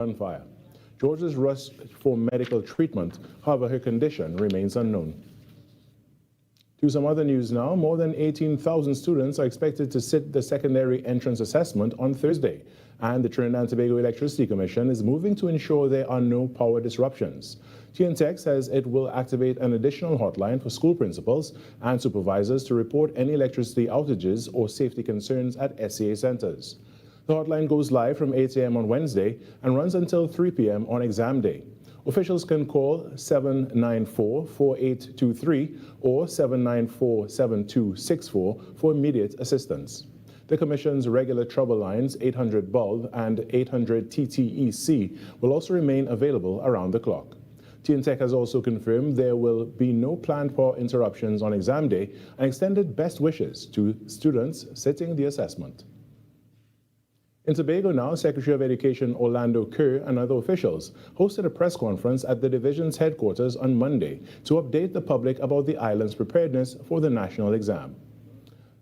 gunfire. George is rushed for medical treatment. However, her condition remains unknown. To some other news now, more than 18,000 students are expected to sit the secondary entrance assessment on Thursday, and the Trinidad and Tobago Electricity Commission is moving to ensure there are no power disruptions. TNTech says it will activate an additional hotline for school principals and supervisors to report any electricity outages or safety concerns at SCA centers. The hotline goes live from 8 a.m. on Wednesday and runs until 3 p.m. on exam day. Officials can call 794-4823 or 794-7264 for immediate assistance. The Commission's regular trouble lines, 800 bulb and 800 TTEC, will also remain available around the clock. TNTech has also confirmed there will be no planned power interruptions on exam day and extended best wishes to students sitting the assessment. In Tobago now, Secretary of Education Orlando Kerr and other officials hosted a press conference at the division's headquarters on Monday to update the public about the island's preparedness for the national exam.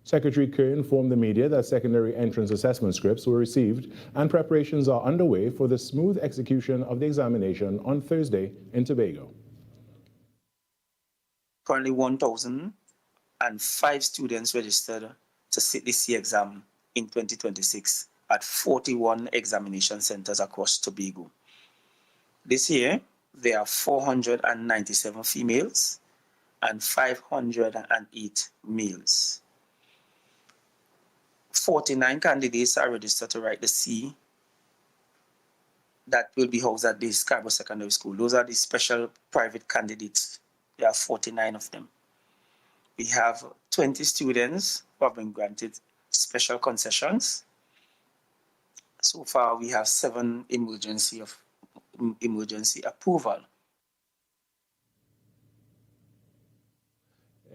Secretary Kerr informed the media that secondary entrance assessment scripts were received and preparations are underway for the smooth execution of the examination on Thursday in Tobago. Currently 1,005 students registered to sit the C exam in 2026 at 41 examination centers across Tobago. This year, there are 497 females and 508 males. 49 candidates are registered to write the C that will be housed at the Scarborough Secondary School. Those are the special private candidates. There are 49 of them. We have 20 students who have been granted special concessions. So far, we have 7 emergency approval.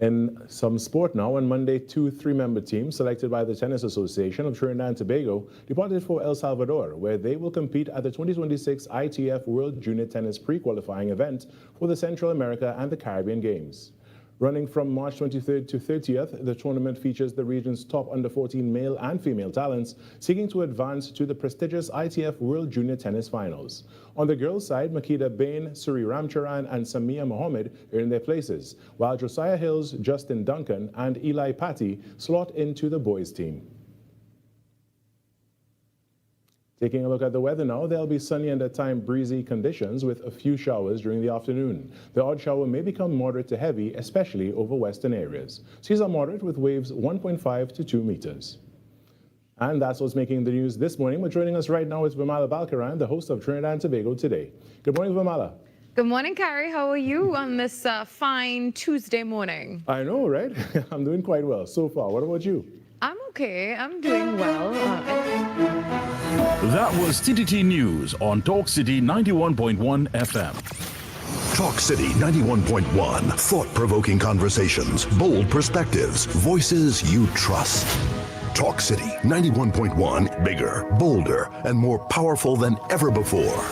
In some sport now, on Monday, 2 3-member teams selected by the Tennis Association of Trinidad and Tobago departed for El Salvador, where they will compete at the 2026 ITF World Junior Tennis Pre-Qualifying event for the Central America and the Caribbean Games. Running from March 23rd to 30th, the tournament features the region's top under-14 male and female talents seeking to advance to the prestigious ITF World Junior Tennis Finals. On the girls' side, Makeda Bain, Suri Ramcharan and Samia Mohammed earned their places, while Josiah Hills, Justin Duncan and Eli Patty slot into the boys' team. Taking a look at the weather now, there'll be sunny and at times breezy conditions with a few showers during the afternoon. The odd shower may become moderate to heavy, especially over western areas. Seas are moderate with waves 1.5 to 2 meters. And that's what's making the news this morning. But joining us right now is Vamala Balkaran, the host of Trinidad and Tobago Today. Good morning, Vamala. Good morning, Carrie. How are you on this fine Tuesday morning? I know, right? I'm doing quite well so far. What about you? I'm okay. I'm doing well. That was TTT News on Talk City 91.1 FM. Talk City 91.1. Thought-provoking conversations, bold perspectives, voices you trust. Talk City 91.1. Bigger, bolder, and more powerful than ever before.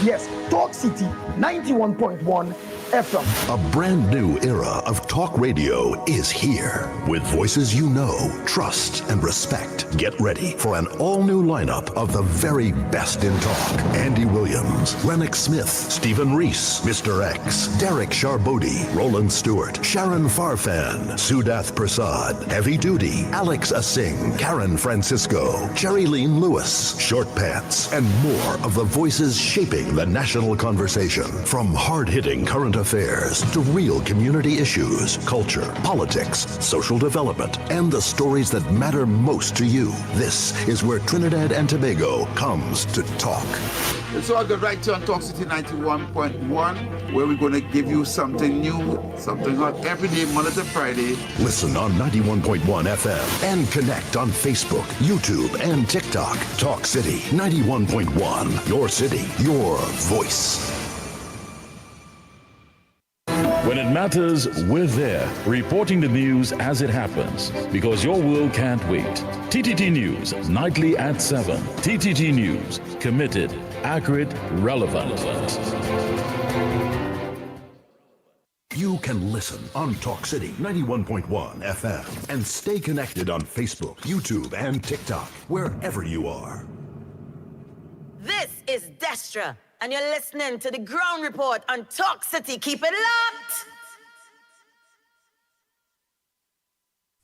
Yes, Talk City 91.1 FM. A brand new era of talk radio is here. With voices you know, trust, and respect. Get ready for an all-new lineup of the very best in talk. Andy Williams, Lennox Smith, Stephen Reese, Mr. X, Derek Charbodi, Roland Stewart, Sharon Farfan, Sudath Prasad, Heavy Duty, Alex Asing, Karen Francisco, Jerry Lean Lewis, Short Pants, and more of the voices shaping the national conversation. From hard-hitting current affairs to real community issues, culture, politics, social development, and the stories that matter most to you. This is where Trinidad and Tobago comes to talk. It's all good right here on Talk City 91.1, where we're going to give you something new, something hot every day, Monday to Friday. Listen on 91.1 FM and connect on Facebook, YouTube, and TikTok. Talk City 91.1. Your city, your voice. When it matters, we're there, reporting the news as it happens, because your world can't wait. TTT News, nightly at 7. TTT News, committed, accurate, relevant. You can listen on Talk City 91.1 FM and stay connected on Facebook, YouTube, and TikTok, wherever you are. This is Destra, and you're listening to the Ground Report on Talk City. Keep it locked!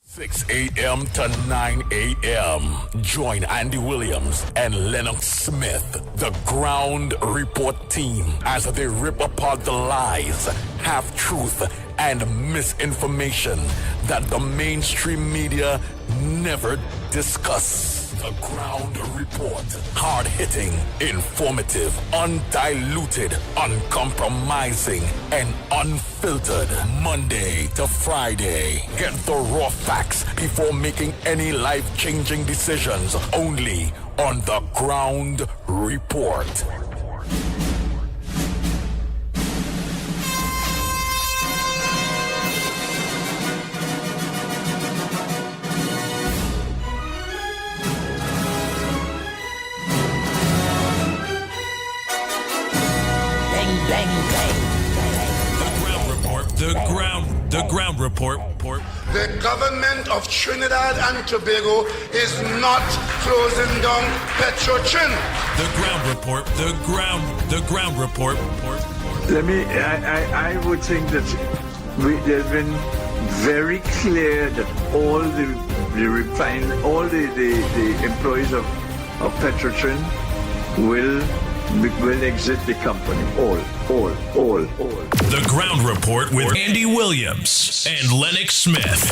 6 a.m. to 9 a.m. Join Andy Williams and Lennox Smith, the Ground Report team, as they rip apart the lies, half-truth, and misinformation that the mainstream media never discuss. The Ground Report. Hard-hitting, informative, undiluted, uncompromising, and unfiltered. Monday to Friday. Get the raw facts before making any life-changing decisions. Only on The Ground Report. The ground report. The government of Trinidad and Tobago is not closing down Petrotrin. The ground report. The ground report. I would think that there's been very clear that all the employees of Petrotrin will exit the company. All. The Ground Report with Andy Williams and Lennox Smith.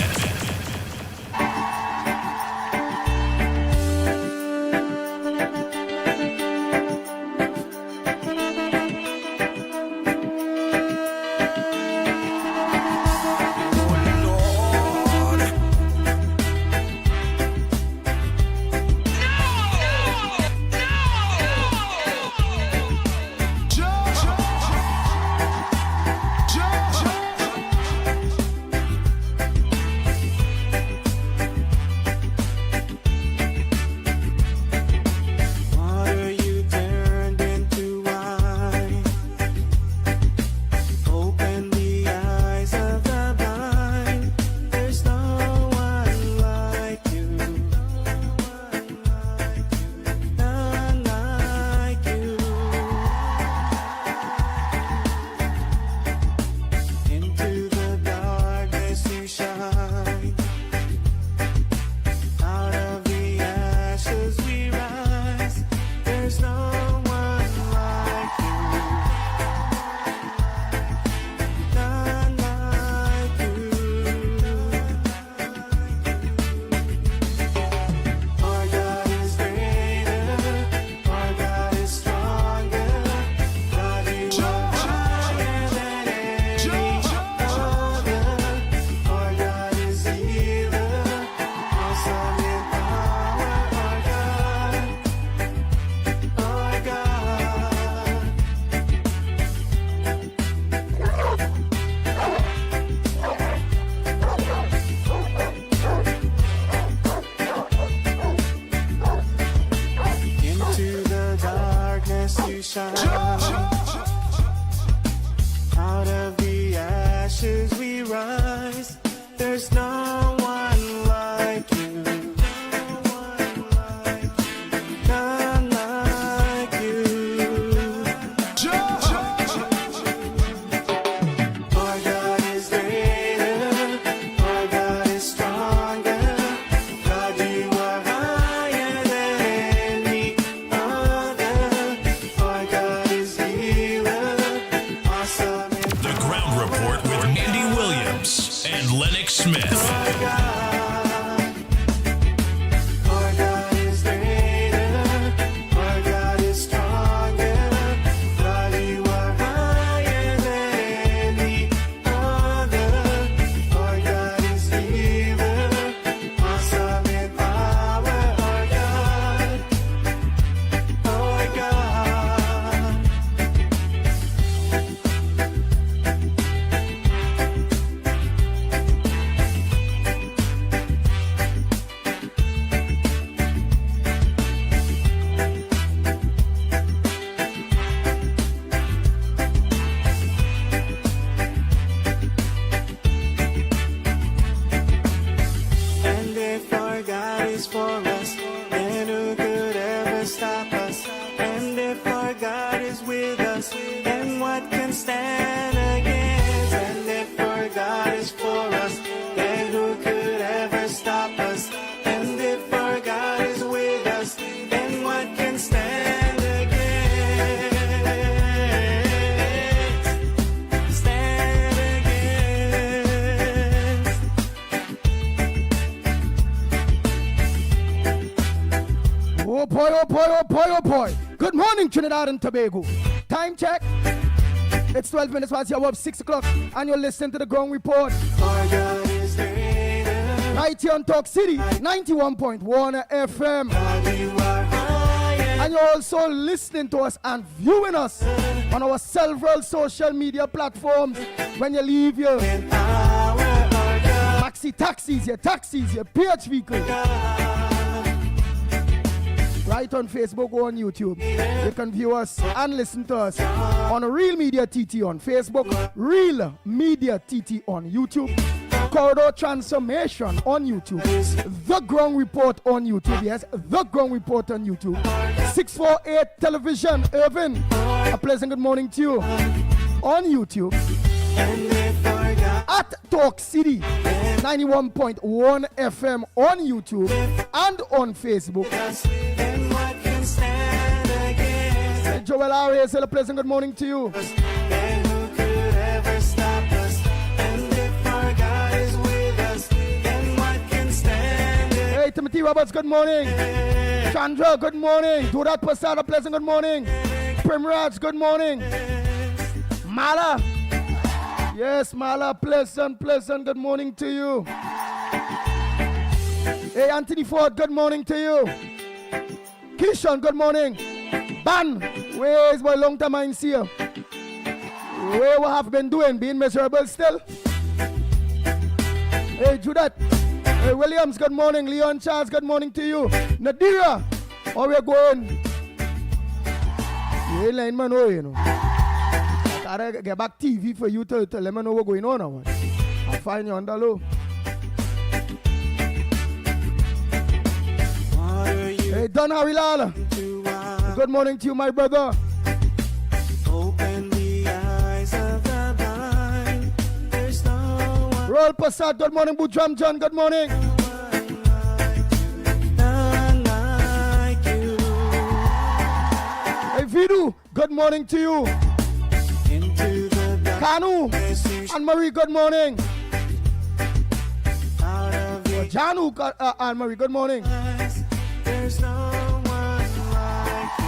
is with us, then what can stand against? And if our God is for us, then who could ever stop us? And if our God is with us, then what can stand against? Stand against. Oh boy, oh boy, oh boy, oh boy. Good morning, Trinidad and Tobago. Time check. It's 12 minutes past the hour of 6 o'clock, and you're listening to the Ground Report. Right here on Talk City, 91.1 FM. And you're also listening to us and viewing us on our several social media platforms. When you leave your maxi taxis, your PH vehicles. Right on Facebook or on YouTube. You can view us and listen to us on Real Media TT on Facebook, Real Media TT on YouTube, Corridor Transformation on YouTube, The Ground Report on YouTube. Yes, The Ground Report on YouTube. 648 Television, Irvin. A pleasant good morning to you on YouTube. At Talk City, 91.1 FM on YouTube and on Facebook. Joel Arias, a pleasant good morning to you. Hey, Timothy Roberts, good morning. Chandra, good morning. Durat Pasada, pleasant good morning. Primraj, good morning. Mala. Yes, Mala, pleasant good morning to you. Hey, Anthony Ford, good morning to you. Kishan, good morning. Ban, where's my long time I see you? Where what have been doing? Being miserable still? Hey, Judith. Hey, Williams, good morning. Leon Charles, good morning to you. Nadira, how we going? You ain't letting me know, you know. I gotta get back TV for you to let me know what's going on. Or I'll find you on the low. Hey, Don Harilala. Good morning to you, my brother. Open the eyes of the blind. There's no one. Roll Passat, good morning. Bootram John, good morning. None like you. Hey, Vidu, good morning to you. Into the Kanu and Marie, good morning. Out of the Janu and Marie, good morning. eyes, there's no one like you.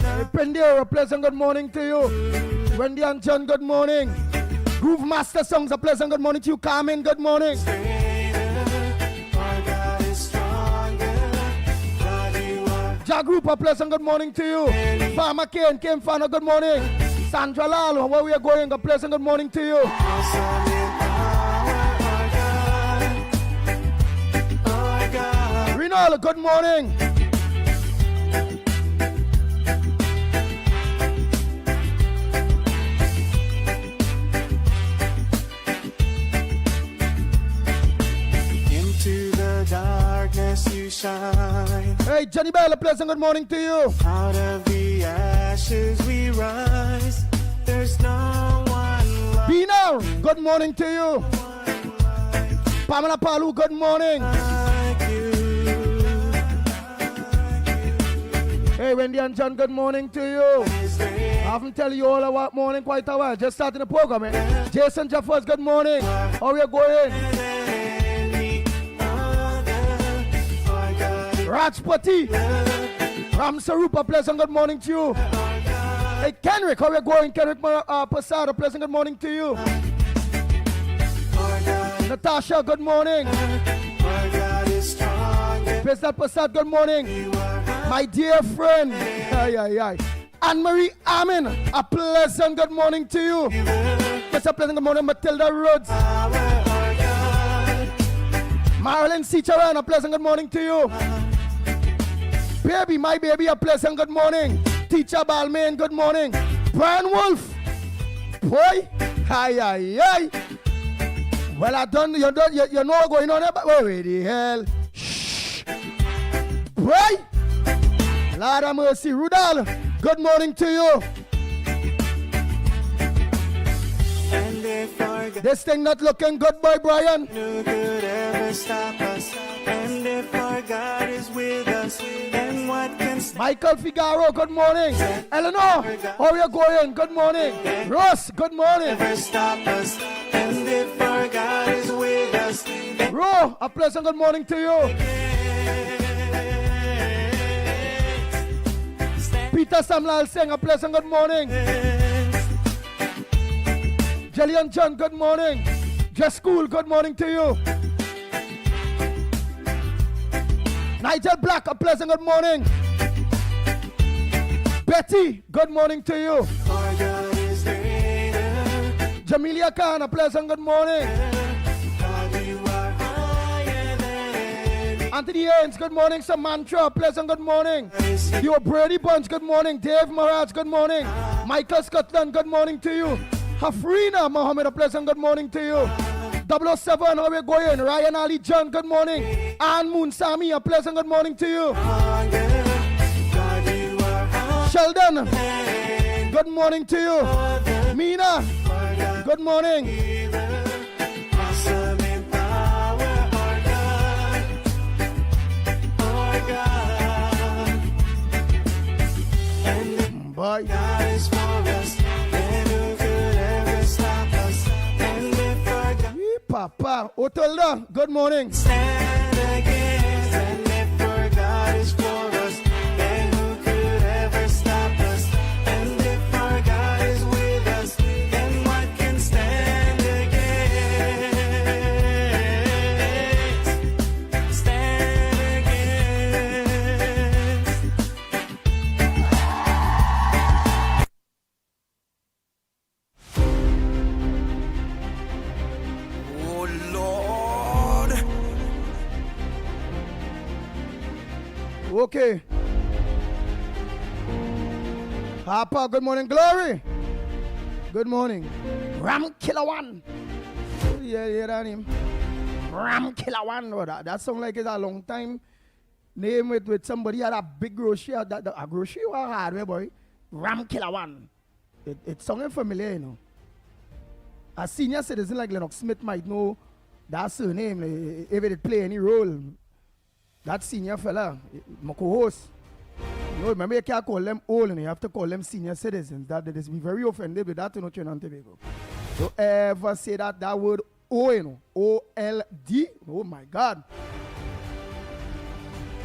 Hey, Pendera, pleasant good morning to you. Wendy and John, good morning. Groove Master Songs, a pleasant good morning to you. Carmen, good morning. Ja Group, a pleasant good morning to you. Farmer Kane, Kim Fana, good morning. Sandra Lalo, where we are going, a pleasant good morning to you. Rinal, good morning. Into the darkness you shine. Hey, Johnny Bell, a pleasant good morning to you. Out of the ashes we rise. There's no one like Bina, good morning to you. Pamela Palu, good morning. you. Hey, Wendy and John, good morning to you. I haven't tell you all about morning quite a while. Just starting the program, eh? Jason Jeffers, good morning. How are you going? Rajpati, Ram Sarupa, pleasant good morning to you. Hey, Kenrick, how are you going? Kenrick Pasada, pleasant good morning to you. Natasha, good morning. Pesat Pasad, good morning. My dear friend, Anne-Marie Amin, a pleasant good morning to you. Just a pleasant good morning, Matilda Rhodes. Marilyn Sicharan, a pleasant good morning to you. Baby, my baby, a pleasant good morning. Teacher Balmain, good morning. Brian Wolf, boy, Well, I don't, you know what's going on there, but wait the hell. Shh. Boy, Lord of mercy. Rudal, good morning to you. And if our God This thing not looking good, boy, Brian. who could ever stop us? And if our God is with us, then what can stand? Michael Figaro, good morning. Eleanor, how are you going? Good morning. Ross, good morning. Ever stop us? And if our God is with us, then Ro, a pleasant good morning to you. Peter Samlal saying a pleasant good morning. Jillian John, good morning. Just School, good morning to you. Nigel Black, a pleasant good morning. Betty, good morning to you. our God is greater. Jamelia Khan, a pleasant good morning. God, you are higher than any. Anthony Haynes, good morning. Samantha, a pleasant good morning. You Brady Bunch, good morning. Dave Maraz, good morning. Michael Scotland, good morning to you. Hafrina Mohammed, a pleasant good morning to you. 007, how are we going? Ryan Ali John, good morning. Ann Moon Sami, a pleasant good morning to you. God, you are higher. Sheldon, good morning to you. Mina, good morning. Awesome in power, our God. Our God. And if Boy. God is for us, then who could ever stop us? And if our God Papa, Otolda, good morning. stand against, and if our God is for us, then who could ever stop us? And if our God is with us, then what can stand against? Stand against. Oh Lord. Okay. Papa, good morning. Glory. Good morning. Ram Killer One. Yeah, that name. Ram Killer One. Oh, that sounds like it's a long time name with somebody at a big grocery. A grocery or a hardware, boy. Ram Killer One. It sounded familiar, you know. A senior citizen like Lennox Smith might know that surname if it play any role. That senior fella, my co-host. No, remember you can't call them old and you have to call them senior citizens. That is be very offended with that, you know, Trinidad and Tobago. Don't ever say that word O, you know, O-L-D. Oh my God.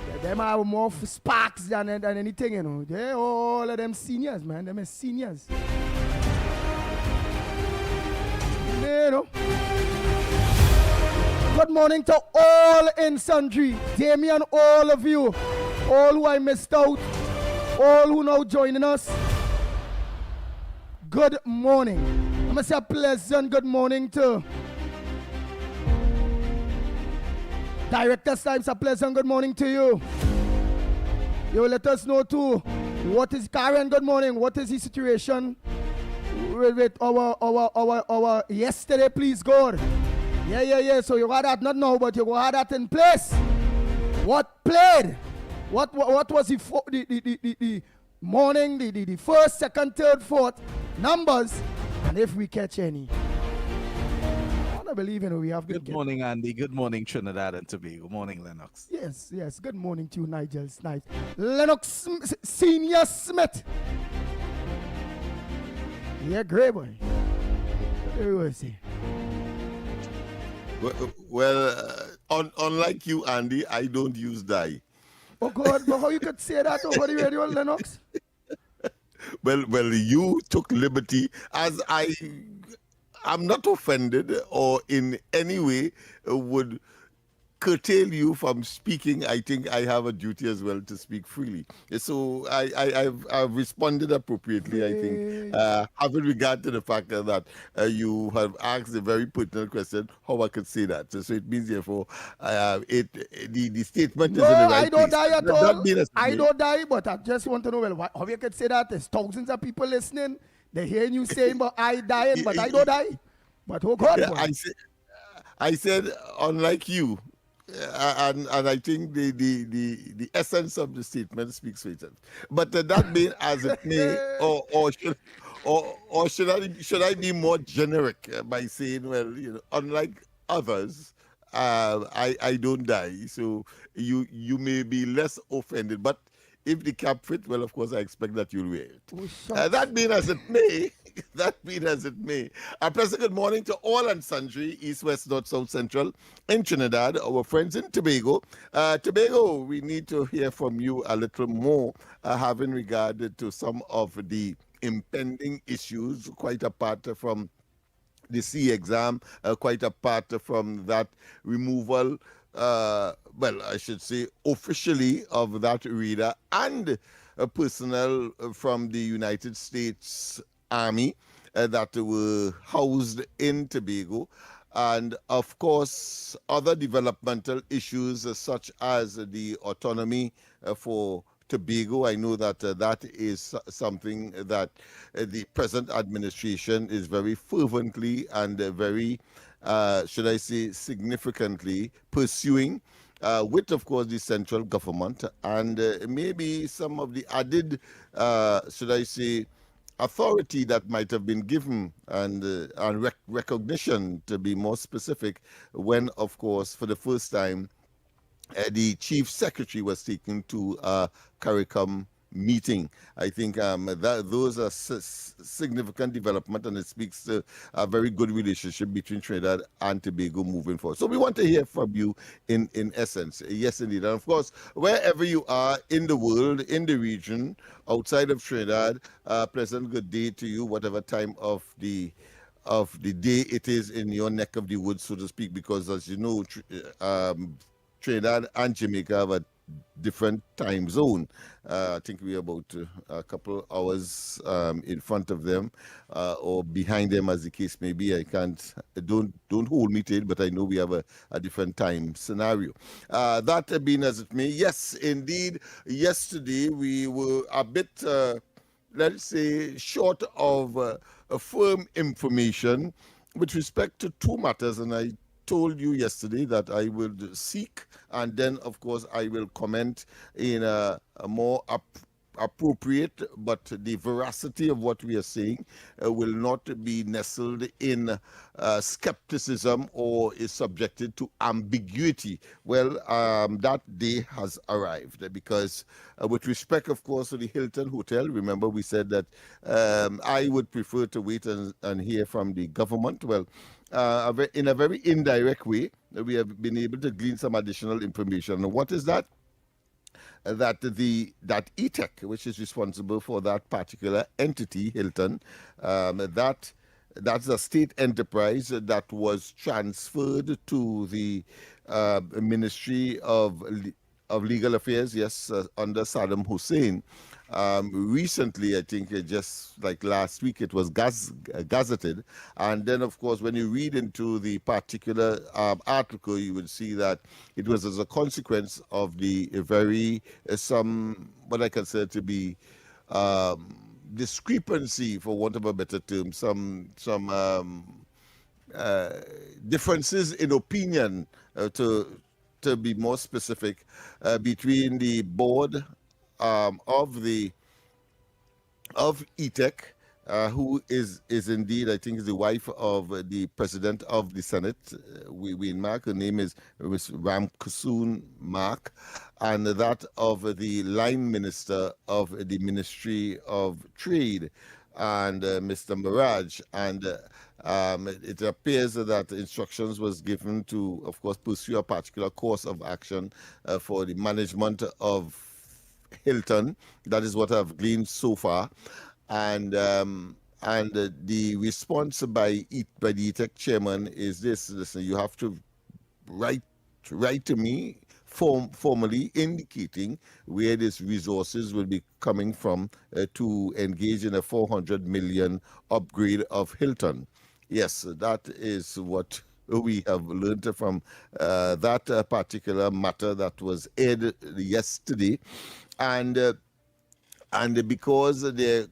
Yeah, them have more sparks than anything, you know. They all of them seniors, man. Them is seniors. You know. Good morning to all in sundry. Damien, all of you. All who I missed out. All who now joining us. Good morning. I'm going to say a pleasant good morning to Director Times. A pleasant good morning to you. You will let us know too. What is Karen? Good morning. What is the situation with our yesterday, please God? Yeah. So you got that not now, but you got that in place. What played? What was the morning, the first, second, third, fourth numbers, and if we catch any. I don't believe we have good morning, Andy. Good morning, Trinidad and Tobago. Good morning, Lennox. Yes. Good morning to you, Nigel Snipes. Lennox Senior Smith. Yeah, great boy. What do you say? Well, unlike you, Andy, I don't use dye. Oh God, but how you could say that over the radio, Lennox? Well, you took liberty, as I'm not offended or in any way would curtail you from speaking. I think I have a duty as well to speak freely. So I've responded appropriately, I think, having regard to the fact that you have asked a very pertinent question, how I could say that. So it means, therefore, the statement is in the right I don't place. die at all. I I don't die, but I just want to know, well, how you could say that? There's thousands of people listening. They're hearing you saying, but I dying, but I don't die. But oh God, I said, unlike you, And I think the essence of the statement speaks for itself. But that being as it may, or should I be more generic by saying, well, unlike others, I don't die, so you may be less offended. But if the cap fit, well, of course, I expect that you'll wear it. That being as it may, that being as it may, a pleasant good morning to all and sundry, east, west, north, south, central, in Trinidad, our friends in Tobago. Tobago, we need to hear from you a little more, having regard to some of the impending issues, quite apart from the C exam, quite apart from that removal, well, I should say officially, of that reader and personnel from the United States Army that were housed in Tobago. And of course, other developmental issues such as the autonomy for Tobago. I know that that is something that the present administration is very fervently and very, should I say, significantly pursuing, with, of course, the central government, and maybe some of the added, should I say, authority that might have been given, and recognition, to be more specific, when, of course, for the first time, the chief secretary was taken to a CARICOM meeting. I think those are significant development, and it speaks to a very good relationship between Trinidad and Tobago moving forward. So we want to hear from you in essence. Yes, indeed. And of course, wherever you are in the world, in the region, outside of Trinidad, pleasant good day to you, whatever time of the day it is in your neck of the woods, so to speak, because as you know, Trinidad and Jamaica have a different time zone. I think we're about a couple hours in front of them, or behind them, as the case may be. I can't, don't hold me to it, but I know we have a different time scenario. That being as it may, yes, indeed, yesterday we were a bit, let's say, short of firm information with respect to two matters, and I told you yesterday that I would seek, and then of course I will comment in a more appropriate, but the veracity of what we are saying will not be nestled in skepticism or is subjected to ambiguity. Well, that day has arrived, because with respect, of course, to the Hilton Hotel, remember we said that I would prefer to wait and hear from the government. Well, in a very indirect way, we have been able to glean some additional information. And what is that? That ETEC, which is responsible for that particular entity, Hilton, that's a state enterprise that was transferred to the Ministry of Legal Affairs, yes, under Saddam Hussein. Recently, I think just like last week, it was gazetted. And then, of course, when you read into the particular article, you would see that it was as a consequence of the very, what I consider to be discrepancy, for want of a better term, some differences in opinion, to be more specific, between the board of ETEC, who is indeed, I think, is the wife of the president of the Senate, we Mark. Her name is Ms. Ramkusoon Mark, and that of the line minister of the Ministry of Trade, and Mr. Mirage. And it appears that instructions was given to, of course, pursue a particular course of action for the management of Hilton. That is what I've gleaned so far. And the response by the ETEC chairman is this: listen, you have to write to me formally indicating where these resources will be coming from to engage in a 400 million upgrade of Hilton. Yes, that is what we have learned from that particular matter that was aired yesterday. And because there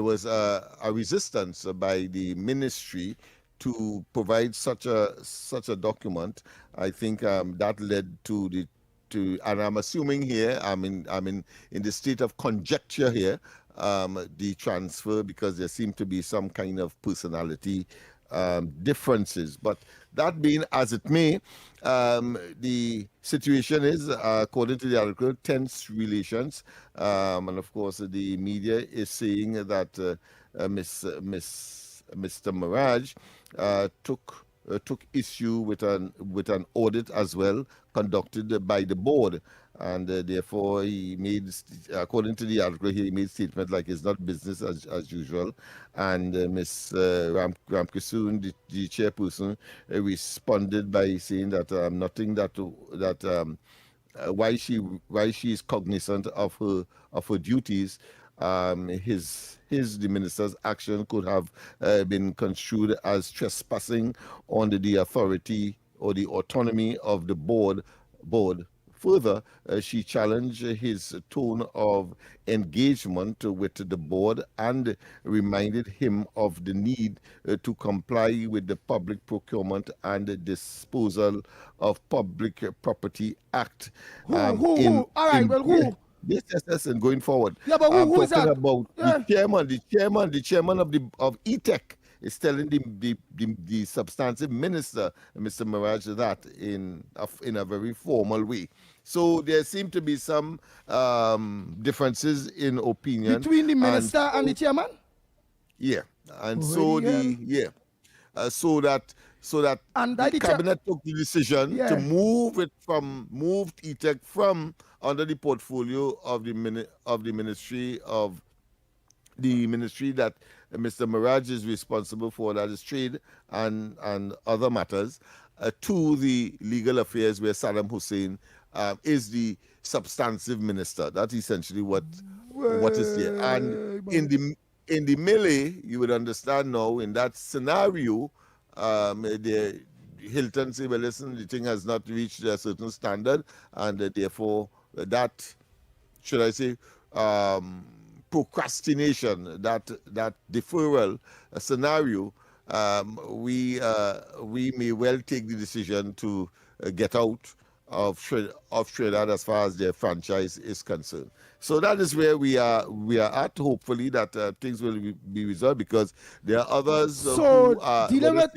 was a resistance by the ministry to provide such a document. I think that led to and I'm assuming here, I'm in the state of conjecture here, the transfer, because there seem to be some kind of personality differences. But that being as it may, the situation is, according to the article, tense relations, and of course the media is saying that Mr. Mirage took issue with an audit as well conducted by the board, and therefore he made, according to the article, he made statement like it's not business as usual, and Ms. Ramkisoon, the chairperson, responded by saying that nothing why she is cognizant of her duties. The minister's action could have been construed as trespassing on the authority or the autonomy of the board. Further, she challenged his tone of engagement with the board and reminded him of the need to comply with the Public Procurement and Disposal of Public Property Act. Who? All right, who? Yes, and going forward. Yeah, but who is that? About the chairman of ETEC is telling the substantive minister, Mr. Mirage, that in a very formal way. So there seem to be some differences in opinion between the minister and the chairman. Yeah, and so that the cabinet took the decision to move ETEC from under the portfolio of the ministry that Mr. Mirage is responsible for, that is trade and other matters, to the legal affairs, where Saddam Hussein is the substantive minister. That's essentially what is there. And in the melee, you would understand now, in that scenario, the Hilton say, well, listen, the thing has not reached a certain standard, and therefore that, should I say, procrastination, that deferral scenario, we may well take the decision to get out of Trinidad as far as their franchise is concerned. So that is where we are at. Hopefully that things will be resolved, because there are others who are dealing with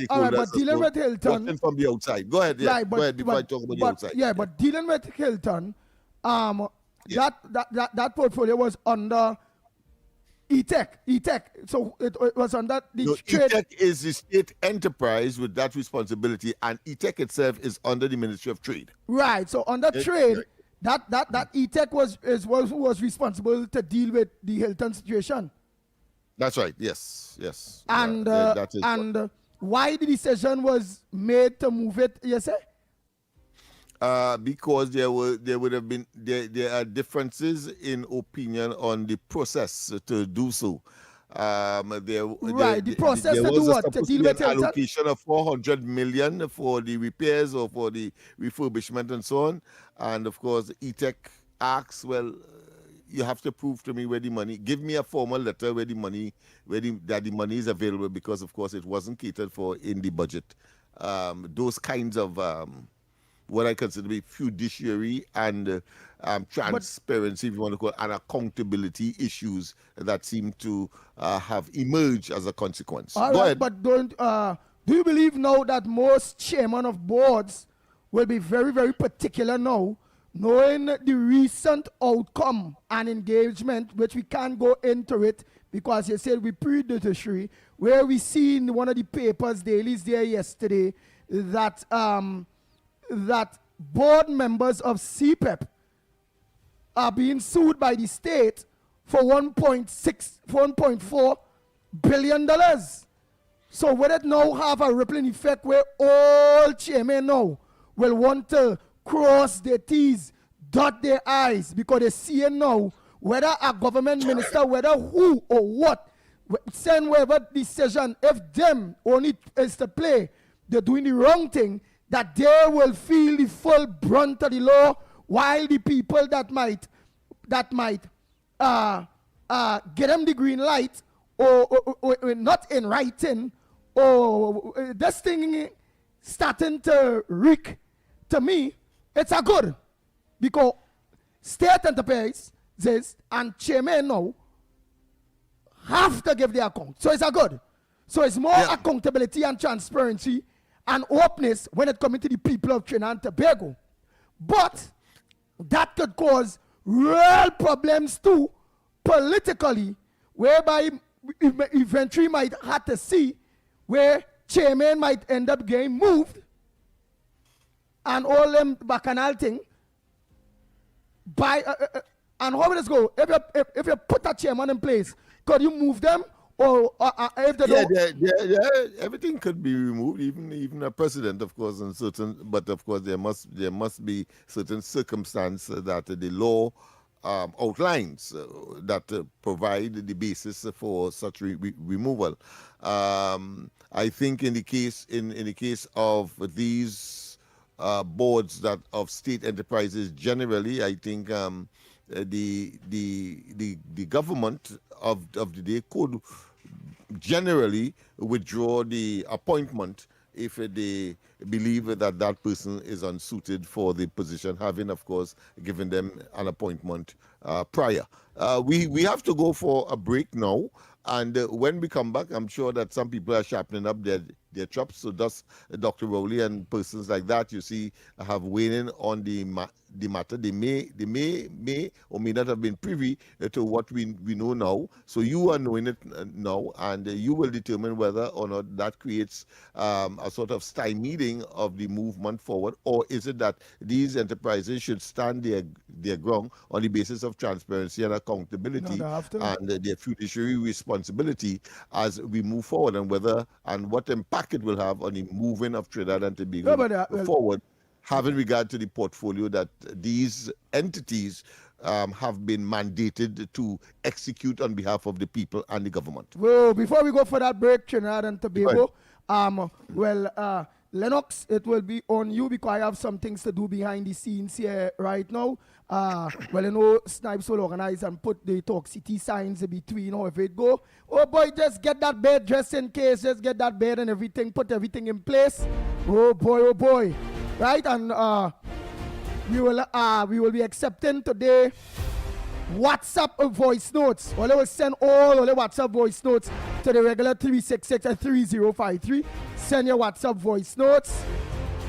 Hilton from the outside. Go ahead, go ahead before I talk about the outside. Yeah, but dealing with Hilton, that portfolio was under ETEC. So it was under the trade. ETEC is the state enterprise with that responsibility, and ETEC itself is under the Ministry of Trade. Right. So under trade, that ETEC was responsible to deal with the Hilton situation. That's right. Yes. And why the decision was made to move it, you say? Because there are differences in opinion on the process to do so. The process to do what? To deal with an allocation of 400 million for the repairs or for the refurbishment and so on. And of course, ETEC asks, well, you have to prove to me where the money. Give me a formal letter where the money is available, because of course it wasn't catered for in the budget. Those kinds of what I consider to be fiduciary and transparency, if you want to call it, and accountability issues that seem to have emerged as a consequence. All right, but do you believe now that most chairmen of boards will be very, very particular now, knowing the recent outcome and engagement, which we can't go into it because you said we pre-judiciary, where we see in one of the papers, dailies there yesterday, that that board members of CPEP are being sued by the state for $1.4 billion. So will it now have a rippling effect where all chairmen now will want to cross their T's, dot their I's, because they see now whether a government minister, whether who or what, send whatever decision, if them only is to play, they're doing the wrong thing, that they will feel the full brunt of the law, while the people that might get them the green light or not in writing, this thing starting to reek, to me, it's a good. Because state enterprises and chairman now have to give their account. So it's a good. So it's more accountability and transparency and openness when it comes to the people of Trinidad and Tobago. But that could cause real problems too, politically, whereby eventually might have to see where chairman might end up getting moved and all them bacchanal thing by and how will this go? If you put a chairman in place, could you move them? Or if they don't, everything could be removed, even a president, of course, and certain. But of course, there must be certain circumstances that the law outlines that provide the basis for such removal. I think in the case of these boards that of state enterprises generally, I think the government of the day could generally withdraw the appointment if they believe that person is unsuited for the position, having, of course, given them an appointment prior. We have to go for a break now, and when we come back, I'm sure that some people are sharpening up their chops. So thus, Dr. Rowley and persons like that, you see, have weighed in on the matter. They may or may not have been privy to what we know now. So you are knowing it now, and you will determine whether or not that creates a sort of stymieding of the movement forward, or is it that these enterprises should stand their ground on the basis of transparency and accountability and their fiduciary responsibility as we move forward, and whether and what impact it will have on the moving of Trinidad and Tobago forward, having regard to the portfolio that these entities have been mandated to execute on behalf of the people and the government. Well, before we go for that break, Trinidad and Tobago, Lennox, it will be on you because I have some things to do behind the scenes here right now. Snipes will organize and put the Talk City signs between how if it go. Oh boy, just get that bed just in case, just get that bed and everything, put everything in place. Oh boy. Right, and we will be accepting today WhatsApp voice notes. Well, I will send all the WhatsApp voice notes to the regular 366 and 3053. Send your WhatsApp voice notes.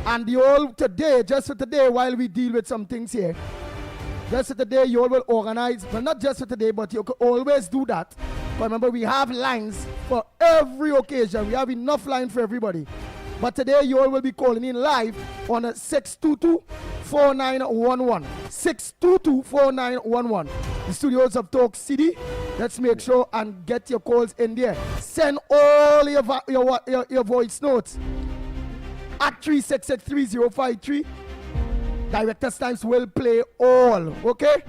And just for today, while we deal with some things here, just for today, you all will organize, but not just for today, but you can always do that. But remember, we have lines for every occasion. We have enough lines for everybody. But today, you all will be calling in live on 622-4911. 622-4911. The studios of Talk City. Let's make sure and get your calls in there. Send all your voice notes at 366-3053. Director's times will play all. Okay?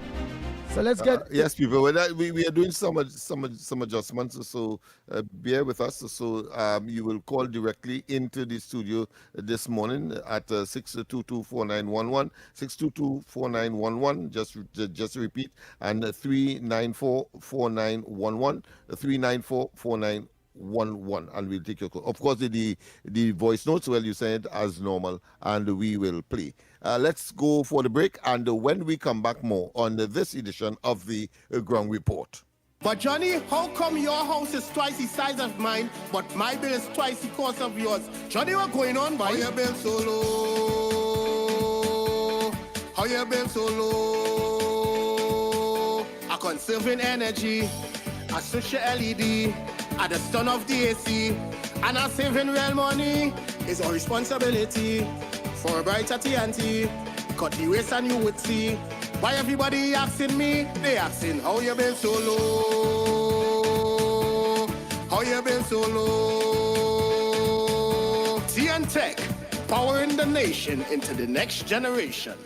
So let's get yes, people. We are doing some adjustments, so bear with us. So you will call directly into the studio this morning at 622-4911, 622-4911. Just repeat, and 394-4911, 394-4911. And we'll take your call. Of course, the voice notes, well, you send it as normal, and we will play. Let's go for the break, and when we come back, more on this edition of the Ground Report. But Johnny, how come your house is twice the size of mine, but my bill is twice the cost of yours? Johnny, what's going on, boy? How your bill so low? How your bill so low? I'm conserving energy. I switch your LED at the stun of the AC, and I'm saving real money. It's our responsibility for a brighter TNT. Cut the waste and you would see. Why everybody asking me? They asking how you been so low? How you been so low? TN Tech, powering the nation into the next generation.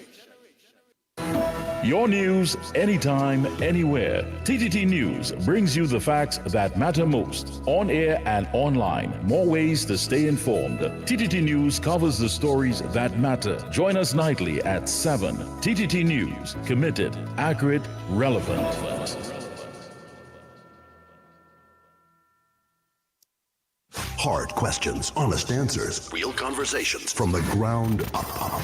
Your news, anytime, anywhere. TTT News brings you the facts that matter most. On air and online. More ways to stay informed. TTT News covers the stories that matter. Join us nightly at 7. TTT News. Committed, accurate, relevant. Hard questions, honest answers, real conversations from the ground up.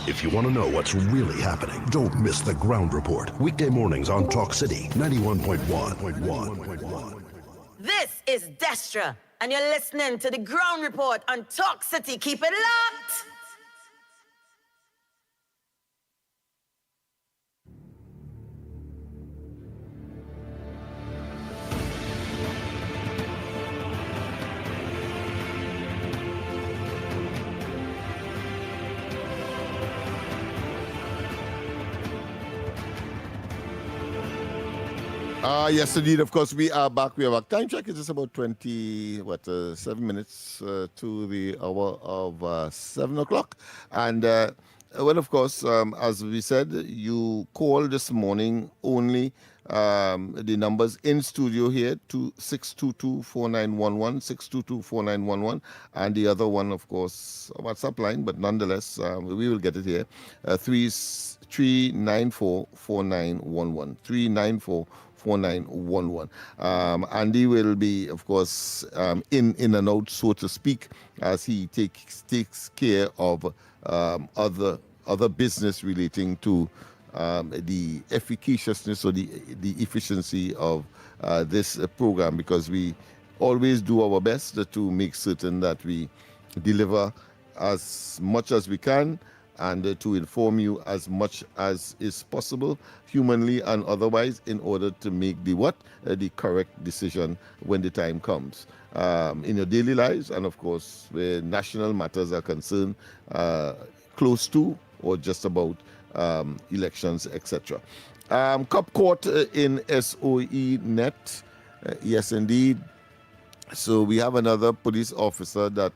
If you want to know what's really happening, don't miss the Ground Report. Weekday mornings on Talk City 91.1. This is Destra, and you're listening to the Ground Report on Talk City. Keep it locked. Yes, indeed. Of course, we are back. We are back. Time check is just about 7 minutes to the hour of 7 o'clock. And, well, of course, as we said, you call this morning only the numbers in studio here, 622-4911, 622-4911, and the other one, of course, WhatsApp line, but nonetheless, we will get it here, 394-4911, 394-4911. Andy will be, of course, in and out, so to speak, as he takes care of other business relating to the efficaciousness or the efficiency of this program, because we always do our best to make certain that we deliver as much as we can and to inform you as much as is possible, humanly and otherwise, in order to make the correct decision when the time comes in your daily lives, and of course where national matters are concerned, close to or just about elections, etc. Cup Court in SOE net, yes indeed. So we have another police officer that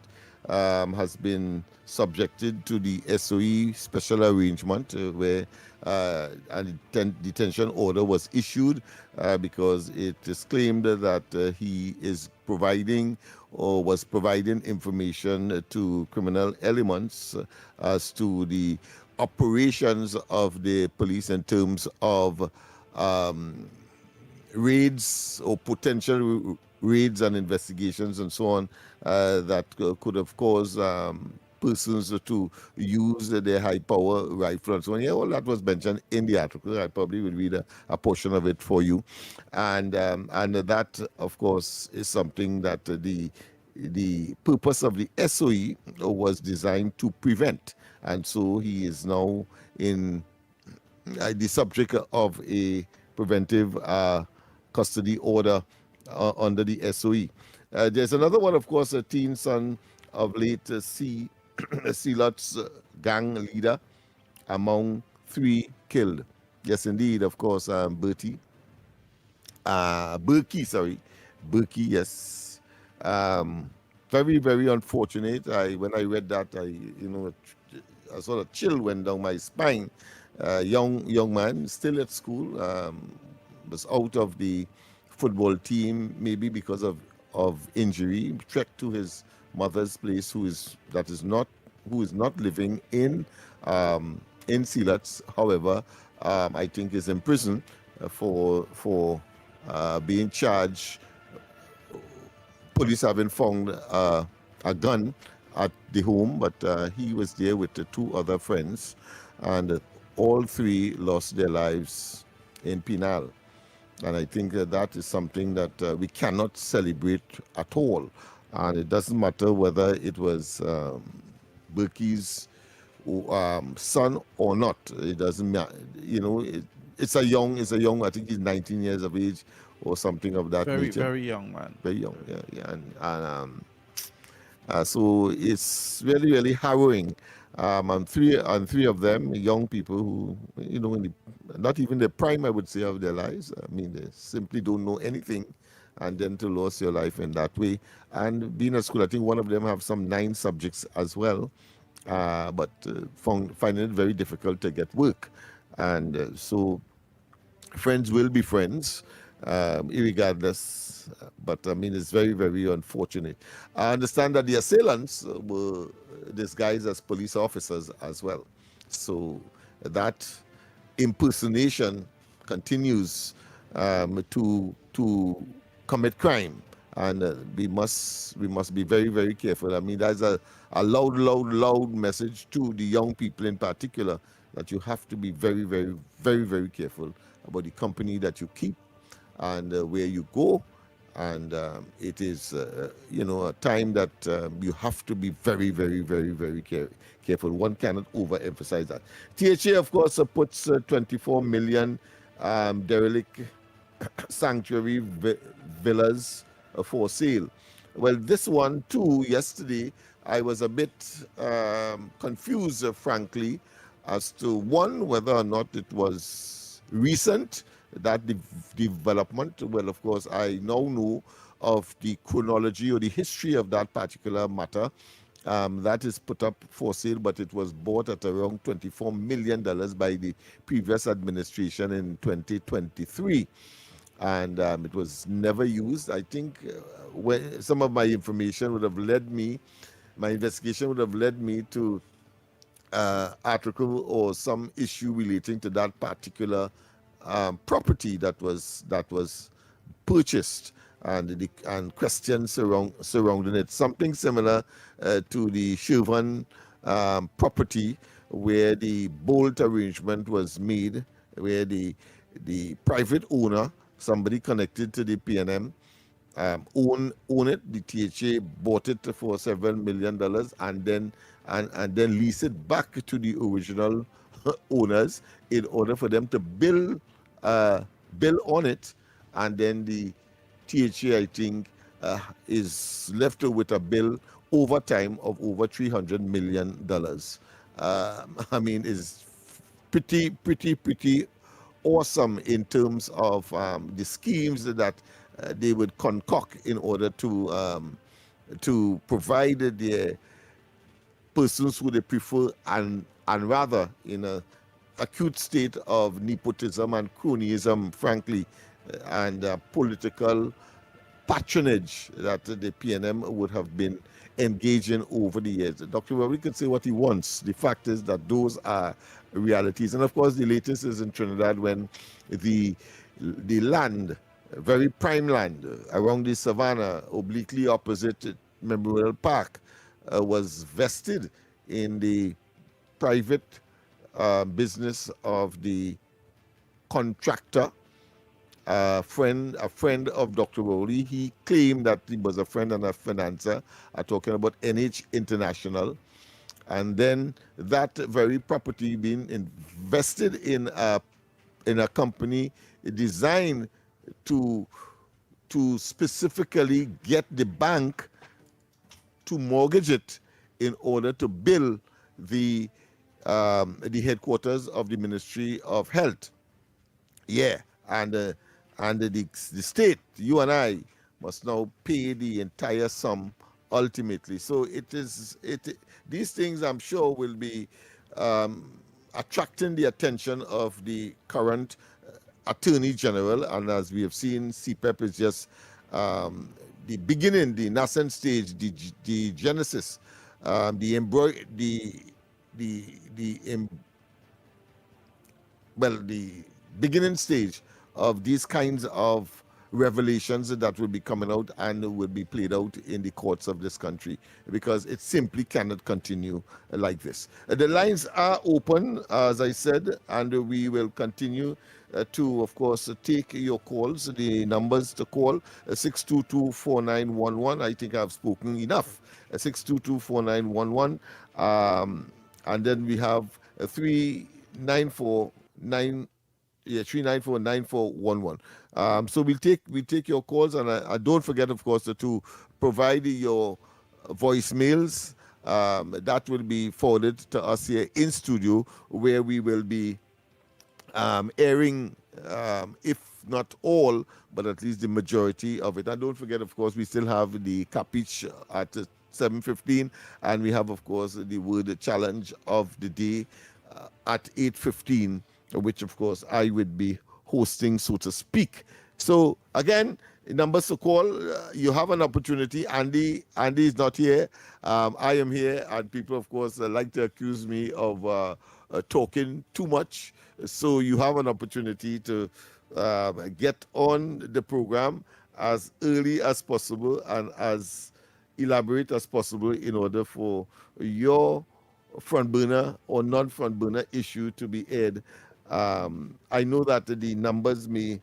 has been subjected to the SOE special arrangement where a detention order was issued because it is claimed that he is providing or was providing information to criminal elements as to the operations of the police in terms of raids or potential raids and investigations and so on that could have caused persons to use their high power rifle and so on. Yeah, all that was mentioned in the article. I probably will read a portion of it for you. And that, of course, is something that the purpose of the SOE was designed to prevent. And so he is now in the subject of a preventive custody order under the SOE. There's another one, of course, a teen son of late Sealot's gang leader, among 3 killed. Yes, indeed, of course, Berkey, yes. Very, very unfortunate. When I read that, a sort of chill went down my spine. Young man, still at school, was out of the football team, maybe because of injury, trekked to his mother's place, who is not living in Sealot's. However, I think is in prison for being charged. Police haven't found a gun at the home, but he was there with the 2 other friends, and all 3 lost their lives in Penal. And I think that is something that we cannot celebrate at all. And it doesn't matter whether it was Berkey's son or not. It doesn't matter. It's a young. I think he's 19 years of age or something of that nature. Very young man. Very young. Yeah. So it's really, really harrowing. And three of them, young people who, not even the prime, I would say, of their lives. I mean, they simply don't know anything, and then to lose your life in that way. And being at school, I think one of them have some 9 subjects as well, but finding it very difficult to get work. And so friends will be friends, irregardless. But I mean, it's very, very unfortunate. I understand that the assailants were disguised as police officers as well. So that impersonation continues to commit crime. and we must be very, very careful. I mean, that's a loud message to the young people in particular, that you have to be very, very, very, very careful about the company that you keep and where you go. And it is, a time that you have to be very, very, very, very careful. One cannot overemphasize that. THA, of course, puts 24 million derelict sanctuary villas for sale. Well, this one too, yesterday, I was a bit confused, frankly, as to one, whether or not it was recent, that development. Well, of course, I now know of the chronology or the history of that particular matter. That is put up for sale, but it was bought at around $24 million by the previous administration in 2023. And it was never used. I think when some of my information would have led me, my investigation would have led me to article or some issue relating to that particular property that was purchased, and questions surrounding it. Something similar to the Chevron property, where the bolt arrangement was made, where the private owner, somebody connected to the PNM, own it. The THA bought it for several $7 million and then lease it back to the original owners in order for them to build on it, and then the THA, I think, is left with a bill over time of over $300 million. I mean, it's pretty awesome in terms of the schemes that they would concoct in order to provide their persons who they prefer, and rather in a acute state of nepotism and cronyism, frankly, and political patronage that the PNM would have been engaged in over the years. Dr. Rory can say what he wants. The fact is that those are realities. And of course, the latest is in Trinidad, when the land, very prime land around the savannah, obliquely opposite Memorial Park, was vested in the private business of the contractor, a friend of Dr. Rowley. He claimed that he was a friend and a financer, talking about NH International. And then that very property being invested in a company designed to specifically get the bank to mortgage it in order to build the headquarters of the Ministry of Health. Yeah, and the state, you and I, must now pay the entire sum ultimately. So these things, I'm sure, will be attracting the attention of the current Attorney General. And as we have seen, CPEP is just the beginning, the nascent stage, the genesis, the beginning stage of these kinds of revelations that will be coming out and will be played out in the courts of this country, because it simply cannot continue like this. The lines are open, as I said, and we will continue to, of course, take your calls. The numbers to call, 622-4911. I think I've spoken enough. 622-4911. And then we have 394-9411. So we'll take your calls, and I don't forget, of course, to provide your voicemails. That will be forwarded to us here in studio, where we will be airing, if not all, but at least the majority of it. And don't forget, of course, we still have the Capich at 7:15, and we have, of course, the word challenge of the day at 8:15, which, of course, I would be hosting, so to speak. So again, numbers to call. You have an opportunity. Andy is not here. I am here, and people, of course, like to accuse me of talking too much. So you have an opportunity to get on the program as early as possible and as elaborate as possible in order for your front burner or non-front burner issue to be aired. I know that the numbers may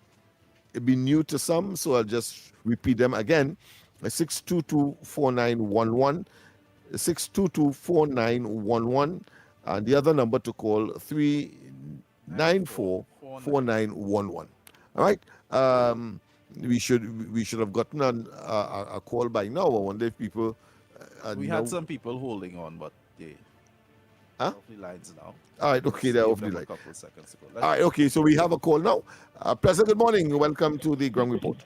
be new to some, so I'll just repeat them again. 622-4911, 622-4911, and the other number to call 394-4911. All right. We should have gotten a call by now. I wonder if people. We had some people holding on, but they off the lines now. All right, okay, they're off the them line. a couple of seconds ago. All right, okay, so we have a call now. President, good morning. Welcome to the Ground Report.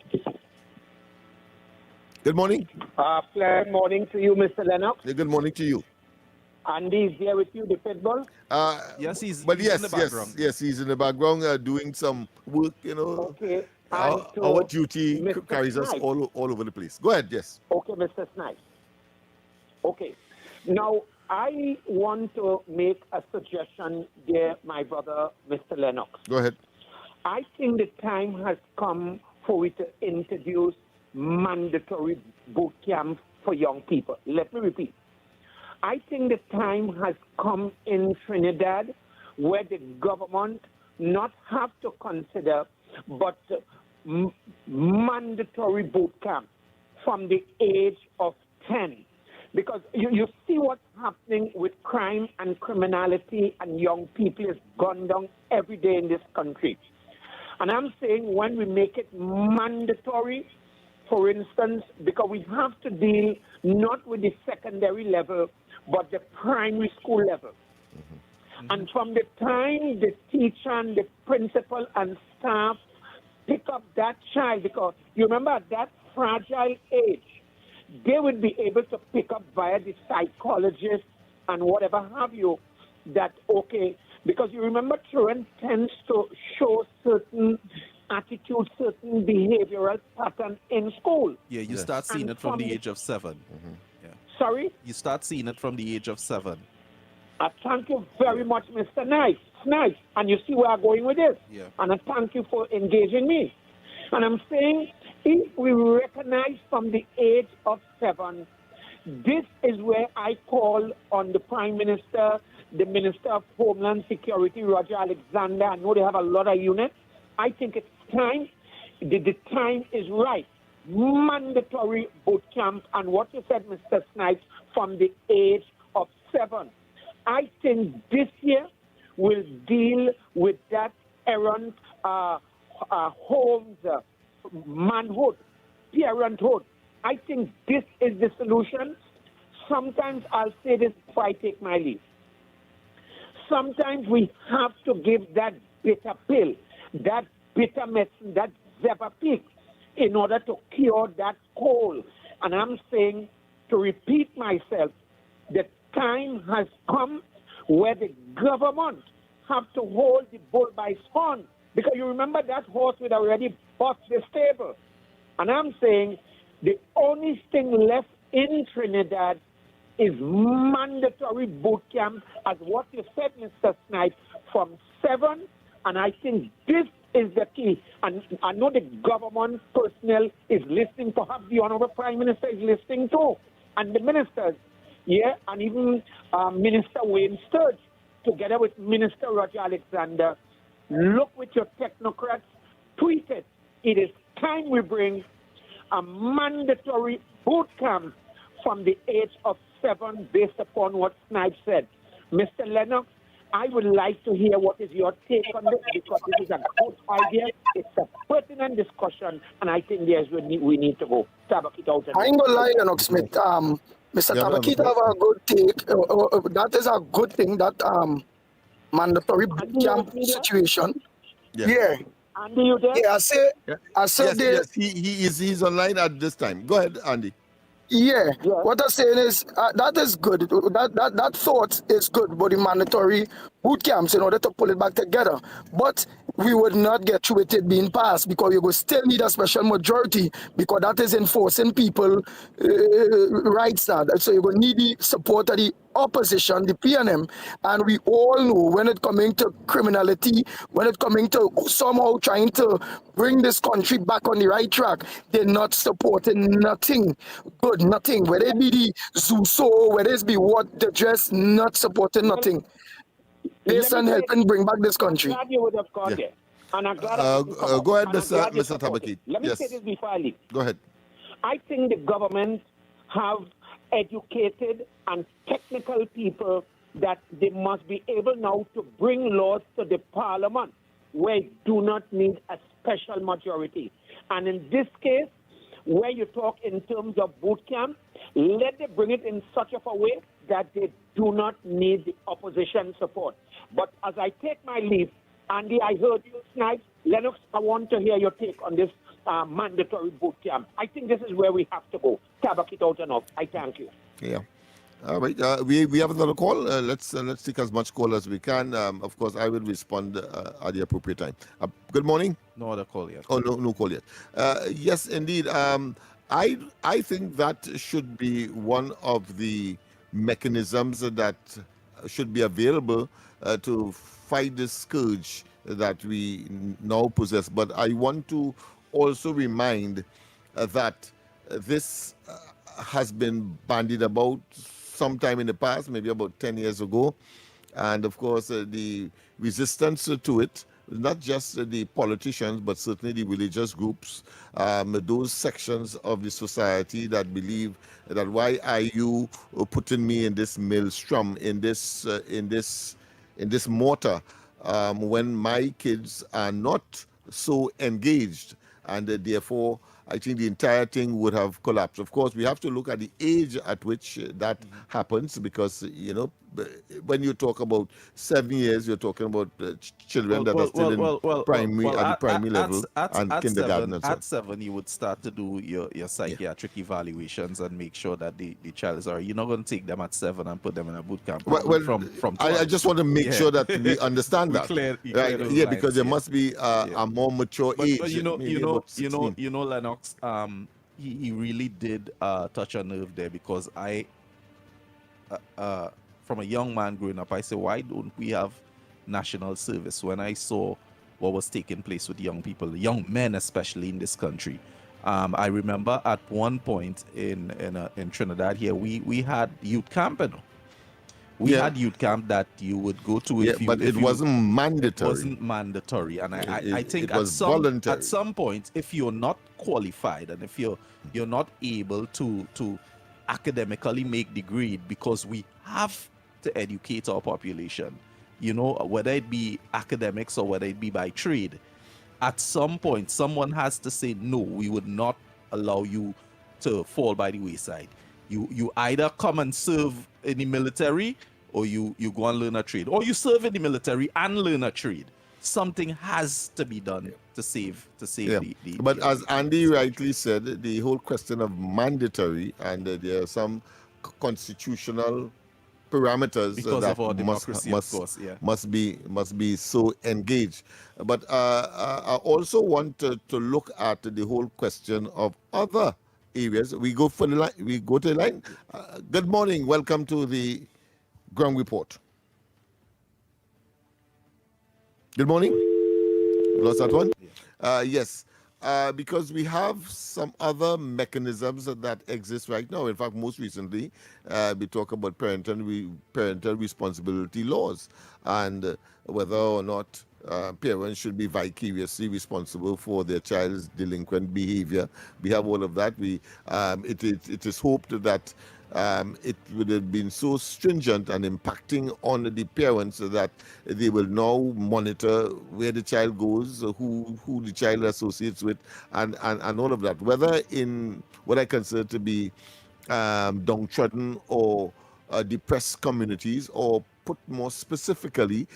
Good morning. Good morning to you, Mr. Lennox. Good morning to you. Andy is there with you, the pitbull? Yes, he's in the background. Yes, he's in the background doing some work, you know. Okay. Our duty Mr. carries us Snipes. all over the place. Go ahead, yes. Okay, Mr. Snipes. Okay. Now, I want to make a suggestion there, my brother, Mr. Lennox. Go ahead. I think the time has come for we to introduce mandatory boot camp for young people. Let me repeat. I think the time has come in Trinidad where the government not have to consider but mandatory boot camp from the age of 10. Because you see what's happening with crime and criminality and young people is gone down every day in this country. And I'm saying when we make it mandatory, for instance, because we have to deal not with the secondary level, but the primary school level. And from the time the teacher and the principal and staff pick up that child, because you remember at that fragile age, they would be able to pick up via the psychologist and whatever have you, that, okay, because you remember children tends to show certain attitude, certain behavioral pattern in school. Yeah, you start seeing it from the age of 7. Yeah. Sorry? You start seeing it from the age of 7. Thank you very much, Mr. Snipes. And you see where I'm going with this. Yeah. And I thank you for engaging me. And I'm saying, if we recognize from the age of 7, this is where I call on the Prime Minister, the Minister of Homeland Security, Roger Alexander. I know they have a lot of units. I think it's time. The time is right. Mandatory boot camp. And what you said, Mr. Snipes, from the age of 7. I think this year will deal with that errant homes, manhood, parenthood. I think this is the solution. Sometimes I'll say this before I take my leave. Sometimes we have to give that bitter pill, that bitter medicine, that Zevapic, in order to cure that cold. And I'm saying, to repeat myself, the time has come where the government have to hold the bull by its horn. Because you remember that horse would already bust the stable. And I'm saying the only thing left in Trinidad is mandatory boot camp, as what you said, Mr. Snipes, from 7. And I think this is the key. And I know the government personnel is listening. Perhaps the Honorable Prime Minister is listening too. And the ministers, yeah, and even Minister Wayne Sturge, together with Minister Roger Alexander, look with your technocrats, tweet it. It is time we bring a mandatory boot camp from the age of 7 based upon what Snipes said. Mr. Lennox, I would like to hear what is your take on this, because this is a good idea. It's a pertinent discussion, and I think there's where we need to go. Tabakita. I ain't gonna lie, Lennox Smith. Mr. Tabakita have a good take. That is a good thing, that mandatory boot camp situation. Yeah. Andy, you there? Yeah, I said yes, he's online at this time. Go ahead, Andy. Yeah, what I'm saying is that is good. That thought is good, but the mandatory boot camps in order to pull it back together. But we would not get through with it being passed, because we will still need a special majority, because that is enforcing people rights now. So you will need the support of the opposition, the PNM, and we all know when it coming to criminality, when it coming to somehow trying to bring this country back on the right track, they're not supporting nothing good, nothing. Whether it be the ZUSO, whether it be what the dress, not supporting nothing. Based on helping bring back this country. I'm glad you would have got it. And I'm glad go ahead, Mr. Tabaki. Let me Yes. say this before I leave. Go ahead. I think the government have educated and technical people that they must be able now to bring laws to the parliament where it do not need a special majority. And in this case, where you talk in terms of boot camp, let them bring it in such of a way that they do not need the opposition support. But as I take my leave, Andy, I heard you tonight. Lennox, I want to hear your take on this mandatory boot camp. I think this is where we have to go. Tabak it out enough. I thank you. Yeah. All right. We have another call. Let's take as much call as we can. Of course, I will respond at the appropriate time. Good morning. No other call yet. Oh, no call yet. Yes, indeed. I think that should be one of the mechanisms that should be available to fight the scourge that we now possess. But I want to also remind that this has been bandied about sometime in the past, maybe about 10 years ago. And of course, the resistance to it, not just the politicians, but certainly the religious groups, those sections of the society that believe that why are you putting me in this maelstrom, in this mortar, when my kids are not so engaged, and therefore I think the entire thing would have collapsed. Of course, we have to look at the age at which that happens, because, you know, when you talk about 7 years, you're talking about children that are still in primary, at the primary level and kindergarten. At 7, you would start to do your psychiatric evaluations and make sure that the child is all right. You're not going to take them at 7 and put them in a boot camp from 12. I just want to make sure that we understand that. Because there must be a more mature age. But you know, Lennox, he really did touch a nerve there, because I, from a young man growing up, I said, why don't we have national service? When I saw what was taking place with young people, young men especially in this country, I remember at one point in Trinidad here, we had youth camp. You know? We had youth camp that you would go to but it wasn't mandatory. It wasn't mandatory, and I think it was voluntary. At some point, if you're not qualified and if you're not able to academically make the grade, because we have to educate our population, you know, whether it be academics or whether it be by trade, at some point someone has to say, no, we would not allow you to fall by the wayside. You either come and serve in the military, or you go and learn a trade, or you serve in the military and learn a trade. Something has to be done to save But as Andy rightly said, the whole question of mandatory, and there are some constitutional parameters because that of our democracy, of course, must be so engaged. But I also want to look at the whole question of other areas. We go to the line. Good morning. Welcome to the Ground Report. Good morning. Lost that one? Yes. Because we have some other mechanisms that exist right now. In fact, most recently, we talk about parental responsibility laws, and whether or not parents should be vicariously responsible for their child's delinquent behavior. We have all of that. It is hoped that it would have been so stringent and impacting on the parents that they will now monitor where the child goes, who the child associates with, and all of that, whether in what I consider to be downtrodden or depressed communities, or put more specifically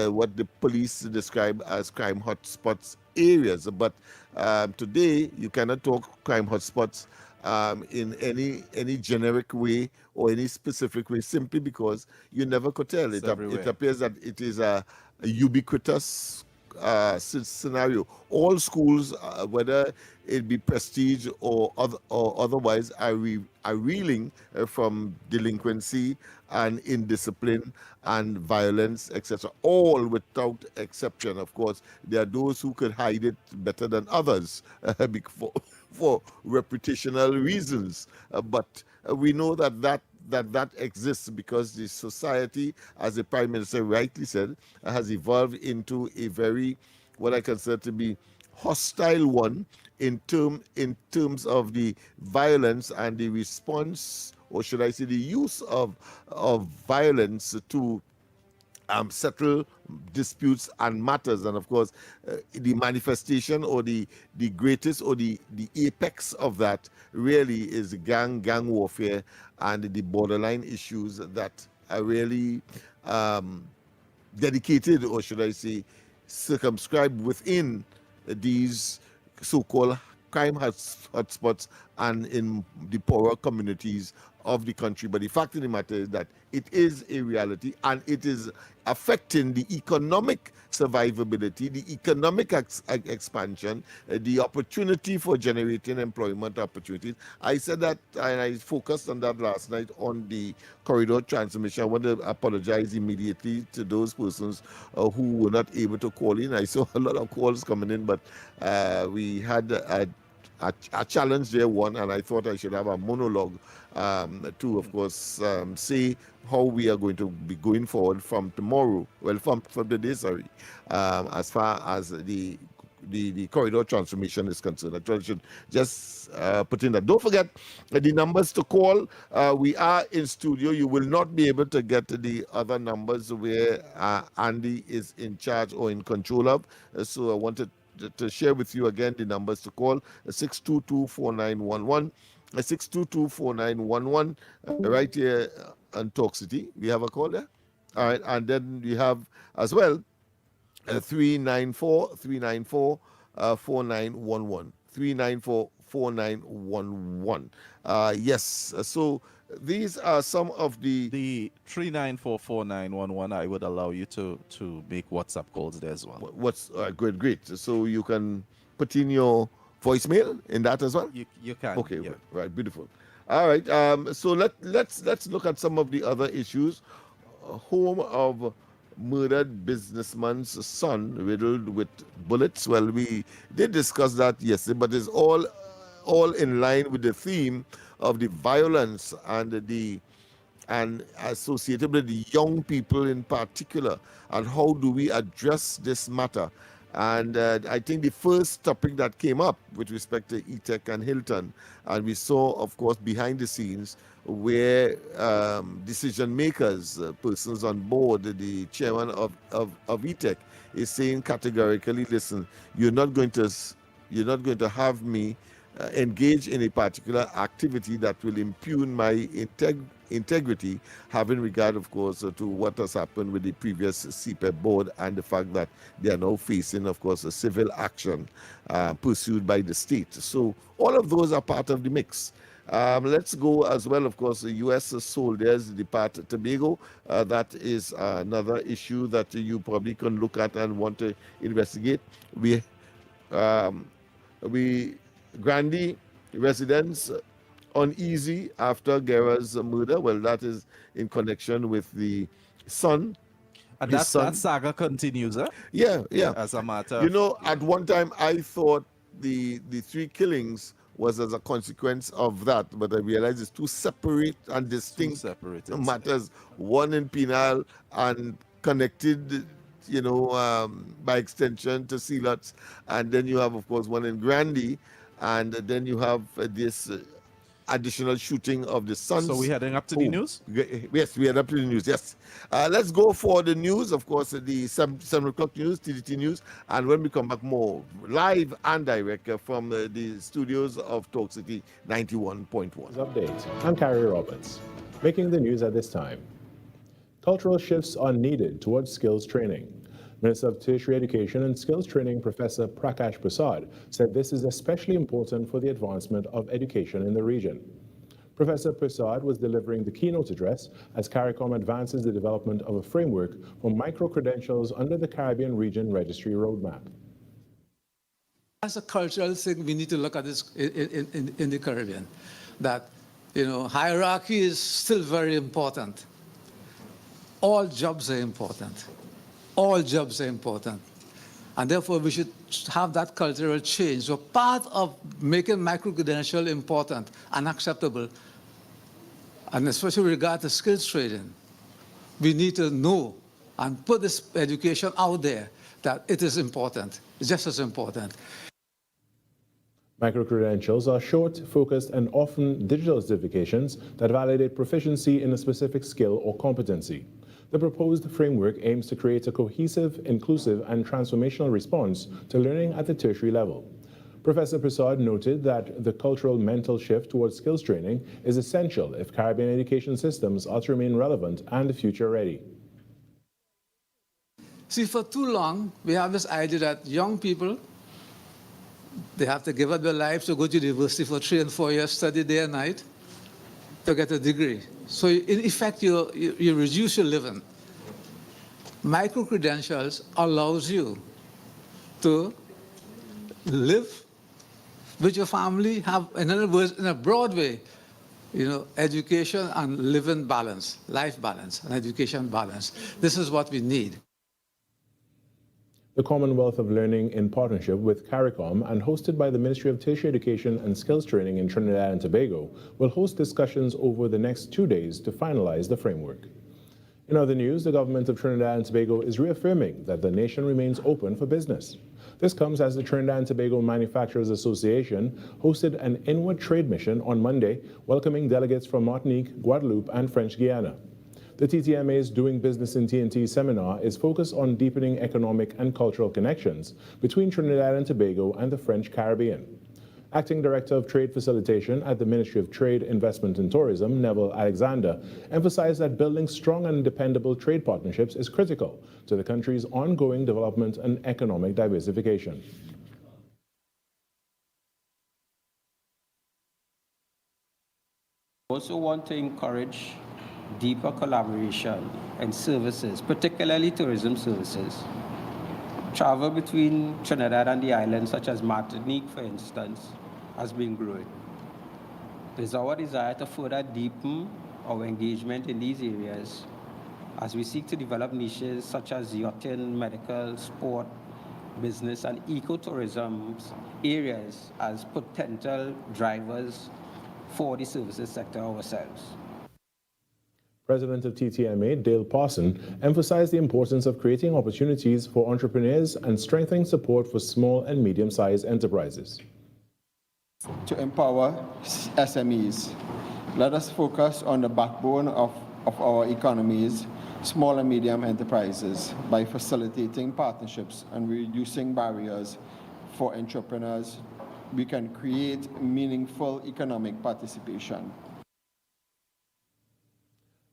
what the police describe as crime hotspots areas. But today you cannot talk crime hotspots in any generic way or any specific way, simply because you never could tell. It appears that it is a ubiquitous scenario. All schools, whether it be prestige or otherwise, are reeling from delinquency and indiscipline and violence, etc. All without exception. Of course, there are those who could hide it better than others for reputational reasons. But we know that exists because the society, as the Prime Minister rightly said, has evolved into a very, what I consider to be, hostile one in terms of the violence and the response, or should I say the use of violence to settle disputes and matters. And of course, the manifestation or the greatest or the apex of that really is gang warfare and the borderline issues that are really dedicated, or should I say, circumscribed within these so-called crime hotspots and in the poorer communities of the country. But the fact of the matter is that it is a reality, and it is affecting the economic survivability, the economic expansion, the opportunity for generating employment opportunities. I said that, and I focused on that last night on the corridor transmission. I want to apologize immediately to those persons who were not able to call in. I saw a lot of calls coming in, but we had a challenge there, one, and I thought I should have a monologue to, of course, say how we are going to be going forward from tomorrow, from today, sorry, as far as the corridor transformation is concerned. I thought I should just put in that. Don't forget the numbers to call. We are in studio. You will not be able to get the other numbers where Andy is in charge or in control of. So I wanted to share with you again the numbers to call: 622-4911, 622-4911, right here on Talk City. We have a call there. All right, and then we have as well 394-4911, 394-4911. Yes, so these are some of the 394-4911. I would allow you to make WhatsApp calls there as well. What's great. So you can put in your voicemail in that as well. You can. Okay, yeah. right, beautiful. All right. So let's look at some of the other issues. Home of murdered businessman's son riddled with bullets. Well, we did discuss that yesterday, but it's all in line with the theme of the violence and associated with the young people in particular, and how do we address this matter. And I think the first topic that came up with respect to ETEC and Hilton, and we saw, of course, behind the scenes where decision makers, persons on board, the chairman of ETEC is saying categorically, listen, you're not going to have me engage in a particular activity that will impugn my integrity, having regard, of course, to what has happened with the previous CPEP board and the fact that they are now facing, of course, a civil action pursued by the state. So all of those are part of the mix. Let's go as well, of course, the U.S. soldiers depart Tobago. That is another issue that you probably can look at and want to investigate. We Grandy residents uneasy after Guerra's murder. Well, that is in connection with the son. And that saga continues, huh? Yeah. As a matter at one time I thought the three killings was as a consequence of that, but I realized it's two separate and distinct matters. One in Penal and connected, by extension to Sealots, and then you have, of course, one in Grandy, and then you have this additional shooting of the sons. So we're heading up to the news? Yes, we head up to the news, yes. Let's go for the news, of course, the 7 o'clock news, TDT News, and when we come back, more live and direct from the studios of Talk City 91.1. Update. I'm Carrie Roberts. Making the news at this time. Cultural shifts are needed towards skills training. Minister of Tertiary Education and Skills Training, Professor Prakash Prasad, said this is especially important for the advancement of education in the region. Professor Prasad was delivering the keynote address as CARICOM advances the development of a framework for micro-credentials under the Caribbean Region Registry Roadmap. As a cultural thing, we need to look at this in the Caribbean, that, hierarchy is still very important. All jobs are important. All jobs are important. And therefore, we should have that cultural change. So part of making micro-credential important and acceptable, and especially with regard to skills trading, we need to know and put this education out there that it is important, just as important. Micro-credentials are short, focused, and often digital certifications that validate proficiency in a specific skill or competency. The proposed framework aims to create a cohesive, inclusive, and transformational response to learning at the tertiary level. Professor Prasad noted that the cultural mental shift towards skills training is essential if Caribbean education systems are to remain relevant and future-ready. See, for too long, we have this idea that young people, they have to give up their lives to go to university for 3 and 4 years, study day and night to get a degree. So in effect, you reduce your living. Micro-credentials allows you to live with your family, have, in other words, in a broad way, education and living balance, life balance, and education balance. This is what we need. The Commonwealth of Learning, in partnership with CARICOM and hosted by the Ministry of Tertiary Education and Skills Training in Trinidad and Tobago, will host discussions over the next 2 days to finalize the framework. In other news, the government of Trinidad and Tobago is reaffirming that the nation remains open for business. This comes as the Trinidad and Tobago Manufacturers Association hosted an inward trade mission on Monday, welcoming delegates from Martinique, Guadeloupe, and French Guiana. The TTMA's Doing Business in TNT seminar is focused on deepening economic and cultural connections between Trinidad and Tobago and the French Caribbean. Acting Director of Trade Facilitation at the Ministry of Trade, Investment and Tourism, Neville Alexander, emphasized that building strong and dependable trade partnerships is critical to the country's ongoing development and economic diversification. We also want to encourage deeper collaboration and services, particularly tourism services. Travel between Trinidad and the islands, such as Martinique, for instance, has been growing. It is our desire to further deepen our engagement in these areas as we seek to develop niches such as yachting, medical, sport, business, and ecotourism areas as potential drivers for the services sector ourselves. President of TTMA, Dale Parson, emphasized the importance of creating opportunities for entrepreneurs and strengthening support for small and medium-sized enterprises. To empower SMEs, let us focus on the backbone of our economies, small and medium enterprises, by facilitating partnerships and reducing barriers for entrepreneurs. We can create meaningful economic participation.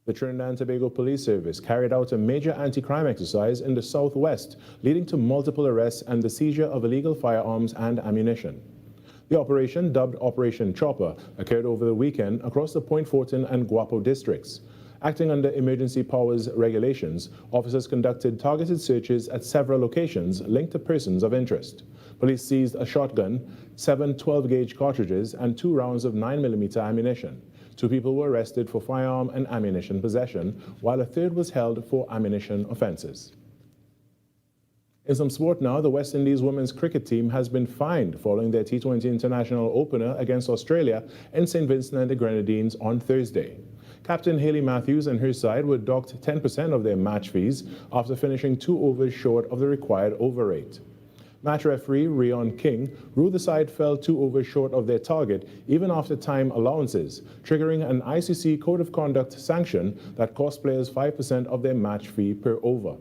The Trinidad and Tobago Police Service carried out a major anti-crime exercise in the southwest, leading to multiple arrests and the seizure of illegal firearms and ammunition. The operation, dubbed Operation Chopper, occurred over the weekend across the Point Fortin and Guapo districts. Acting under emergency powers regulations, officers conducted targeted searches at several locations linked to persons of interest. Police seized a shotgun, 7 12-gauge cartridges, and 2 rounds of 9mm ammunition. 2 people were arrested for firearm and ammunition possession, while a third was held for ammunition offenses. In some sport now, the West Indies women's cricket team has been fined following their T20 international opener against Australia in St. Vincent and the Grenadines on Thursday. Captain Hayley Matthews and her side were docked 10% of their match fees after finishing 2 overs short of the required over rate. Match referee Rion King ruled the side fell 2 overs short of their target even after time allowances, triggering an ICC Code of Conduct sanction that cost players 5% of their match fee per over.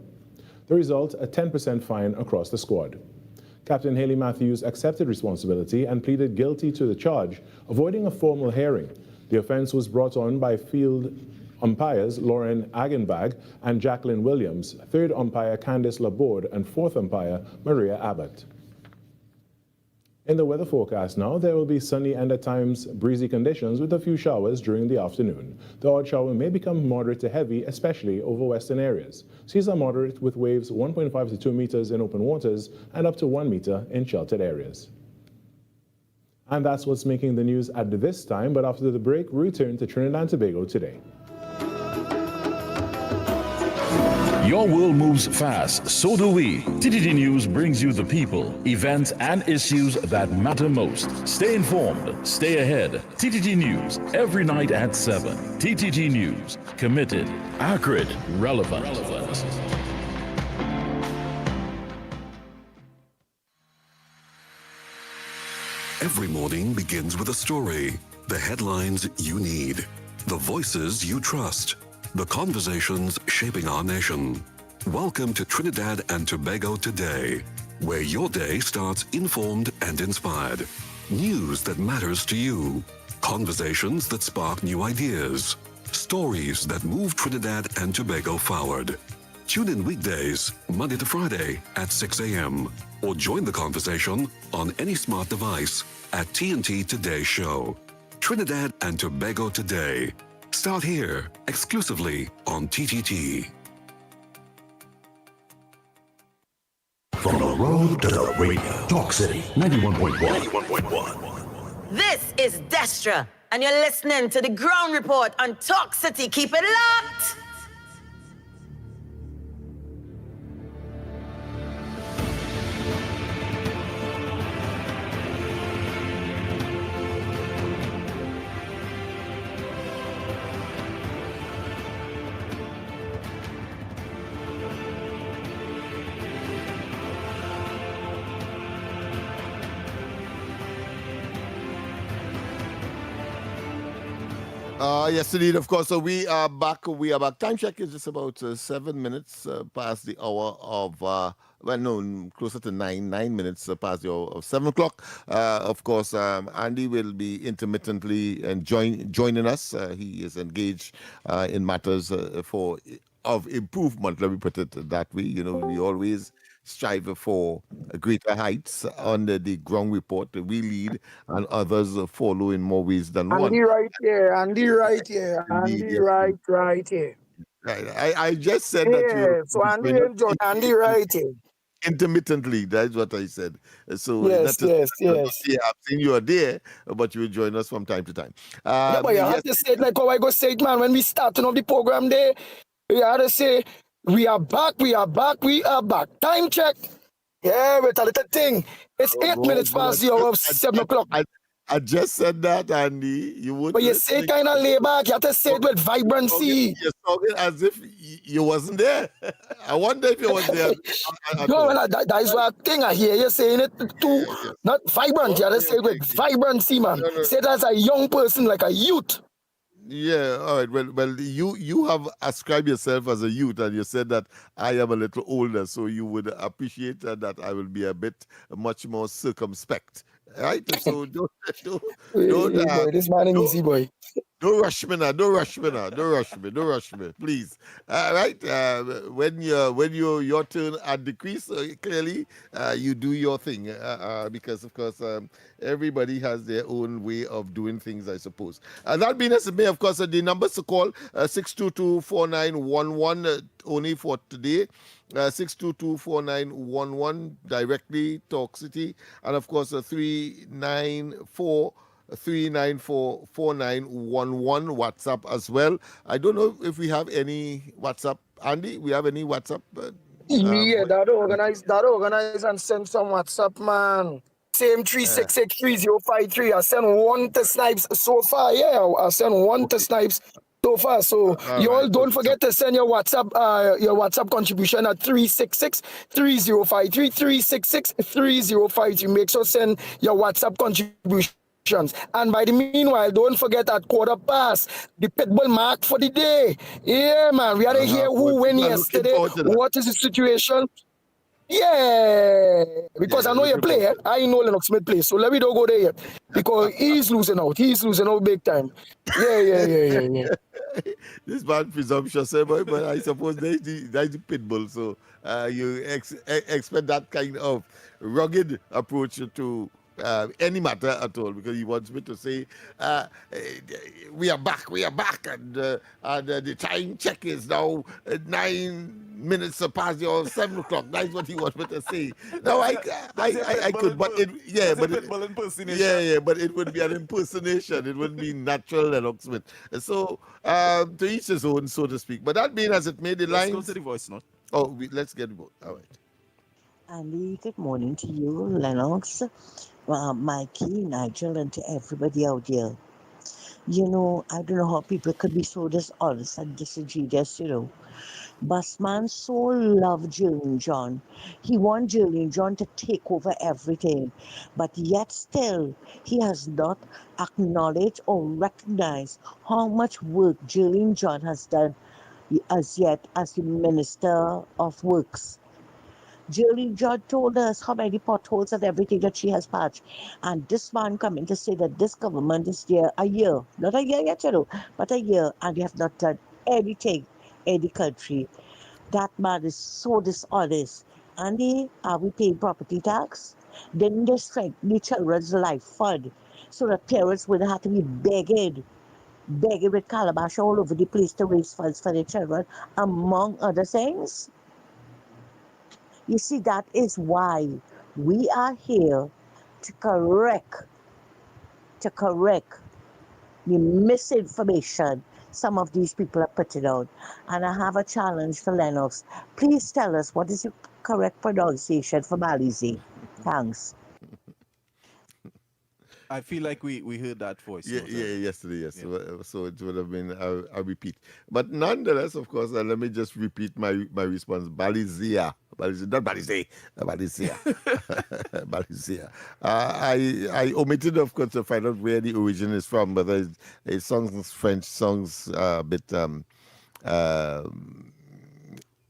The result, a 10% fine across the squad. Captain Hayley Matthews accepted responsibility and pleaded guilty to the charge, avoiding a formal hearing. The offense was brought on by field umpires Lauren Agenbag and Jacqueline Williams, third umpire Candice Laborde, and fourth umpire Maria Abbott. In the weather forecast now, there will be sunny and at times breezy conditions with a few showers during the afternoon. The odd shower may become moderate to heavy, especially over western areas. Seas are moderate with waves 1.5 to 2 meters in open waters and up to 1 meter in sheltered areas. And that's what's making the news at this time, but after the break, we return to Trinidad and Tobago today. Your world moves fast, so do we. TTT News brings you the people, events, and issues that matter most. Stay informed, stay ahead. TTT News, every night at 7. TTT News, committed, accurate, relevant. Every morning begins with a story, the headlines you need, the voices you trust, the conversations shaping our nation. Welcome to Trinidad and Tobago Today, where your day starts informed and inspired. News that matters to you, conversations that spark new ideas, stories that move Trinidad and Tobago forward. Tune in weekdays, Monday to Friday at 6 a.m. or join the conversation on any smart device at TNT Today Show. Trinidad and Tobago Today. Start here, exclusively on TTT. From the road to the radio. Talk City 91.1. This is Destra, and you're listening to the Ground Report on Talk City. Keep it locked. Yes, indeed, of course. So we are back. Time check is just about 7 minutes past the hour of, closer to 9 minutes past the hour of 7 o'clock. Of course, Andy will be intermittently joining us. He is engaged in matters of improvement, let me put it that way. You know, we always strive for greater heights under the ground report. We lead and others follow in more ways than one. Andy right here. Andy right here. Indeed, Andy yes, right here. Right. I just said that you Yeah, so Andy enjoy Andy right here. intermittently. That's what I said. So Yes. Yeah, I'm saying you are there, but you will join us from time to time. Yeah, but you have to say it like how I go say it, man. When we starting off the program there, you have to say, we are back. Time check. Yeah, with a little thing. It's 8 minutes past the hour of 7 o'clock. I just said that, Andy. You would. But you say it kind of lay back. You have to say it with vibrancy. You're talking as if you wasn't there. I wonder if you was there. No, that is what I think. I hear you saying it too. Not vibrant. You have to say it with vibrancy, man. Say it as a young person, like a youth. Yeah, all right. Well, you have ascribed yourself as a youth, and you said that I am a little older, so you would appreciate that I will be a bit much more circumspect, right? So don't boy, this man is easy, boy. Don't rush me now. Don't rush me, please. All right. When your turn at the crease, clearly you do your thing because of course everybody has their own way of doing things, I suppose. That being as it may, of course, the numbers to call 622-4911 only for today. 622-4911 directly Talk City, and of course 394-4911 WhatsApp as well. I don't know if we have any WhatsApp. Andy, we have any WhatsApp? That organize and send some WhatsApp, man. Same 366-3053. I sent one to Snipes so far. Yeah, I sent one to Snipes so far. So you all don't forget to send your WhatsApp contribution at 366-3053. 366-3053. Make sure to send your WhatsApp contribution. And by the meanwhile, don't forget at 15:15, the pitbull mark for the day. Yeah, man, we had to hear who won yesterday. What is the situation? Yeah, because I know you play. I know Lennox Smith play, so let me don't go there yet. Because he's losing out. He's losing out big time. Yeah. This man presumptuous, but I suppose that's the pitbull. So you expect that kind of rugged approach to any matter at all, because he wants me to say, we are back, and the time check is now 9 minutes past your 7 o'clock. That's what he wants me to say. Now I could, but it, but it would be an impersonation. It wouldn't be natural Lennox Smith. So to each his own, so to speak. But that being as it may, the Let's lines. go to the voice note. Oh, let's get the vote. All right. Andy, good morning to you, Lennox, Mikey, Nigel, and to everybody out there. You know, I don't know how people could be so dishonest and disingenuous, you know. Busman so loved Julian John. He want Julian John to take over everything. But yet still, he has not acknowledged or recognized how much work Julian John has done as yet as the Minister of Works. Julie Judd told us how many potholes and everything that she has patched. And this man coming to say that this government is there a year, not a year yet, you know, but a year, and they have not done anything in the country. That man is so dishonest. And are we paying property tax? Didn't they strengthen the children's life fund so that parents wouldn't have to be begging with calabash all over the place to raise funds for their children, among other things? You see, that is why we are here to correct the misinformation some of these people are putting out. And I have a challenge for Lennox. Please tell us what is the correct pronunciation for Malizi. Thanks. I feel like we heard that voice. Yesterday, yes. Yeah. So it would have been a repeat. But nonetheless, of course, let me just repeat my response. Balizia. Not Balizé. Balizia. Balizia. I omitted, of course, to find out where the origin is from, but it's songs, French songs, a bit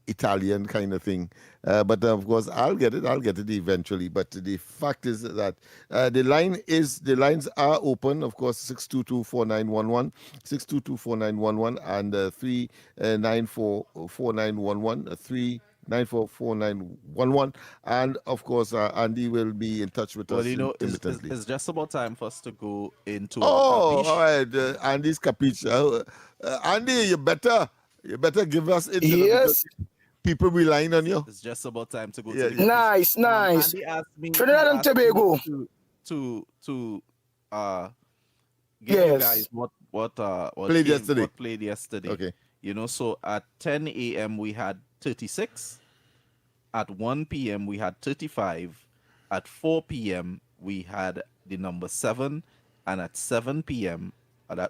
Italian kind of thing. But of course, I'll get it eventually. But the fact is that the lines are open. Of course, 622-4911, 622-4911, and 394-4911, 394-4911. And of course, Andy will be in touch with us intermittently. It's just about time for us to go into all Capich. right, Andy's Capich. Andy, you better give us it. Yes. People relying on you. It's just about time to go Yeah, to the Nice. Andy asked me Trinidad and Tobago. to give Yes. you guys what played yesterday. Okay. You know, so at 10 a.m. we had 36. At 1 p.m. we had 35. At 4 p.m. we had the number 7, and at 7 p.m.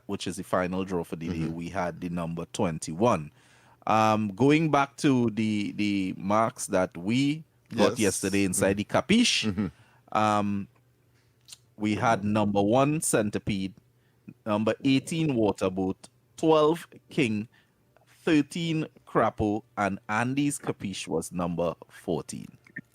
Which is the final draw for the day, we had the number 21. Going back to the marks that we got yesterday inside the Capich, we had number 1 Centipede, number 18 Waterboat, 12 King, 13 Crapo, and Andy's Capich was number 14.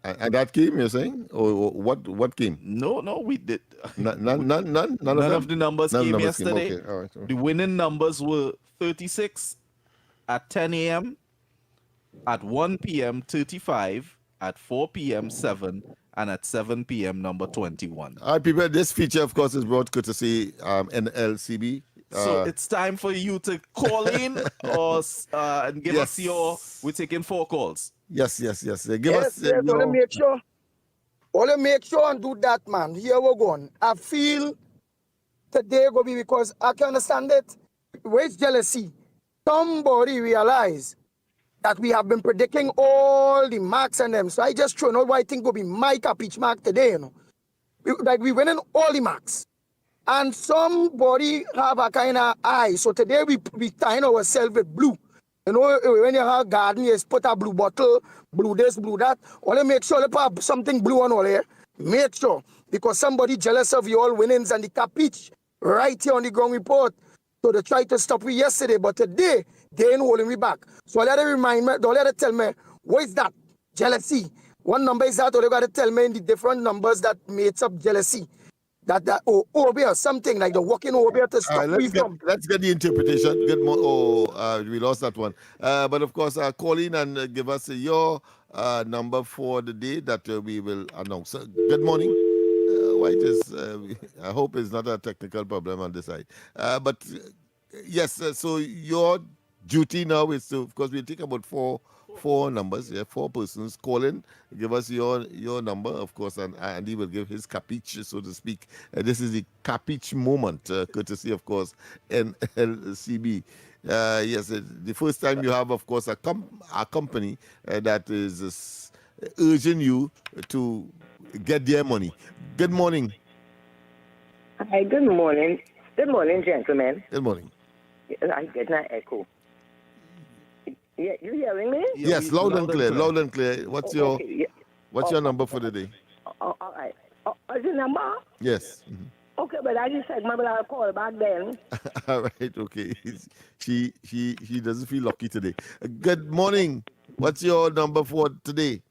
And that came, you're saying? Or what came? No, we did. None of the numbers came yesterday. Okay, all right. The winning numbers were 36 at 10 a.m., at 1 p.m. 35, at 4 p.m. 7, and at 7 p.m. number 21. All right, people, this feature, of course, is brought courtesy NLCB. So it's time for you to call in and give us your... We're taking 4 calls. Yes. Give us only make sure and do that, man. Here we're going. I feel today go be because I can understand it. Where's jealousy? Somebody realize that we have been predicting all the marks and them. So I just throw out what I think will be my Capich mark today, you know. We winning all the marks. And somebody have a kind of eye. So today we tying ourselves with blue. You know, when you have a garden, you put a blue bottle, blue this, blue that. Only make sure you put something blue on all here. Make sure. Because somebody jealous of your all winnings and the Capich right here on the ground report. So they tried to stop me yesterday, but today they ain't holding me back. So I let them remind me, don't let them tell me, what is that? Jealousy. One number is that, or they got to tell me in the different numbers that makes up jealousy. That over or something like the walking over to stop me from. Let's get the interpretation. We lost that one. But of course, call in and give us your number for the day that we will announce. Good morning. why it is. I hope it's not a technical problem on this side. But yes, so your duty now is to, of course, we'll take about four numbers, four persons. Call in, give us your number, of course, and Andy will give his capich, so to speak. This is the capich moment, courtesy, of course, NLCB. Yes, the first time you have, of course, a company that is urging you to get their money. Good morning. Hi, good morning. Good morning, gentlemen. Good morning. I get an echo. Yeah, you hearing me? Yes, loud and clear. Loud and clear. What's your number for the day? All right. Is the number? Yes. Okay, but I just said maybe I'll call back then. All right, okay. She doesn't feel lucky today. Good morning. What's your number for today?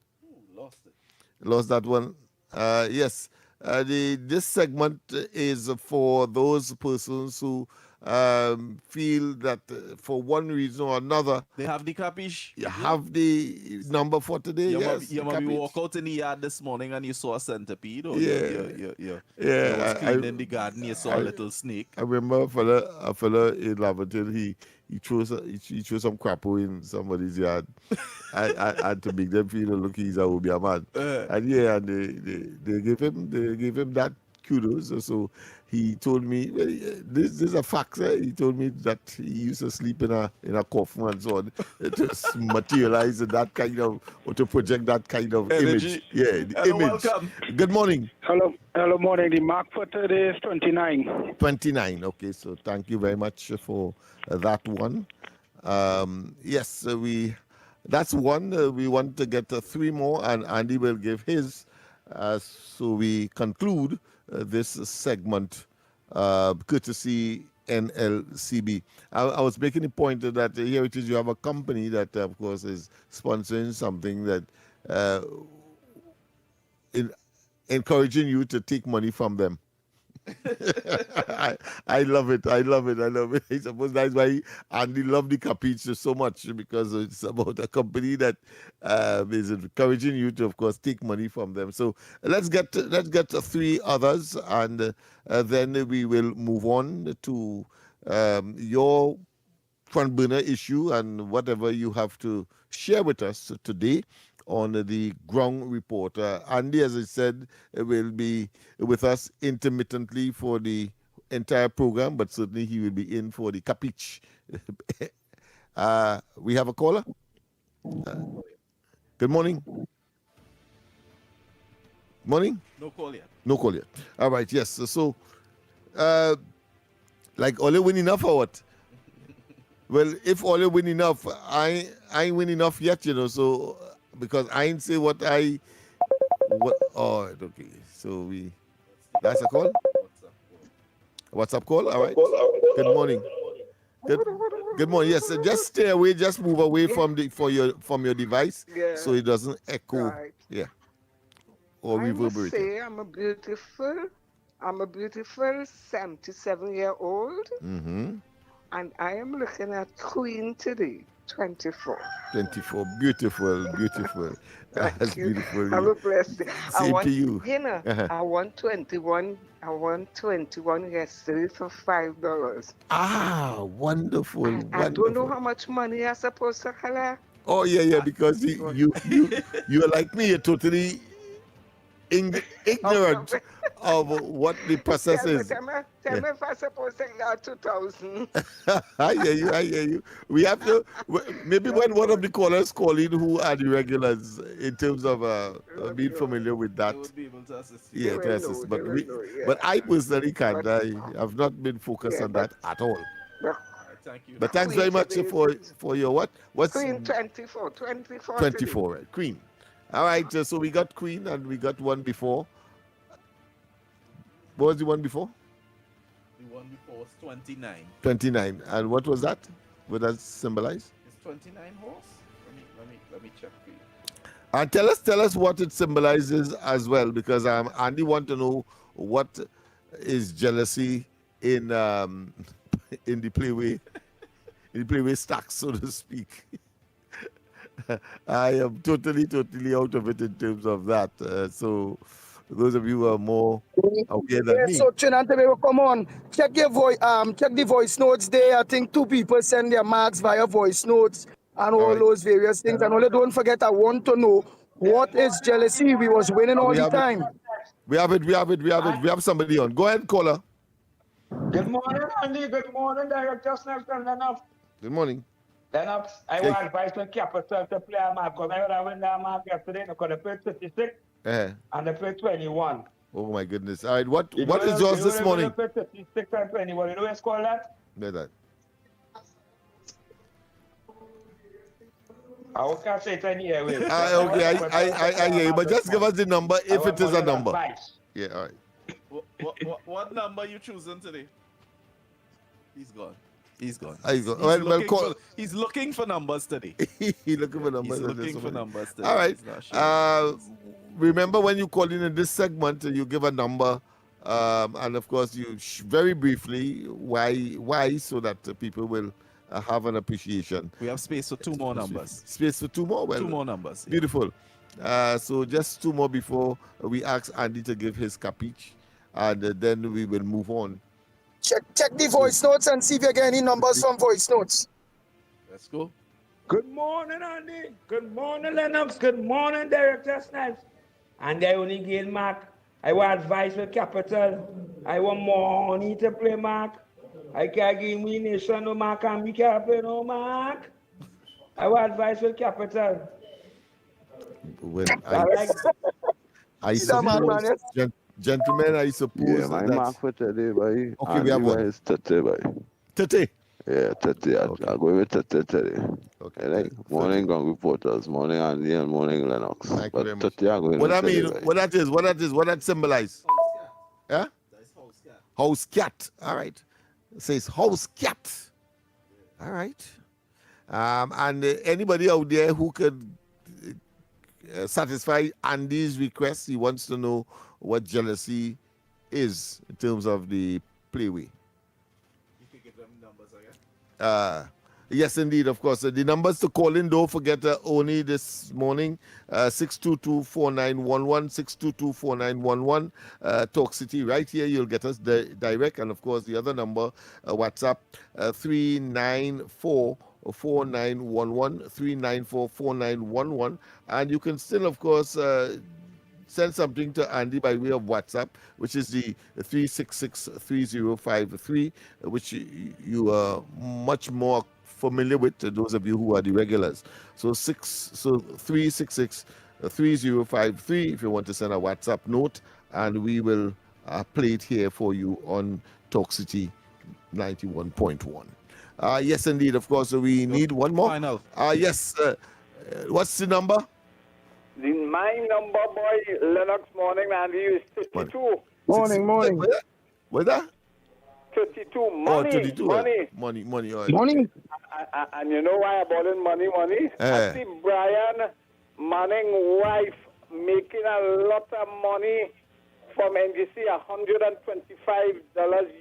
Lost it. Lost that one. Yes. This segment is for those persons who feel that for one reason or another They have the Capich. you have the number for today. Yes, You Capich. walk out in the yard this morning and you saw a centipede, or Yeah. you was cleaning the garden, you saw a I- little snake. I remember a fella in Laverton, he threw some crapo in somebody's yard and to make them feel look he's a Obia man. And they gave him that kudos. So he told me, well, this is a fact, sir. He told me that he used to sleep in a coffin and so on to materialize that kind of, or to project that kind of Energy. image. Yeah, the Hello, image. welcome. Good morning. Hello, morning. The mark for today is 29. 29. Okay, so thank you very much for that one. Yes, that's one. We want to get three more, and Andy will give his. So we conclude this segment, courtesy NLCB. I was making the point that here it is, you have a company that, of course, is sponsoring something that encouraging you to take money from them. I love it. I suppose that's why Andy loved the Capich so much, because it's about a company that is encouraging you to, of course, take money from them. So let's get three others, and then we will move on to your front burner issue and whatever you have to share with us today on the ground report. Andy, as I said, will be with us intermittently for the entire program, but certainly he will be in for the Capich. We have a caller. Good morning. Morning? No call yet. No call yet. All right, yes. So, like, Ole win enough or what? Well, if Ole win enough, I ain't win enough yet, so... Because I ain't say what. Oh, okay. So that's a call? WhatsApp call? All right. Good morning. Good morning. Yes, just stay away. Just move away from your device, so it doesn't echo. Right. Yeah. Or I must reverberate. say I'm a beautiful 77-year-old, Mm-hmm. and I am looking at Queen today, 24. 24. Beautiful. That's beautiful. Have a blessed day. Same to you. I won 21. I won 21 yesterday for $5. Ah, wonderful. I don't know how much money I'm supposed to collect. Oh yeah, because you're like me, you're totally ignorant of what the process is. Tell me if I'm supposed to get 2,000. I hear you. We have to, maybe when one of the callers call in who are the regulars in terms of being familiar with that. They would be able to assist Yeah, you. to assist. But I personally can't. I have not been focused on that at all. Thank you. But thanks very much for your what? What's Queen 24. 24, right? Queen. All right, so we got Queen and we got one before. What was the one before? The one before was 29. 29. And what was that? What does that symbolize? Is 29 horse? Let me check for you. And tell us what it symbolizes as well, because Andy want to know what is jealousy in in the playway stacks, so to speak. I am totally out of it in terms of that. So Those of you who are more aware than Yeah, me. so Trinidad and Tobago, come on, check the voice notes there. I think 2 people send their marks via voice notes and all those various things. And only don't forget, I want to know what is jealousy. We was winning all the time. We have it. We have somebody on. Go ahead, caller. Good morning, Andy. Good morning, Director Snipes and Lennox. Good morning. Lennox, I want advice on Capital to play a mark because I heard I win that mark yesterday because they played 36 and they played 21. Oh my goodness. All right, what is yours this morning? They played 36 and 21. You know what it's called that? Where's that? I can't say it any airways. Okay, I hear you, but just give us the number if it is a number. Advice. Yeah, all right. What number you choosing today? He's gone. He's gone. He's looking for numbers today. He's looking for numbers. He's looking for numbers today. All right. Remember when you call in this segment, you give a number, and of course you very briefly why so that people will have an appreciation. We have space for 2 more numbers. Space for 2 more? Well, 2 more numbers. Yeah. Beautiful. So just 2 more before we ask Andy to give his Capich, and then we will move on. Check the voice notes and see if you get any numbers from voice notes. Let's go. Good morning, Andy. Good morning, Lennox. Good morning, Director Snipes. And I only gain mark. I want advice with Capital. I want more money to play mark. I can't give me nation no mark and me can't play no mark. I want advice with Capital. Well, I suppose, gentlemen, I suppose. Yeah, my mark for today, boy. Okay, we have one. Is 30, boy. 30? Yeah, 30. Okay. I'll go with 30 today. Okay. Like, morning Ground Reporters, morning Andy, and morning Lennox. Thank you very much. 30 I'm going what that 30, mean? boy. What that symbolize? Yeah? House cat. All right. It says house cat. All right. And anybody out there who could satisfy Andy's request, he wants to know what jealousy is in terms of the playway. You can give them numbers again. Yes, indeed, of course. The numbers to call in, don't forget, only this morning, 622-4911, 622-4911, Talk City, right here, you'll get us direct. And, of course, the other number, WhatsApp, 394-4911, 394-4911. And you can still, of course, send something to Andy by way of WhatsApp, which is the 366-3053, which you are much more familiar with, those of you who are the regulars. So 366-3053 if you want to send a WhatsApp note, and we will play it here for you on Talk City 91.1. Yes, indeed, of course, we need one more. Final. Yes, what's the number? My number, boy, Lennox morning, Andy, is 32. Morning. What's that? 32. Money. Oh, 32. Money. All right. Money. And you know why I bought in money? I see Brian Manning's wife making a lot of money from NGC, $125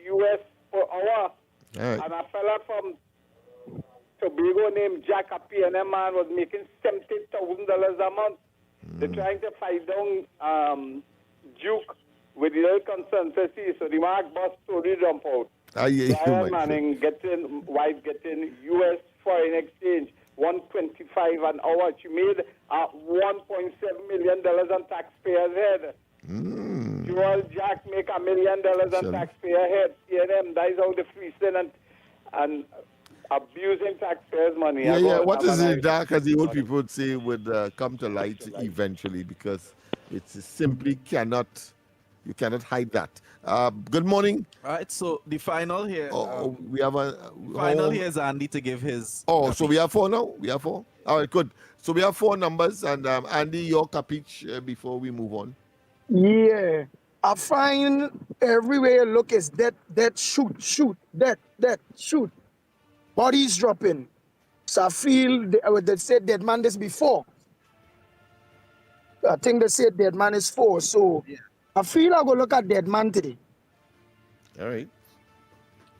US per hour. Right. And a fella from Tobago named Jack, a PNM man, was making $70,000 a month. They're trying to fight down Duke with the oil consultancy, so the Mark Boss story jump out. Brian Manning wife getting U.S. foreign exchange, $125 an hour. She made $1.7 million on taxpayers' head. Joel Jack make $1 million on taxpayer head. CNN, that is how the freezing and abusing taxpayers' money. Yeah. What is it dark, as the old people would say, would come to light eventually, because it simply cannot. You cannot hide that. Good morning. All right, so the final here. We have a final here is Andy to give his. So we have 4 now. We have 4. All right, good. So we have 4 numbers, and Andy, your Capich before we move on. Yeah. I find everywhere you look is dead, shoot, dead, shoot. Bodies dropping. So I feel they said dead man this before. I think they said dead man is 4. So I feel I go look at dead man today. All right.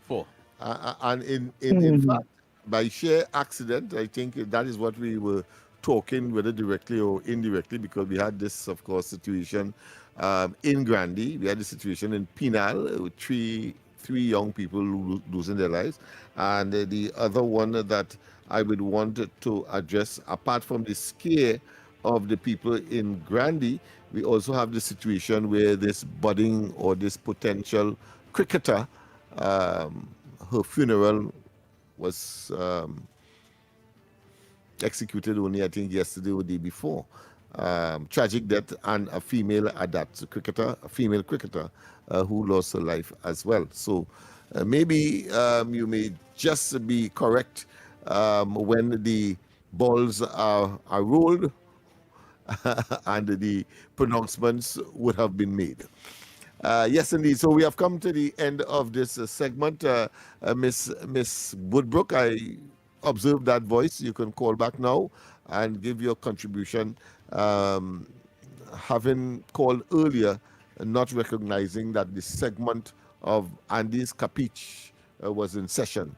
4. And in fact, by sheer accident, I think that is what we were talking, whether directly or indirectly, because we had this, of course, situation in Grandy. We had the situation in Penal with three young people losing their lives. And the other one that I would want to address, apart from the scare of the people in Grandy, we also have the situation where this budding or this potential cricketer, her funeral was executed only, I think, yesterday or the day before. Tragic death, and a female female cricketer who lost her life as well. So maybe you may just be correct when the balls are rolled and the pronouncements would have been made. Yes, indeed. So we have come to the end of this segment. Miss Woodbrook, I observed that voice. You can call back now and give your contribution. Having called earlier, not recognizing that the segment of Andy's Capich was in session.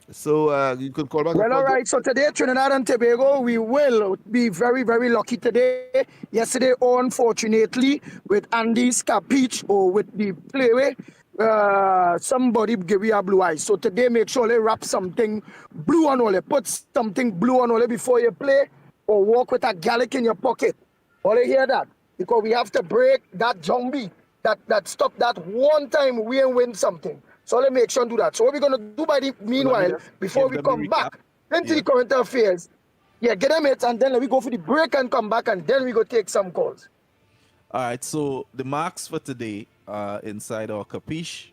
So you can call back. Well, all right. So today, Trinidad and Tobago, we will be very, very lucky today. Yesterday, unfortunately, with Andy's Capich or with the playway, somebody give you a blue eye. So today, make sure they wrap something blue on all it. Put something blue on all it before you play, or walk with a garlic in your pocket. All you hear that? Because we have to break that zombie that stop that one time we ain't win something. So let's make sure to do that. So what we're going to do by the meanwhile, before we come back into the current affairs, get them it, and then we go for the break and come back, and then we go take some calls. All right, so the marks for today inside our Capich,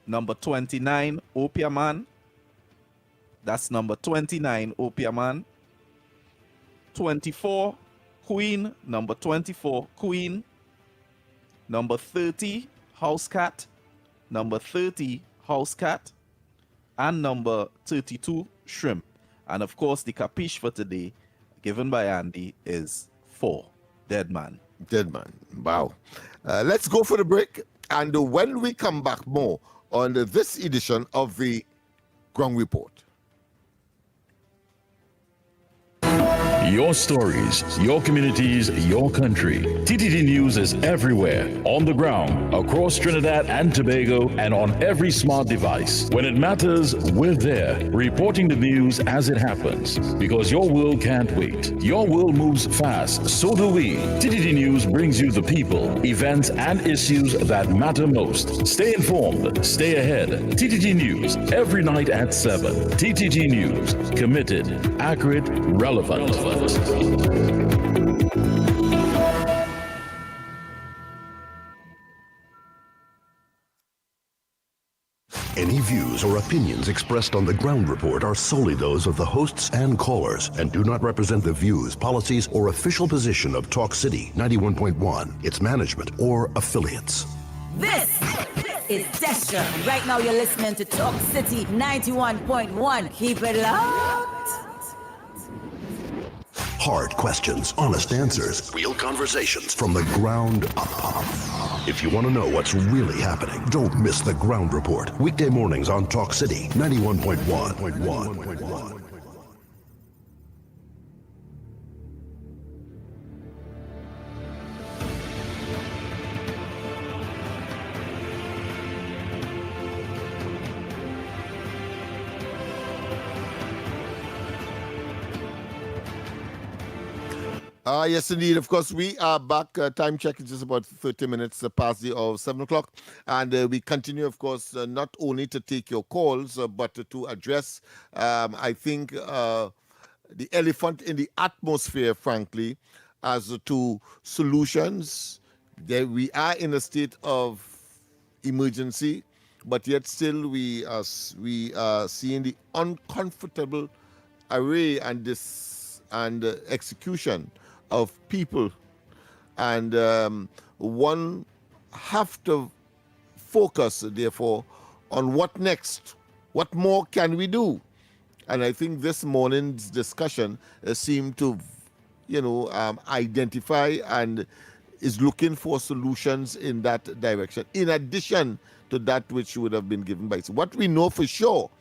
number 29, Opiaman. That's number 29, Opiaman. 24, Queen. Number 24, Queen. Number 30, House Cat. Number 30, House Cat. And number 32, Shrimp. And of course, the Capich for today, given by Andy, is 4, Dead Man. Dead Man. Wow. Let's go for the break. And when we come back, more on this edition of the Ground Report. Your stories, your communities, your country. TTT News is everywhere, on the ground, across Trinidad and Tobago, and on every smart device. When it matters, we're there, reporting the news as it happens. Because your world can't wait. Your world moves fast, so do we. TTT News brings you the people, events, and issues that matter most. Stay informed, stay ahead. TTT News, every night at 7. TTT News, committed, accurate, relevant. Any views or opinions expressed on the Ground Report are solely those of the hosts and callers and do not represent the views, policies, or official position of Talk City 91.1, its management, or affiliates. This is Destra. Right now you're listening to Talk City 91.1. Keep it locked. Hard questions, honest answers, real conversations from the ground up. If you want to know what's really happening, don't miss the Ground Report. Weekday mornings on Talk City 91.1. Yes, indeed. Of course, we are back. Time check is just about 30 minutes past the hour of 7 o'clock. And we continue, of course, not only to take your calls, but to address, I think, the elephant in the atmosphere, frankly, as to solutions. We are in a state of emergency, but yet still we are seeing the uncomfortable array and execution of people, and one have to focus therefore on what next, what more can we do. And I think this morning's discussion seemed to identify and is looking for solutions in that direction, in addition to that which would have been given by. So what we know for sure,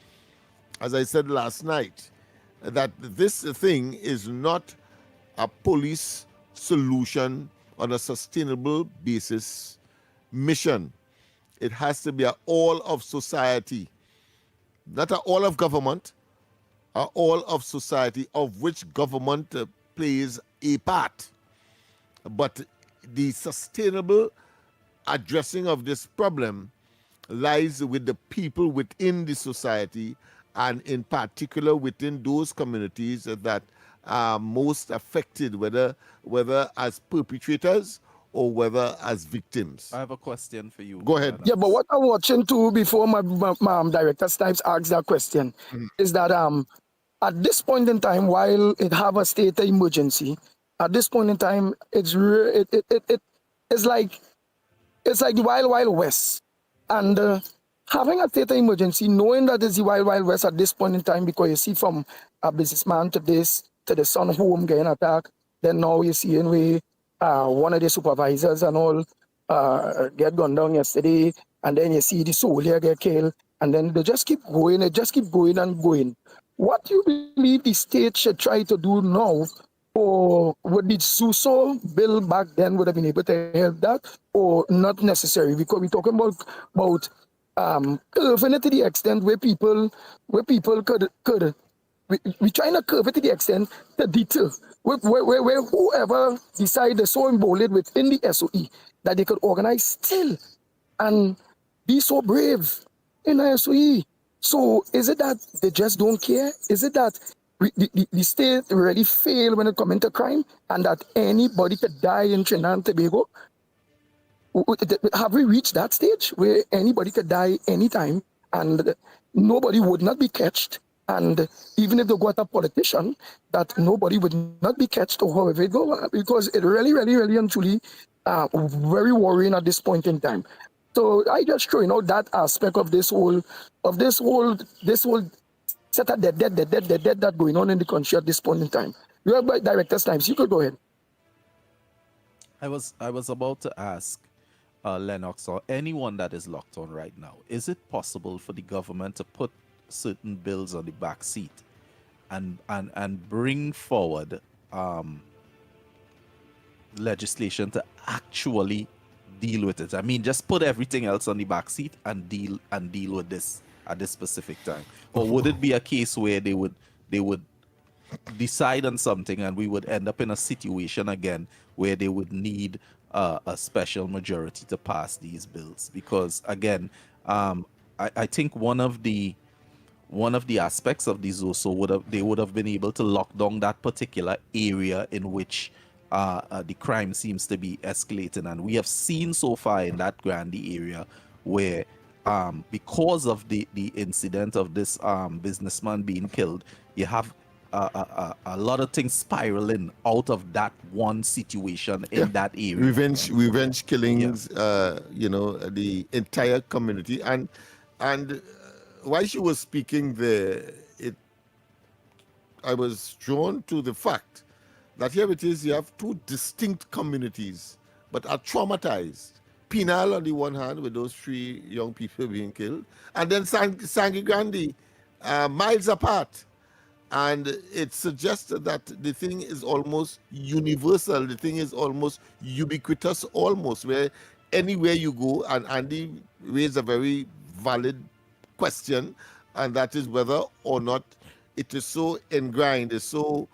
as I said last night, that this thing is not a police solution on a sustainable basis mission. It has to be a all of society, not a all of government, a all of society, of which government plays a part. But the sustainable addressing of this problem lies with the people within the society, and in particular within those communities that are most affected, whether as perpetrators or whether as victims. I have a question for you. Go ahead. Yeah, but what I'm watching too before my director Snipes asks that question is that at this point in time, while it have a state of emergency, at this point in time, it's like the wild west, and having a state of emergency, knowing that it's the wild west at this point in time, because you see from a businessman to the son home getting attacked, then now you see in one of the supervisors and all get gunned down yesterday, and then you see the soldier get killed, and then they just keep going, it just keep going and going. What do you believe the state should try to do now, or would the SUSO bill back then would have been able to help that, or not necessary? Because we're talking about curving it to the extent where people could we trying to curve it to the extent the detail where whoever decide so emboldened within the SOE that they could organize still and be so brave in the SOE. So is it that they just don't care? Is it that the state really fail when it comes into crime, and that anybody could die in Trinidad and Tobago? Have we reached that stage where anybody could die anytime and nobody would not be catched? And even if they got a politician, that nobody would not be catched or however it go, because it really and truly very worrying at this point in time. So I just throw out that aspect of this whole set of dead that going on in the country at this point in time. You have Director Snipes, you could go ahead. I was about to ask Lennox or anyone that is locked on right now, is it possible for the government to put certain bills on the back seat and bring forward legislation to actually deal with it? I mean, just put everything else on the back seat and deal with this at this specific time. Or would it be a case where they would decide on something and we would end up in a situation again where they would need a special majority to pass these bills? Because again, I think one of the aspects of these also would have been able to lock down that particular area in which the crime seems to be escalating. And we have seen so far in that Grandy area where because of the incident of this businessman being killed, you have a lot of things spiraling out of that one situation in that area. Revenge killings, the entire community. And while she was speaking there, I was drawn to the fact that here it is, you have two distinct communities, but are traumatized. Penal on the one hand, with those 3 young people being killed, and then Sangre Grande, miles apart. And it suggests that the thing is almost universal. The thing is almost ubiquitous, almost, where anywhere you go, and Andy raised a very valid question, and that is whether or not it is so ingrained, is so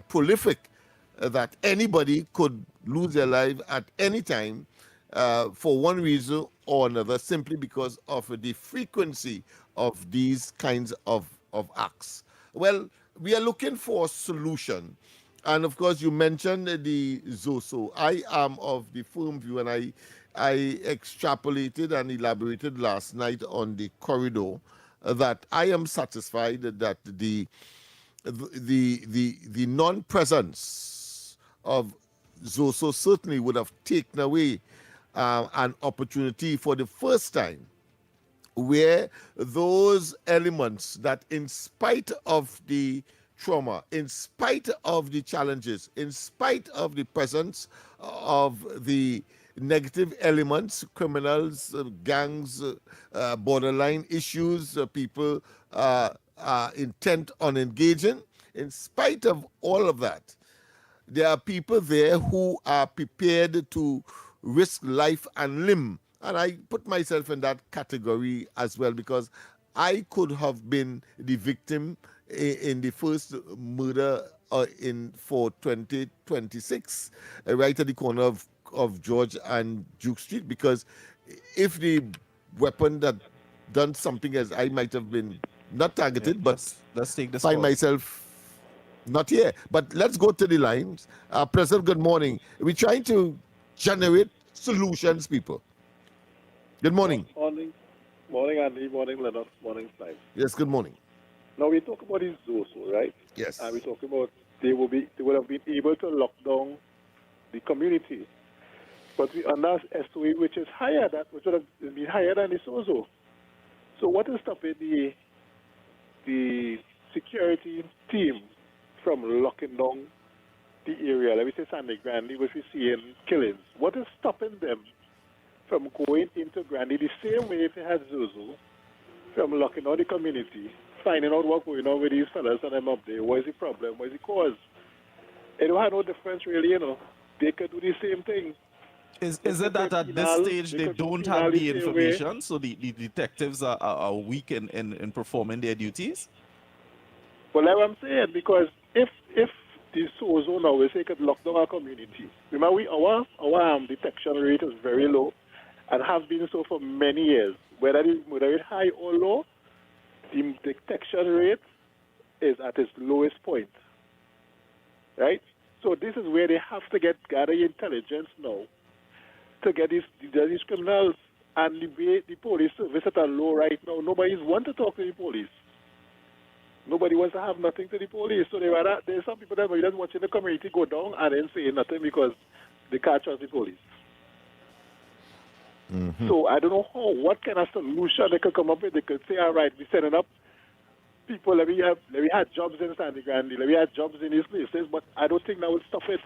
prolific that anybody could lose their life at any time for one reason or another, simply because of the frequency of these kinds of acts. Well, we are looking for a solution. And of course, you mentioned the ZOSO. I am of the firm view, and I extrapolated and elaborated last night on the corridor that I am satisfied that the non-presence of ZOSO certainly would have taken away an opportunity for the first time where those elements that, in spite of the trauma, in spite of the challenges, in spite of the presence of the negative elements, criminals, gangs, borderline issues, people are intent on engaging, in spite of all of that, there are people there who are prepared to risk life and limb. And I put myself in that category as well, because I could have been the victim in the first murder for 2026, right at the corner of George and Duke Street, because if the weapon that done something as I might have been not targeted, but let's take this find call. myself not here. But let's go to the lines. President, good morning. We're trying to generate solutions, people. Good morning. Morning. Morning, Andy. Morning, Lennox. Morning, Snipe. Yes, good morning. Now, we talk about these zoos, right? Yes. And we talk about they would have been able to lock down the community. But we under SOE, which is higher, which would have been higher than the SOZO. So what is stopping the security team from locking down the area? Let me say Sandy Grandy, which we see in killings. What is stopping them from going into Grandy the same way if it has Zuzu, from locking down the community, finding out what's going on with these fellas and them up there? What is the problem? What is the cause? It don't have no difference really, you know. They could do the same thing. Is it that at this stage they don't have the information, so the detectives are weak in performing their duties? Well, like I'm saying, because if the SOZO now we say could lock down our community, remember our detection rate is very low and have been so for many years. Whether it's high or low, the detection rate is at its lowest point. Right? So this is where they have to gather intelligence now to get these criminals, and the police service at a low right now. Nobody's want to talk to the police. Nobody wants to have nothing to the police. So there's some people that are just watching the community go down and then saying nothing because they can't trust the police. Mm-hmm. So I don't know what kind of solution they could come up with. They could say, all right, we're setting up people, let me have jobs in Sandy Grandy, let me have jobs in these places, but I don't think that would stop it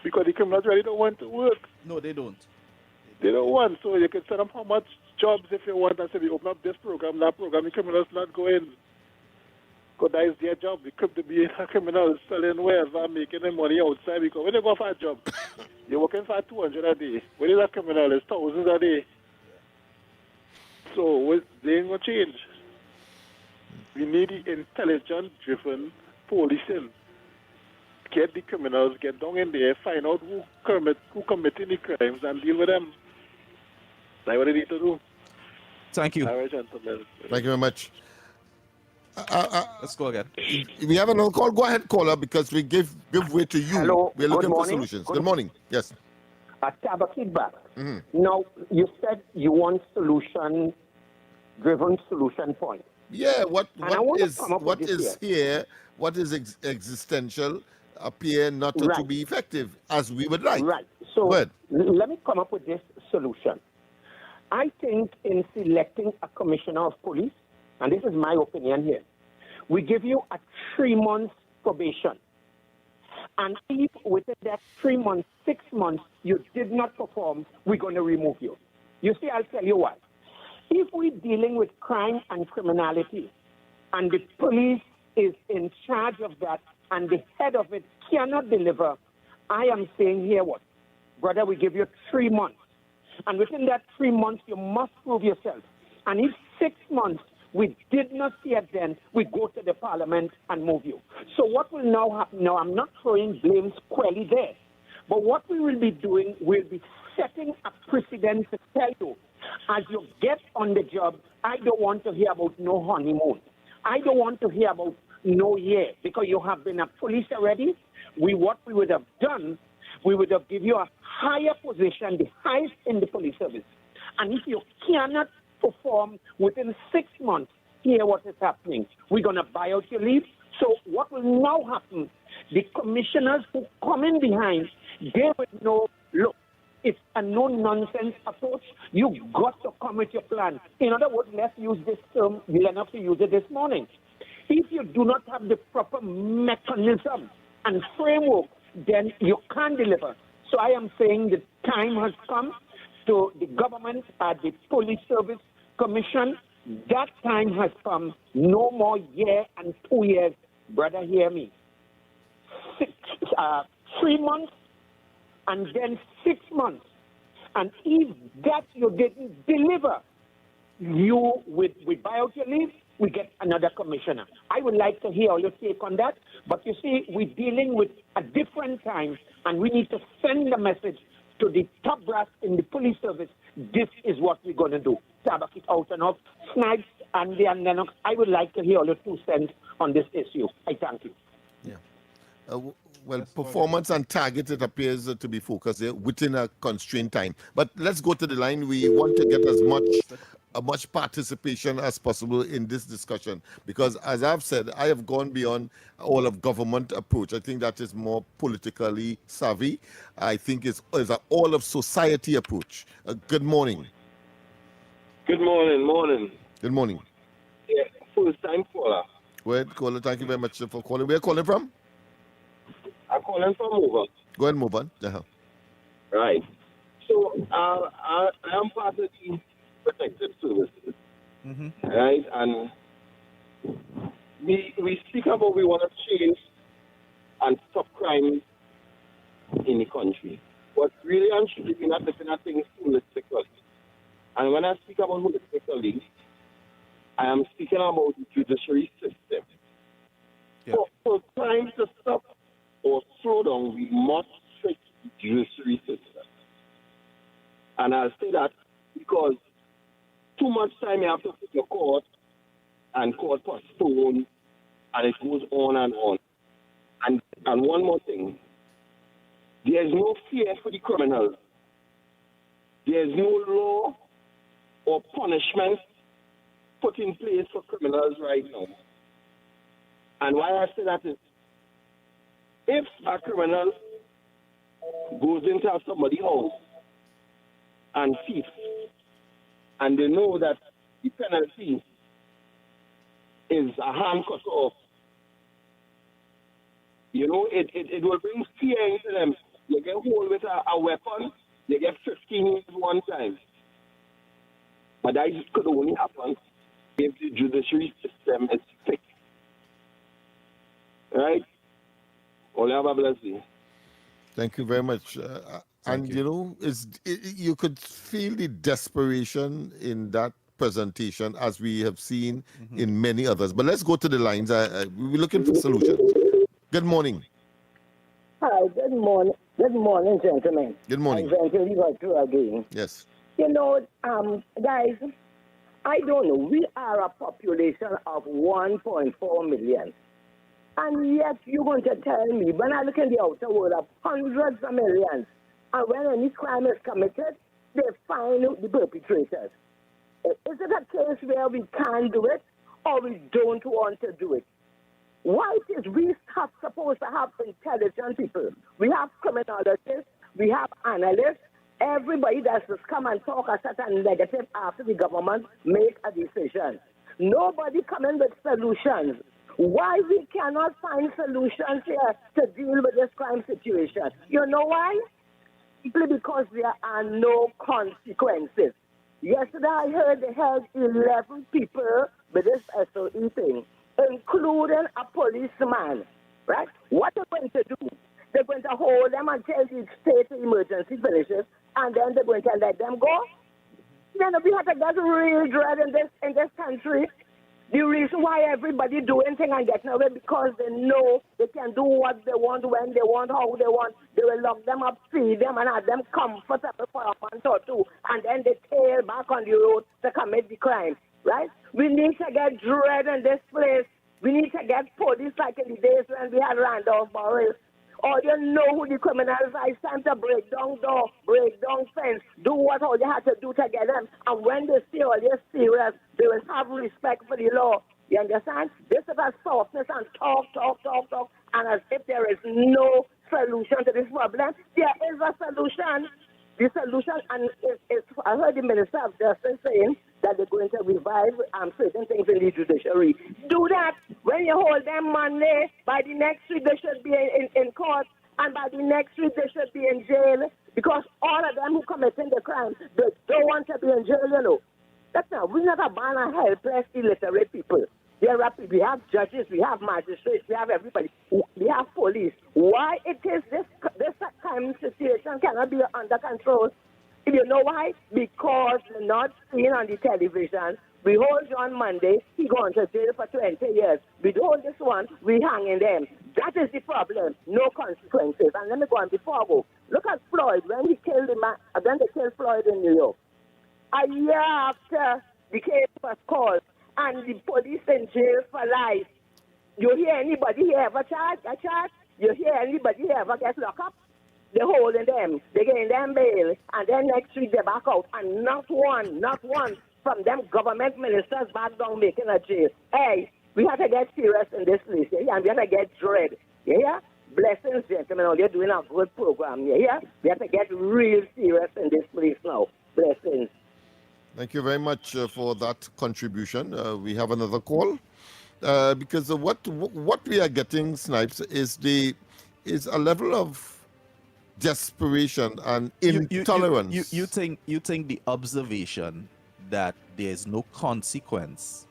because the criminals really don't want to work. No, they don't. They don't want. So you can set up how much jobs if you want and say we open up this program, that program, the criminals not going. Because that is their job. They could be a criminal selling wares and making their money outside, because when they go for a job, you're working for 200 a day. When you're a criminal, it's thousands a day. So they ain't going to change. We need the intelligence-driven policing. Get the criminals, get down in there, find out who committing the crimes and deal with them. That's what they need to do. Thank you. All right, gentlemen. Thank you very much. Let's go again. We have another call. Go ahead, caller, because we give way to you. Hello. We're looking Good for morning. solutions. Good morning. Yes. I have a feedback. Mm-hmm. Now, you said you want solution-driven solution point. Yeah, what is here? What is existential appear not to be effective as we would like. Right. So let me come up with this solution. I think in selecting a commissioner of police, and this is my opinion here, we give you a 3-month probation. And if within that 3 months, 6 months, you did not perform, we're going to remove you. You see, I'll tell you what. If we're dealing with crime and criminality, and the police is in charge of that, and the head of it cannot deliver, I am saying here what? Brother, we give you 3 months. And within that 3 months, you must prove yourself. And if 6 months we did not see it, then we go to the parliament and move you. So what will now happen? Now, I'm not throwing blame squarely there. But what we will be doing, we'll be setting a precedent to tell you, as you get on the job, I don't want to hear about no honeymoon. I don't want to hear about no year, because you have been a police already. What we would have done, we would have given you a higher position, the highest in the police service. And if you cannot perform within 6 months, hear what is happening. We're going to buy out your leave. So what will now happen, the commissioners who come in behind, they will know, look, it's a no-nonsense approach. You've got to come with your plan. In other words, let's use this term, Lennox used it this morning. If you do not have the proper mechanism and framework, then you can't deliver. So I am saying the time has come to the government, the police service commission. That time has come. No more year and 2 years. Brother, hear me. 3 months, and then 6 months. And if that you didn't deliver, you with buyout your leave, we get another commissioner. I would like to hear your take on that. But you see, we're dealing with a different time, and we need to send the message to the top brass in the police service. This is what we're going to do. Tabak it out and off. Snipes, Andy, and Lennox, I would like to hear your 2 cents on this issue. I thank you. Well, performance and target, it appears to be focused there within a constrained time. But let's go to the line. We want to get as much participation as possible in this discussion, because as I've said, I have gone beyond all of government approach. I think that is more politically savvy. I think it's an all of society approach. Good morning. Good morning. Good morning. Yeah, first time caller. Go ahead, caller. Thank you very much for calling. Where are you calling from? I'm calling from over. Go ahead, move on. Right. So I am part of the protective services. Right? And we speak about we want to change and stop crime in the country. But really and truly, we're not looking at things holistically. And when I speak about holistically, I am speaking about the judiciary system. For crime to stop or slow down, we must fix the judiciary system. And I'll say that because too much time you have to put your court, and court postpone, and it goes on and on. And one more thing, there's no fear for the criminals. There's no law or punishment put in place for criminals right now. And why I say that is, if a criminal goes into somebody's house and thieves, and they know that the penalty is a hand cut off, you know, it will bring fear into them. You get hold with a weapon, you get 15 years one time. But that could only happen if the judiciary system is fixed. Right? Only have a blessing. Thank you very much. You know, you could feel the desperation in that presentation, as we have seen in many others. But let's go to the lines. We're looking for solutions. Good morning. Hi, good morning. Good morning, gentlemen. Good morning. I'm going to leave out to again. Yes. You know, guys, I don't know. We are a population of 1.4 million. And yet you're going to tell me, when I look in the outer world of hundreds of millions, and when any crime is committed, they find the perpetrators. Is it a case where we can't do it, or we don't want to do it? Why is we supposed to have intelligent people? We have criminologists, we have analysts, everybody that's just come and talk a certain negative after the government make a decision. Nobody coming with solutions. Why we cannot find solutions here to deal with this crime situation? You know why? Simply because there are no consequences. Yesterday I heard they held 11 people with this SOE thing, including a policeman, right? What they're going to do, they're going to hold them until the state of emergency finishes, and then they're going to let them go? Then we have to get real dread in this country. The reason why everybody doing things and getting away because they know they can do what they want, when they want, how they want. They will lock them up, feed them, and have them comfortable for a month or two, and then they tail back on the road to commit the crime, right? We need to get dread in this place. We need to get police like in the days when we had Randolph Burrell. Or you know who the criminals are. It's time to break down door, break down fence, do what all you have to do to get them. And when they see all this serious, they will have respect for the law. You understand? This is a softness and talk. And as if there is no solution to this problem, there is a solution. The solution, and I heard the Minister of Justice saying that they're going to revive certain things in the judiciary. Do that. When you hold them Monday, by the next week they should be in court, and by the next week they should be in jail, because all of them who committing the crime, they don't want to be in jail, you know. That's not, we're not a ban of helpless, illiterate people. We have judges, we have magistrates, we have everybody, we have police. Why it is this kind of situation cannot be under control? You know why? Because we're not seeing on the television. We hold John Monday, he going to jail for 20 years. We hold this one, we hanging them. That is the problem. No consequences. And let me go on before I go. Look at Floyd when he killed the man. Then they killed Floyd in New York. A year after the case was called, and the police in jail for life. You hear anybody here ever charge? You hear anybody here ever get locked up? They're holding them, they're getting them bail, and then next week they're back out, and not one from them government ministers back down making a jail. Hey, we have to get serious in this place, yeah? And we have to get dread, yeah? Blessings, gentlemen, you're doing a good program, yeah? We have to get real serious in this place now. Blessings. Thank you very much for that contribution. We have another call because what we are getting, Snipes, is a level of desperation and intolerance. You think the observation that there's no consequence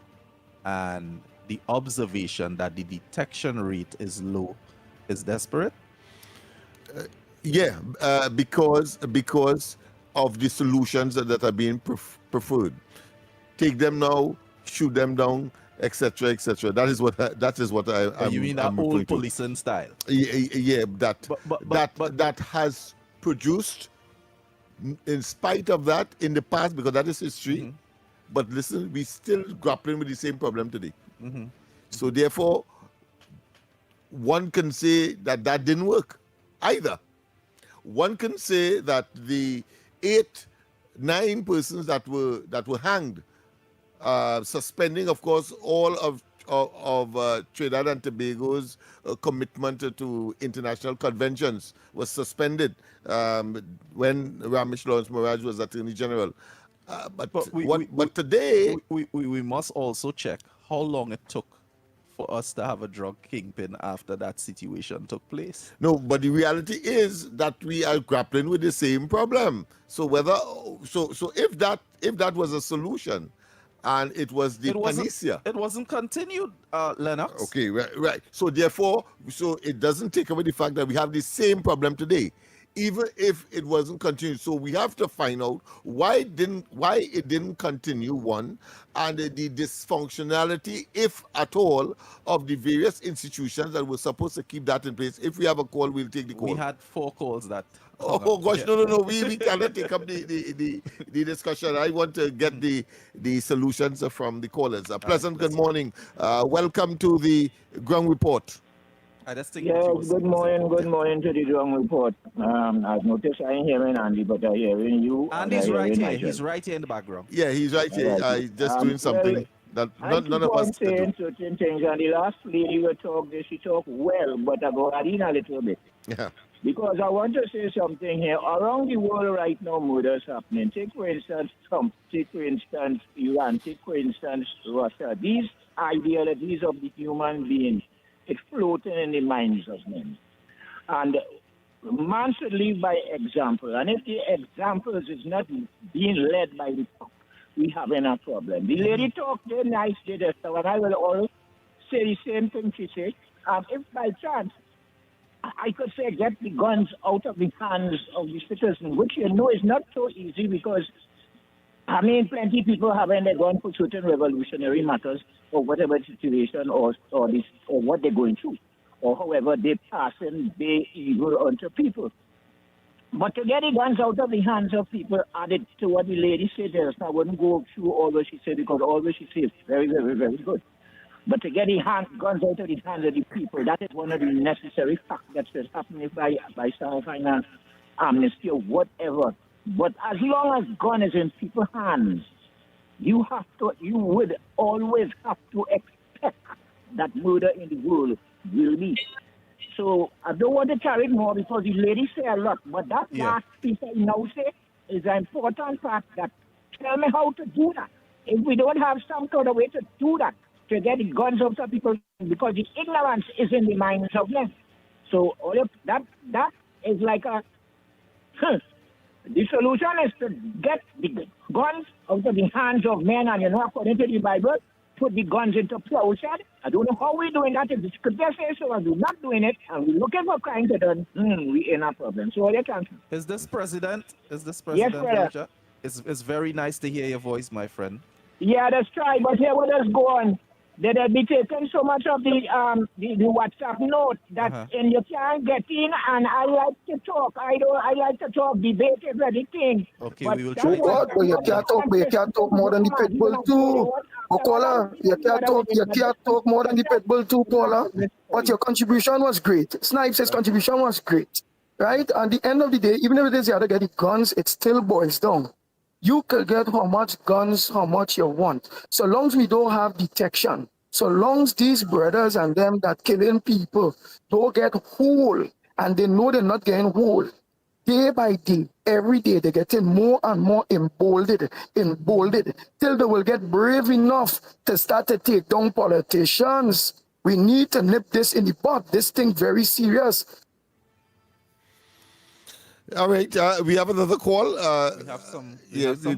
and the observation that the detection rate is low is desperate? Because of the solutions that are being preferred. Take them now, shoot them down, etc., etc. That is what I'm. You mean that old policing style? Yeah, that has produced, in spite of that, in the past, because that is history. Mm-hmm. But listen, we still grappling with the same problem today. Mm-hmm. So therefore, one can say that didn't work either. One can say that the 9 persons that were hanged, suspending, of course, all of Trinidad and Tobago's commitment to international conventions was suspended when Ramesh Lawrence Moraj was Attorney General. But today we must also check how long it took for us to have a drug kingpin after that situation took place. No, but the reality is that we are grappling with the same problem. So if that was a solution, and it was the panacea, it wasn't continued, Lennox. Okay, right. So therefore, it doesn't take away the fact that we have the same problem today, even if it wasn't continued. So we have to find out why it didn't continue, one, and the dysfunctionality, if at all, of the various institutions that were supposed to keep that in place. If we have a call, we'll take the call. We had 4 calls that. Oh gosh, no. We cannot take up the discussion. I want to get the solutions from the callers. Pleasant good morning. Welcome to the Ground Report. Good morning to the Ground Report. I've noticed I ain't hearing Andy, but I'm hearing you. Andy's right here. He's right here in the background. Yeah, he's right here. Just doing something that none of us saying certain things, and the last lady she talked well, but I go in a little bit. Yeah. Because I want to say something here. Around the world right now, murders happening. Take, for instance, Trump. Take, for instance, Iran. Take, for instance, Russia. These ideologies of the human being, it's floating in the minds of men. And man should live by example. And if the examples is not being led by the top, we have a problem. The lady talked very nice today, and I will all say the same thing she said. If by chance, I could say get the guns out of the hands of the citizen, which is not so easy because, plenty of people having their gun for certain revolutionary matters or whatever situation or what they're going through, or however they're passing their evil onto people. But to get the guns out of the hands of people, added to what the lady said there, I wouldn't go through all what she said because all what she said is very, very, very good. But to get the guns out of the hands of the people, that is one of the necessary facts that is happening by some finance, amnesty, or whatever. But as long as gun is in people's hands, you would always have to expect that murder in the world will be. So I don't want to carry it more because the lady say a lot, but that last piece I now say is an important part that tell me how to do that. If we don't have some sort of way to do that, to get the guns out of people, because the ignorance is in the minds of men. So all of that is like a the solution is to get the guns out of the hands of men, and according to the Bible, put the guns into plowshed. I don't know how we're doing that. If the scripture says so and we're not doing it, and we're looking for crime to do, we in a problem. So what you can say? Is this president? Yes, brother. Elijah? It's very nice to hear your voice, my friend. Yeah, that's right. But here, let us go on. They have been taking so much of the WhatsApp note that and you can't get in. And I like to talk. I like to talk, debate everything. Okay, but we will Oh God, but you can't talk more than the pit bull too. Okola, you can't talk more than the pit bull too, Paula. But your contribution was great. Snipes' contribution was great. Right? At the end of the day, even if it is you have to get the guns, it still boils down. You can get how much guns, how much you want. So long as we don't have detection, so long as these brothers and them that killing people don't get whole, and they know they're not getting whole, day by day, every day, they're getting more and more emboldened, till they will get brave enough to start to take down politicians. We need to nip this in the bud. This thing very serious. All right, we have another call. We have some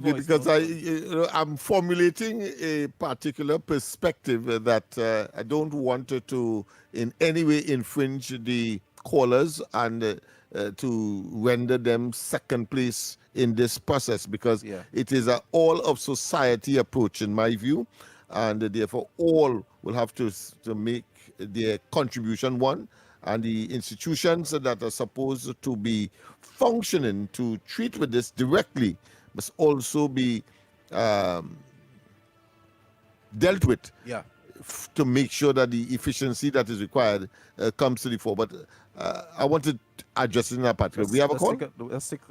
voice because notes. I'm formulating a particular perspective that I don't want to in any way infringe the callers and to render them second place in this process, because it is an all of society approach in my view, and therefore all will have to make their contribution one. And the institutions that are supposed to be functioning to treat with this directly must also be dealt with to make sure that the efficiency that is required comes to the fore. But I want to address it in that particular. We have a call? Let's take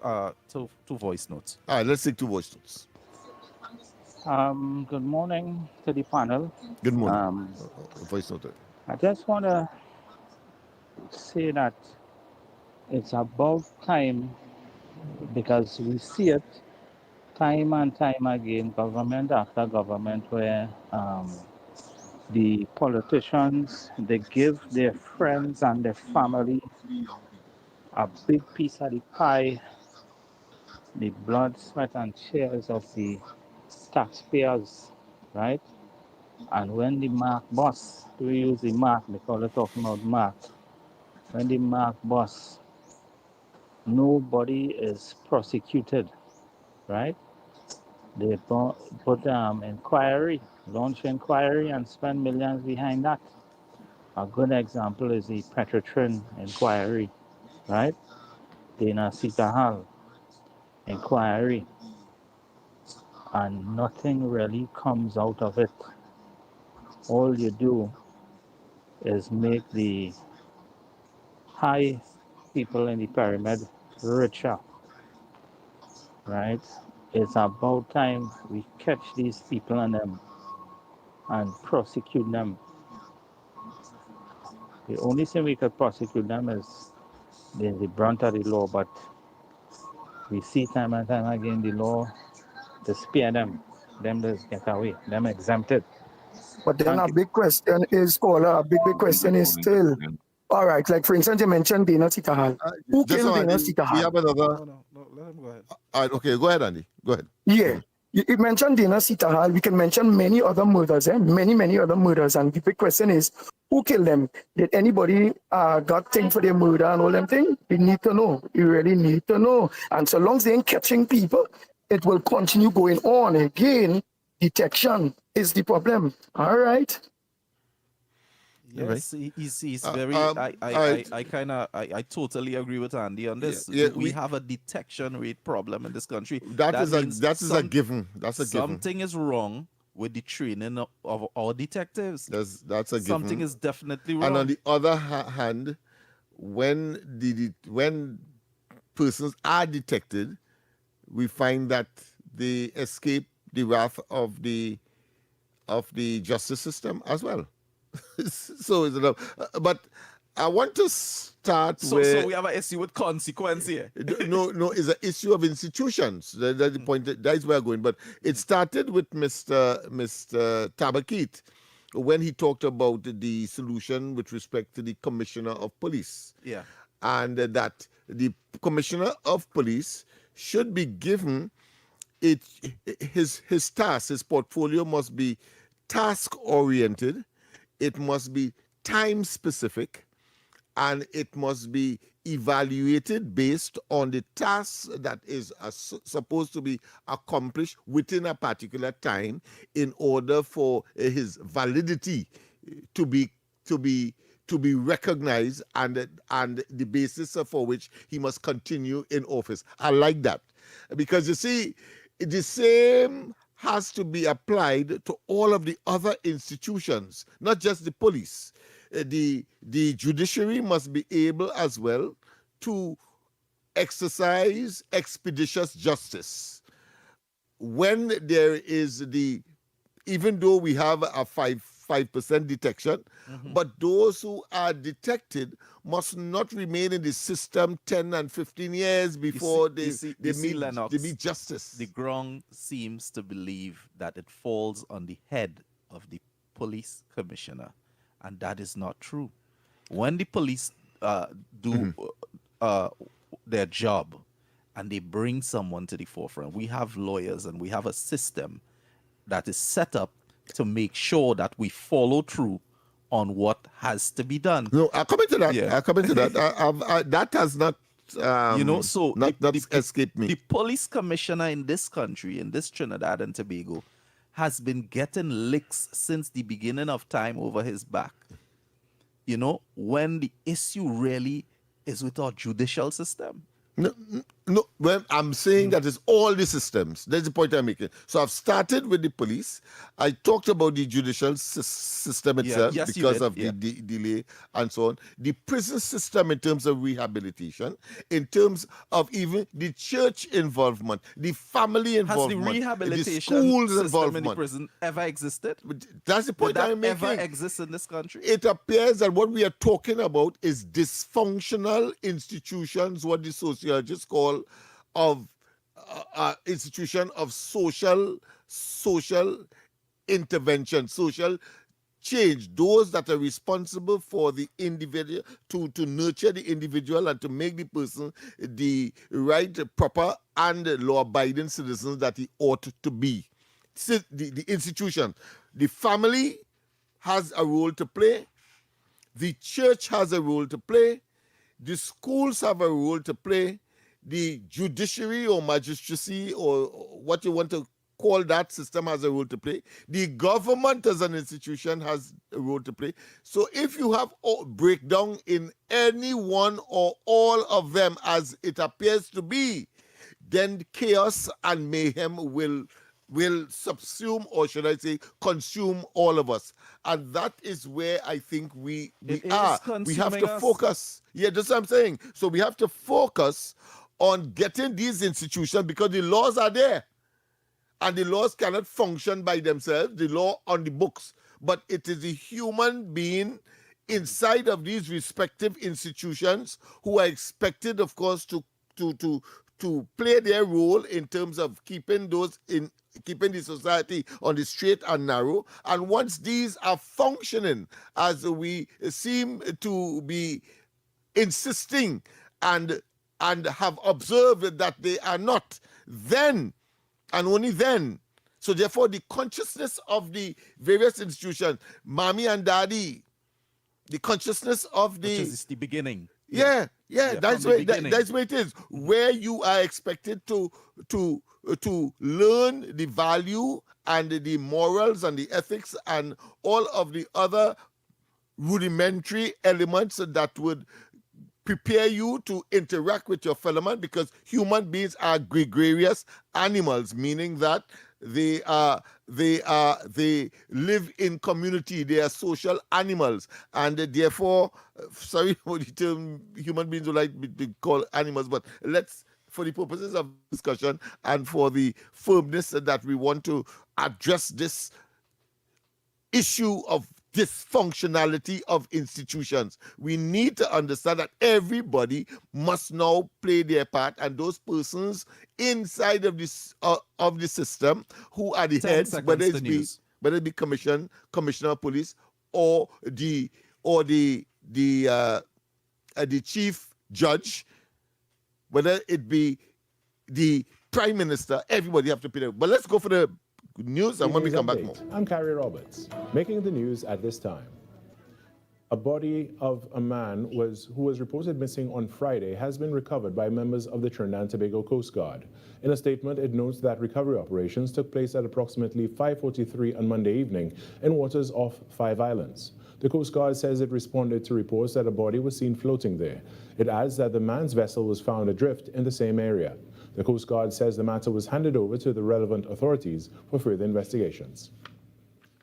two voice notes. All right, let's take two voice notes. Good morning to the panel. Good morning. Voice note. I just want to say that it's about time, because we see it time and time again, government after government, where the politicians, they give their friends and their family a big piece of the pie, the blood, sweat and tears of the taxpayers, right? And when the mark boss, we use the mark because we're talking about mark. When the mark boss, nobody is prosecuted, right? They put inquiry, launch inquiry, and spend millions behind that. A good example is the Petrotrin inquiry, right? Dana Sitahal inquiry, and nothing really comes out of it. All you do is make the high people in the pyramid richer, right? It's about time we catch these people and prosecute them. The only thing we could prosecute them is the brunt of the law, but we see time and time again the law to spare them just get away, them exempted. But then a big question is, caller, a big question is still, all right, like for instance, you mentioned Dana Sitahal. Who killed Dana Sitahal? We have another. No, let him go ahead. All right, okay, go ahead, Andy. Go ahead. Yeah. You mentioned Dana Sitahal. We can mention many other murders, many other murders. And the big question is, who killed them? Did anybody got thing for their murder and all them things? We need to know. We really need to know. And so long as they ain't catching people, it will continue going on. Again, detection is the problem. All right. Yes, he's very. I totally agree with Andy on this. We have a detection rate problem in this country. That is a given. That's a given. Something is wrong with the training of our detectives. That's a given. Something is definitely wrong. And on the other hand, when persons are detected, we find that they escape the wrath of the justice system as well. So is it but I want to start so we have an issue with consequence here. No, it's an issue of institutions. That's the point. That's where I'm going. But it started with Mr. Tabakit when he talked about the solution with respect to the commissioner of police. Yeah. And that the commissioner of police should be given his task, his portfolio must be task-oriented, it must be time-specific, and it must be evaluated based on the task that is supposed to be accomplished within a particular time in order for his validity to be recognized, and the basis for which he must continue in office. I like that, because you see, the same has to be applied to all of the other institutions, not just the police. The judiciary must be able as well to exercise expeditious justice. When there is even though we have a 5% detection, but those who are detected must not remain in the system 10 and 15 years before they meet justice. The ground seems to believe that it falls on the head of the police commissioner, and that is not true. When the police do their job and they bring someone to the forefront, we have lawyers and we have a system that is set up to make sure that we follow through on what has to be done. No, I'll come into that. Yeah. I'll come into that. That has not, escaped me. The police commissioner in this country, in this Trinidad and Tobago, has been getting licks since the beginning of time over his back. When the issue really is with our judicial system. No. Well, I'm saying that it's all the systems. That's the point I'm making. So I've started with the police. I talked about the judicial system itself because of the delay and so on. The prison system in terms of rehabilitation, in terms of even the church involvement, the family involvement, has the rehabilitation the schools system involvement in the prison ever existed? That's the point I'm making. Did that ever exist in this country? It appears that what we are talking about is dysfunctional institutions, what the sociologists call institution of social intervention, social change, those that are responsible for the individual, to nurture the individual and to make the person the right, proper, and law-abiding citizens that he ought to be. The institution, the family has a role to play, the church has a role to play, the schools have a role to play, the judiciary or magistracy or what you want to call that system has a role to play. The government as an institution has a role to play. So if you have a breakdown in any one or all of them, as it appears to be, then chaos and mayhem will subsume, or should I say, consume all of us. And that is where I think we are. We have to focus. Yeah, that's what I'm saying. So we have to focus on getting these institutions, because the laws are there. And the laws cannot function by themselves, the law on the books. But it is a human being inside of these respective institutions who are expected, of course, to play their role in terms of keeping the society on the straight and narrow. And once these are functioning as we seem to be insisting and have observed that they are not, then and only then. So therefore, the consciousness of the various institutions, mommy and daddy, the consciousness of the... Which is the beginning. Yeah, that's where it is. Where you are expected to learn the value and the morals and the ethics and all of the other rudimentary elements that would prepare you to interact with your fellow man, because human beings are gregarious animals, meaning that they live in community. They are social animals, and therefore, sorry for the term human beings would like to be called animals, but let's, for the purposes of discussion and for the firmness that we want to address this issue of dysfunctionality of institutions, we need to understand that everybody must now play their part, and those persons inside of this of the system who are the heads, whether it be commissioner of police, or the chief judge, whether it be the prime minister, everybody have to play. But let's go for the news, and when we come back more. I'm Carrie Roberts, making the news at this time. A body of a man who was reported missing on Friday has been recovered by members of the Trinidad and Tobago Coast Guard. In a statement, it notes that recovery operations took place at approximately 5:43 on Monday evening in waters off Five Islands. The Coast Guard says it responded to reports that a body was seen floating there. It adds that the man's vessel was found adrift in the same area. The Coast Guard says the matter was handed over to the relevant authorities for further investigations.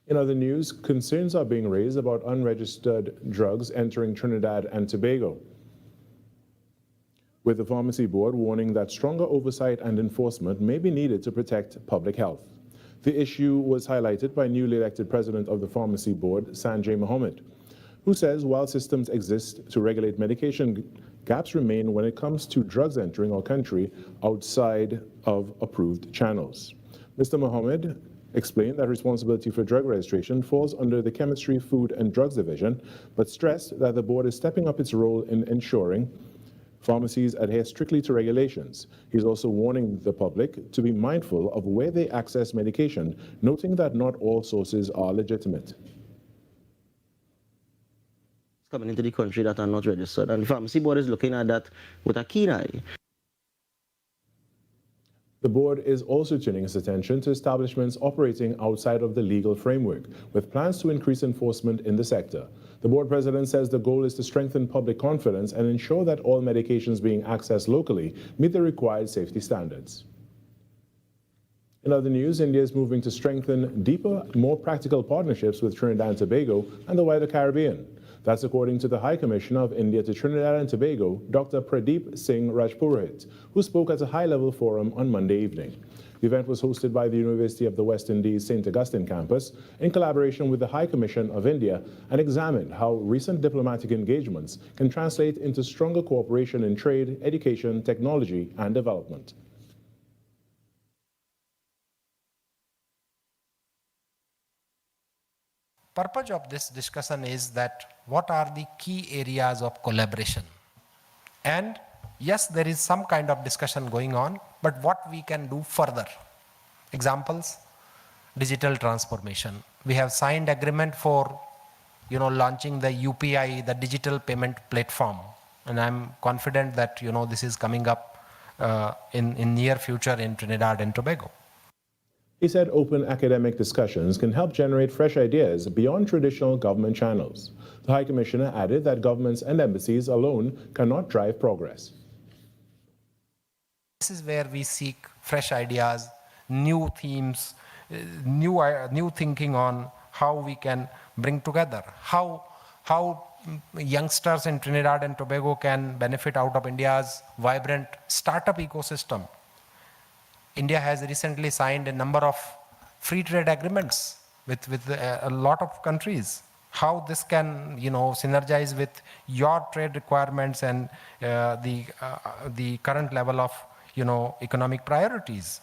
In other news, concerns are being raised about unregistered drugs entering Trinidad and Tobago, with the Pharmacy Board warning that stronger oversight and enforcement may be needed to protect public health. The issue was highlighted by newly elected president of the Pharmacy Board, Sanjay Mohammed, who says while systems exist to regulate medication, gaps remain when it comes to drugs entering our country outside of approved channels. Mr. Mohammed explained that responsibility for drug registration falls under the Chemistry, Food and Drugs Division, but stressed that the board is stepping up its role in ensuring pharmacies adhere strictly to regulations. He's also warning the public to be mindful of where they access medication, noting that not all sources are legitimate. Coming into the country that are not registered, and the Pharmacy Board is looking at that with a keen eye. The board is also turning its attention to establishments operating outside of the legal framework, with plans to increase enforcement in the sector. The board president says the goal is to strengthen public confidence and ensure that all medications being accessed locally meet the required safety standards. In other news, India is moving to strengthen deeper, more practical partnerships with Trinidad and Tobago and the wider Caribbean. That's according to the High Commissioner of India to Trinidad and Tobago, Dr. Pradeep Singh Rajpurohit, who spoke at a high-level forum on Monday evening. The event was hosted by the University of the West Indies St. Augustine campus in collaboration with the High Commission of India and examined how recent diplomatic engagements can translate into stronger cooperation in trade, education, technology, and development. Purpose of this discussion is that what are the key areas of collaboration, and yes, there is some kind of discussion going on, but what we can do further. Examples: digital transformation. We have signed agreement for launching the UPI, the digital payment platform, and I'm confident that this is coming up in near future in Trinidad and Tobago. He said open academic discussions can help generate fresh ideas beyond traditional government channels. The High Commissioner added that governments and embassies alone cannot drive progress. This is where we seek fresh ideas, new themes, new thinking on how we can bring together, how youngsters in Trinidad and Tobago can benefit out of India's vibrant startup ecosystem. India has recently signed a number of free trade agreements with a lot of countries. How this can synergize with your trade requirements and the current level of economic priorities.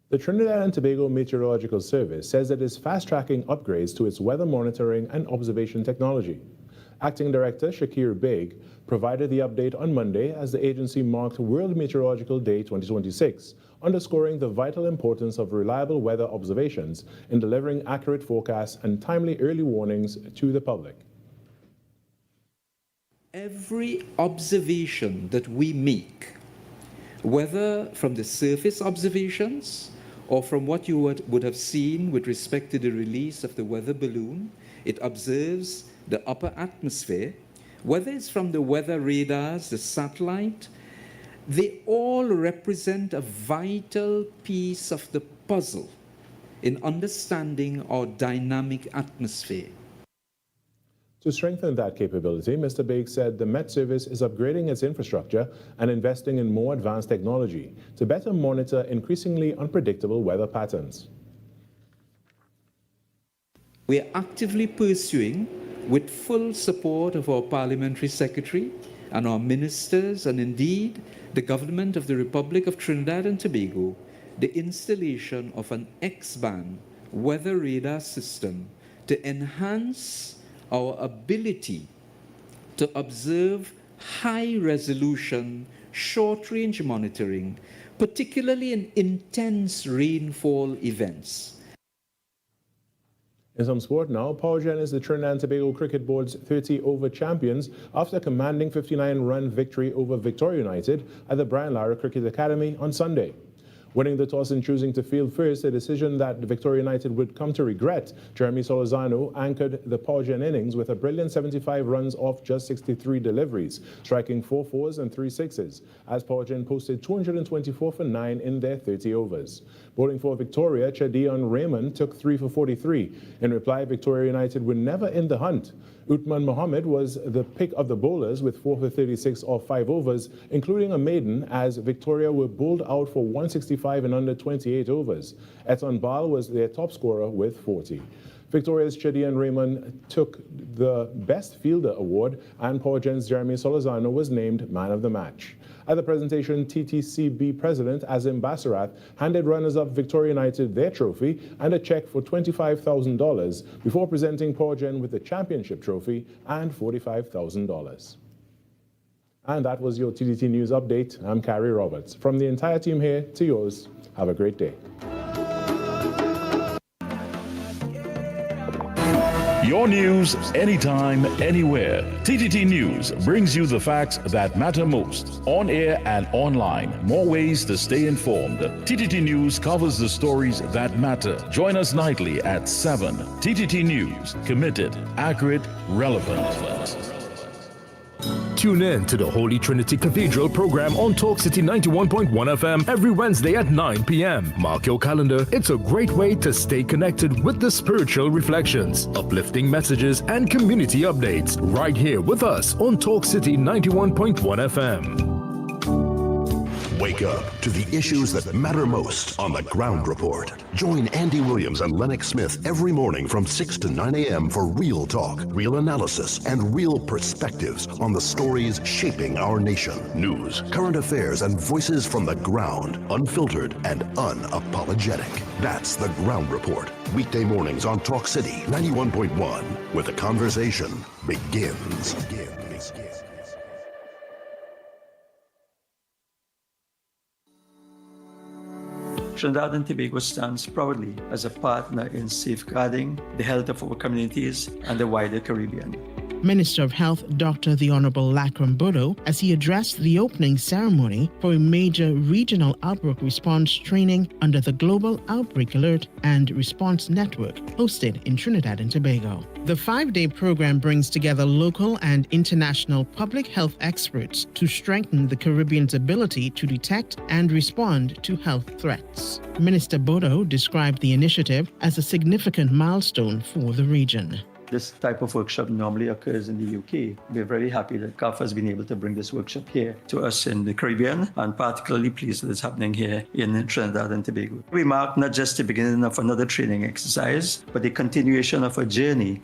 The Trinidad and Tobago Meteorological Service says it is fast-tracking upgrades to its weather monitoring and observation technology. Acting Director Shakir Beg provided the update on Monday as the agency marked World Meteorological Day 2026, underscoring the vital importance of reliable weather observations in delivering accurate forecasts and timely early warnings to the public. Every observation that we make, whether from the surface observations or from what you would have seen with respect to the release of the weather balloon, it observes the upper atmosphere, whether it's from the weather radars, the satellite, they all represent a vital piece of the puzzle in understanding our dynamic atmosphere. To strengthen that capability, Mr. Beg said the Met Service is upgrading its infrastructure and investing in more advanced technology to better monitor increasingly unpredictable weather patterns. We are actively pursuing, with full support of our Parliamentary Secretary and our ministers, and indeed the Government of the Republic of Trinidad and Tobago, the installation of an X-band weather radar system to enhance our ability to observe high-resolution, short-range monitoring particularly in intense rainfall events. In some sport now, PowerGen is the Trinidad and Tobago Cricket Board's 30-over champions after a commanding 59-run victory over Victoria United at the Brian Lara Cricket Academy on Sunday. Winning the toss and choosing to field first, a decision that Victoria United would come to regret, Jeremy Solozano anchored the PowerGen innings with a brilliant 75 runs off just 63 deliveries, striking 4 fours and 3 sixes, as PowerGen posted 224 for 9 in their 30 overs. Bowling for Victoria, Chadion Raymond took 3 for 43. In reply, Victoria United were never in the hunt. Uthman Mohammed was the pick of the bowlers with 4 for 36 off 5 overs, including a maiden, as Victoria were bowled out for 165 in under 28 overs. Eton Bal was their top scorer with 40. Victoria's Chadion Raymond took the Best Fielder award, and PowerGen's Jeremy Solozano was named Man of the Match. At the presentation, TTCB President Azim Bassarat handed runners-up Victoria United their trophy and a check for $25,000 before presenting PowerGen with the championship trophy and $45,000. And that was your TTT News Update. I'm Carrie Roberts. From the entire team here to yours, have a great day. Your news, anytime, anywhere. TTT News brings you the facts that matter most. On air and online. More ways to stay informed. TTT News covers the stories that matter. Join us nightly at 7. TTT News. Committed, accurate, relevant. Tune in to the Holy Trinity Cathedral program on Talk City 91.1 FM every Wednesday at 9 p.m. Mark your calendar. It's a great way to stay connected with the spiritual reflections, uplifting messages, and community updates right here with us on Talk City 91.1 FM. Wake up to the issues that matter most on The Ground Report. Join Andy Williams and Lennox Smith every morning from 6 to 9 a.m. for real talk, real analysis, and real perspectives on the stories shaping our nation. News, current affairs, and voices from the ground, unfiltered and unapologetic. That's The Ground Report. Weekday mornings on Talk City 91.1, where the conversation begins. Trinidad and Tobago stands proudly as a partner in safeguarding the health of our communities and the wider Caribbean. Minister of Health Dr. The Honorable Lakram Bodo, as he addressed the opening ceremony for a major regional outbreak response training under the Global Outbreak Alert and Response Network hosted in Trinidad and Tobago. The 5-day program brings together local and international public health experts to strengthen the Caribbean's ability to detect and respond to health threats. Minister Bodo described the initiative as a significant milestone for the region. This type of workshop normally occurs in the UK. We're very happy that CAF has been able to bring this workshop here to us in the Caribbean, and particularly pleased that it's happening here in Trinidad and Tobago. We mark not just the beginning of another training exercise, but the continuation of a journey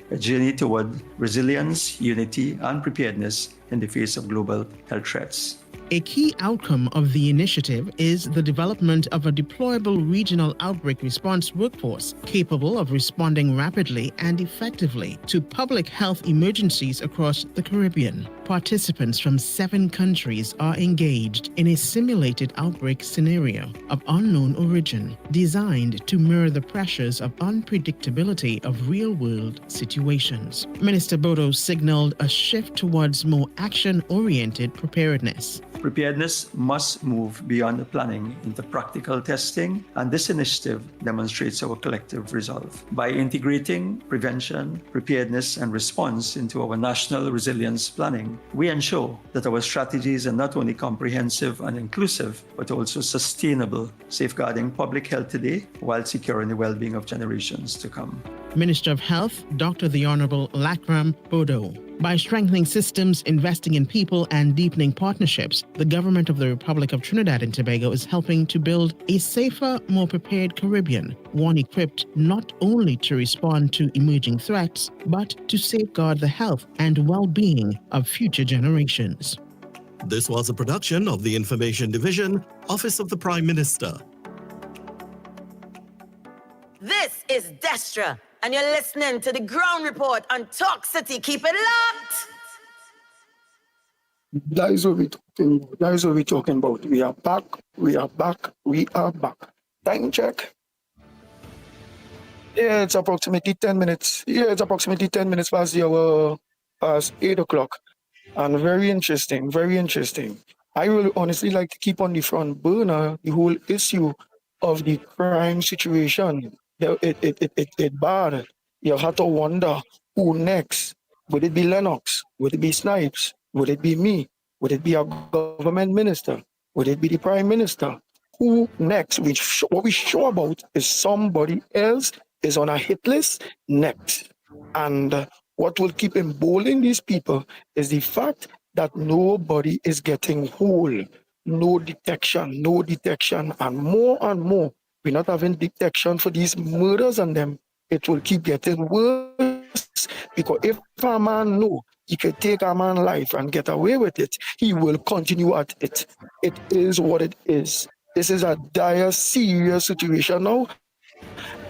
toward resilience, unity, and preparedness in the face of global health threats. A key outcome of the initiative is the development of a deployable regional outbreak response workforce capable of responding rapidly and effectively to public health emergencies across the Caribbean. Participants from 7 countries are engaged in a simulated outbreak scenario of unknown origin, designed to mirror the pressures of unpredictability of real-world situations. Minister Bodo signaled a shift towards more action-oriented preparedness. Preparedness must move beyond the planning into practical testing, and this initiative demonstrates our collective resolve. By integrating prevention, preparedness, and response into our national resilience planning, we ensure that our strategies are not only comprehensive and inclusive, but also sustainable, safeguarding public health today while securing the well-being of generations to come. Minister of Health, Dr. The Honorable Lakram Bodo. By strengthening systems, investing in people, and deepening partnerships, the government of the Republic of Trinidad and Tobago is helping to build a safer, more prepared Caribbean, one equipped not only to respond to emerging threats, but to safeguard the health and well-being of future generations. This was a production of the Information Division, Office of the Prime Minister. This is Destra, and you're listening to The Ground Report on Talk City. Keep it locked! That is what we're talking about. That is what we're talking about. We are back. We are back. We are back. Time check. Yeah, it's approximately 10 minutes. Yeah, it's approximately 10 minutes past the hour, past 8 o'clock. And very interesting, very interesting. I will honestly like to keep on the front burner the whole issue of the crime situation. It bad. You have to wonder who next. Would it be Lennox? Would it be Snipes? Would it be me? Would it be a government minister? Would it be the prime minister? Who next? What we sure about is somebody else is on a hit list next. And what will keep emboldening these people is the fact that nobody is getting whole. No detection, and more. We're not having detection for these murders and them. It will keep getting worse because if a man know he can take a man's life and get away with it, he will continue at it. It is what it is. This is a dire, serious situation now.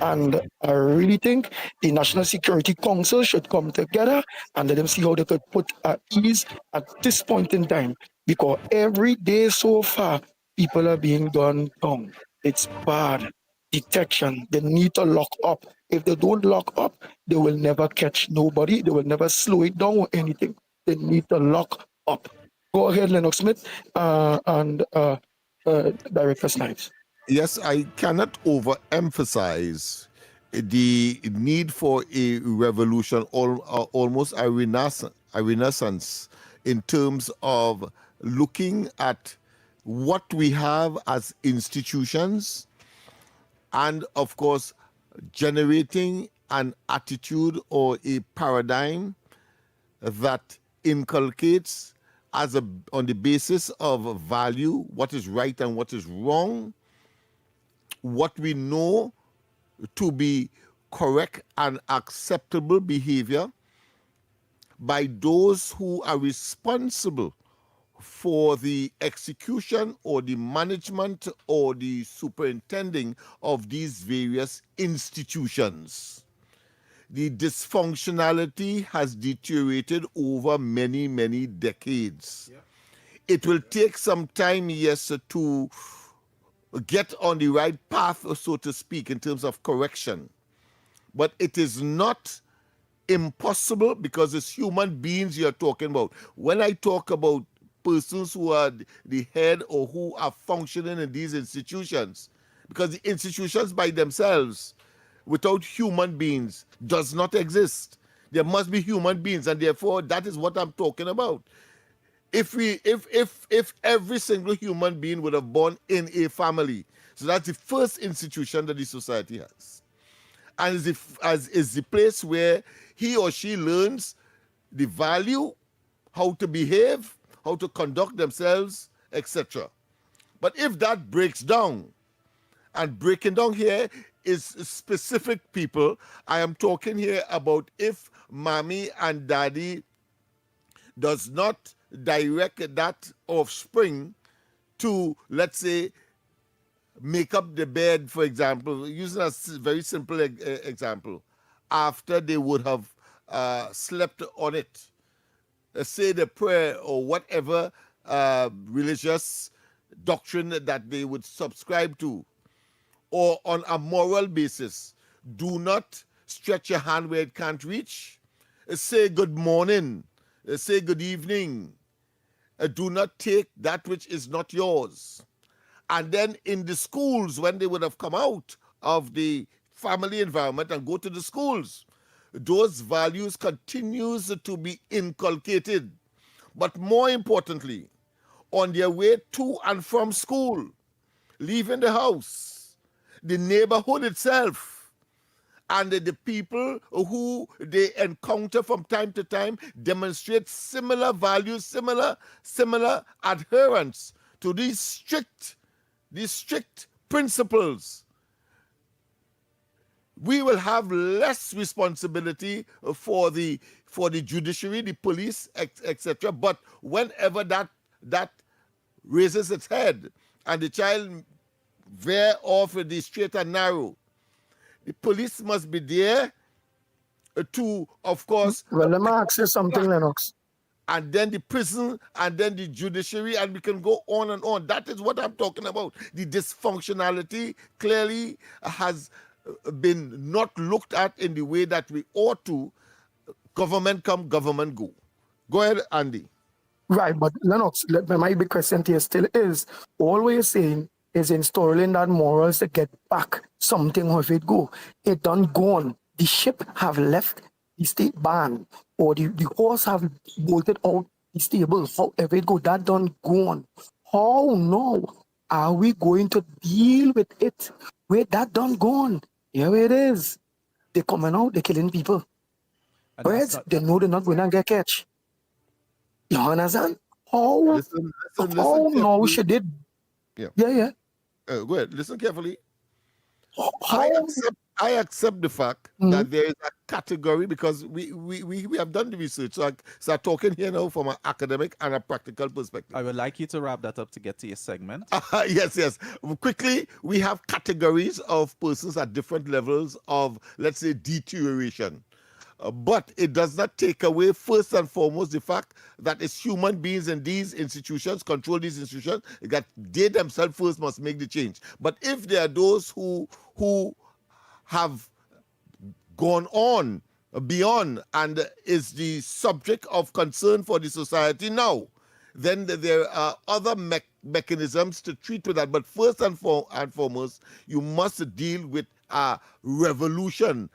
And I really think the National Security Council should come together and let them see how they could put at ease at this point in time. Because every day so far, people are being gunned down. It's bad. Detection. They need to lock up. If they don't lock up, they will never catch nobody. They will never slow it down or anything. They need to lock up. Go ahead, Lennox Smith and Director Snipes. Yes, I cannot overemphasize the need for a revolution, almost a renaissance in terms of looking at what we have as institutions and, of course, generating an attitude or a paradigm that inculcates on the basis of value what is right and what is wrong, what we know to be correct and acceptable behavior by those who are responsible for the execution or the management or the superintending of these various institutions. The dysfunctionality has deteriorated over many, many decades. Yeah. It will take some time, yes, to get on the right path, so to speak, in terms of correction. But it is not impossible because it's human beings you're talking about. When I talk about persons who are the head or who are functioning in these institutions, because the institutions by themselves, without human beings, does not exist. There must be human beings, and therefore that is what I'm talking about. If every single human being would have born in a family, so that's the first institution that the society has, and is the place where he or she learns the value, how to behave, how to conduct themselves, etc. But if that breaks down, and breaking down here is specific people, I am talking here about if mommy and daddy does not direct that offspring to, let's say, make up the bed, for example, using a very simple example, after they would have slept on it, say the prayer or whatever religious doctrine that they would subscribe to, or on a moral basis, do not stretch your hand where it can't reach. Say good morning, say good evening. Do not take that which is not yours. And then in the schools, when they would have come out of the family environment and go to the schools, those values continues to be inculcated. But more importantly, on their way to and from school, leaving the house, the neighborhood itself, and the people who they encounter from time to time demonstrate similar values, similar adherence to these strict principles. We will have less responsibility for the judiciary, the police, etc. But whenever that raises its head and the child veer off the straight and narrow, the police must be there to, of course... Well, let me ask you something, Lennox. and then the prison, and then the judiciary, and we can go on and on. That is what I'm talking about. The dysfunctionality clearly has been not looked at in the way that we ought to. Government come, government go. Go ahead, Andy. Right, but Lennox, my big question to you still is, all we're saying is installing that morals to get back something of it go. It done gone. The ship have left the state barn, or the horse have bolted out the stable. However it go, that done gone. How now are we going to deal with it? Where that done gone? Here it is. They coming out, they killing people. Birds, they know they're not going to get catch. You understand? How Listen now carefully. should it? Yeah. Go ahead. Listen carefully. I accept the fact that there is a category, because we have done the research. So I start talking here now from an academic and a practical perspective. I would like you to wrap that up to get to your segment. Yes. Quickly, we have categories of persons at different levels of, let's say, deterioration. But it does not take away, first and foremost, the fact that it's human beings in these institutions, control these institutions, that they themselves first must make the change. But if there are those who have gone on beyond and is the subject of concern for the society now, then there are other mechanisms to treat with that. But first and foremost, you must deal with a revolution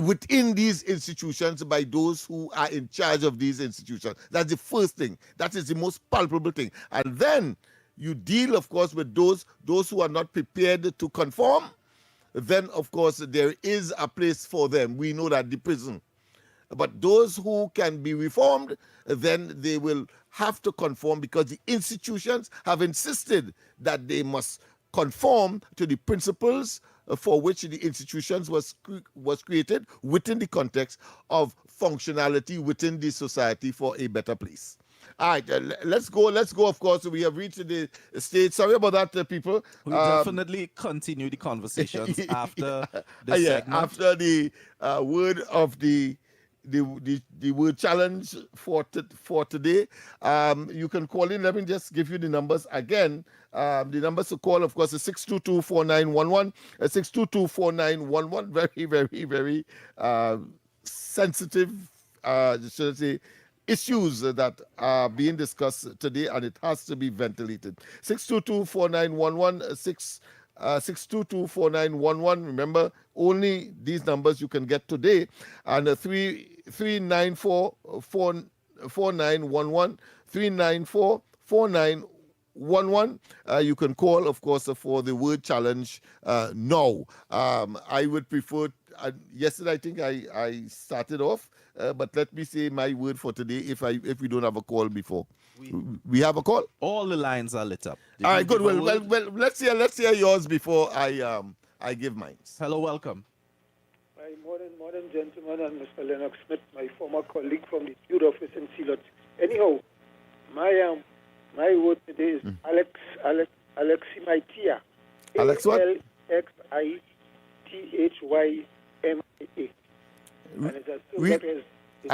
within these institutions by those who are in charge of these institutions. That's the first thing. That is the most palpable thing. And then you deal, of course, with those who are not prepared to conform. Then, of course, there is a place for them. We know that, the prison. But those who can be reformed, then they will have to conform, because the institutions have insisted that they must conform to the principles for which the institutions was created within the context of functionality within the society for a better place. All right, let's go. Of course, we have reached the stage. Sorry about that, people. We'll definitely continue the conversations after the segment. After the word of the word challenge for today. You can call in. Let me just give you the numbers again. The numbers to call, of course, is 622-4911. 622-4911. Very, very, very sensitive, should I say, issues that are being discussed today, and it has to be ventilated. 622-4911. 622-4911. Remember, only these numbers you can get today. And 394-4911. 394-4911. You can call, of course, for the word challenge now. I would prefer, yesterday I think I started off, but let me say my word for today if we don't have a call before. We have a call? All the lines are lit up. All right, good. Well, let's hear yours before I give mine. Hello, welcome. My modern gentleman and Mr. Lennox Smith, my former colleague from the Youth Office in Sealot. Anyhow, my word today is Aleximaitia. Alex what?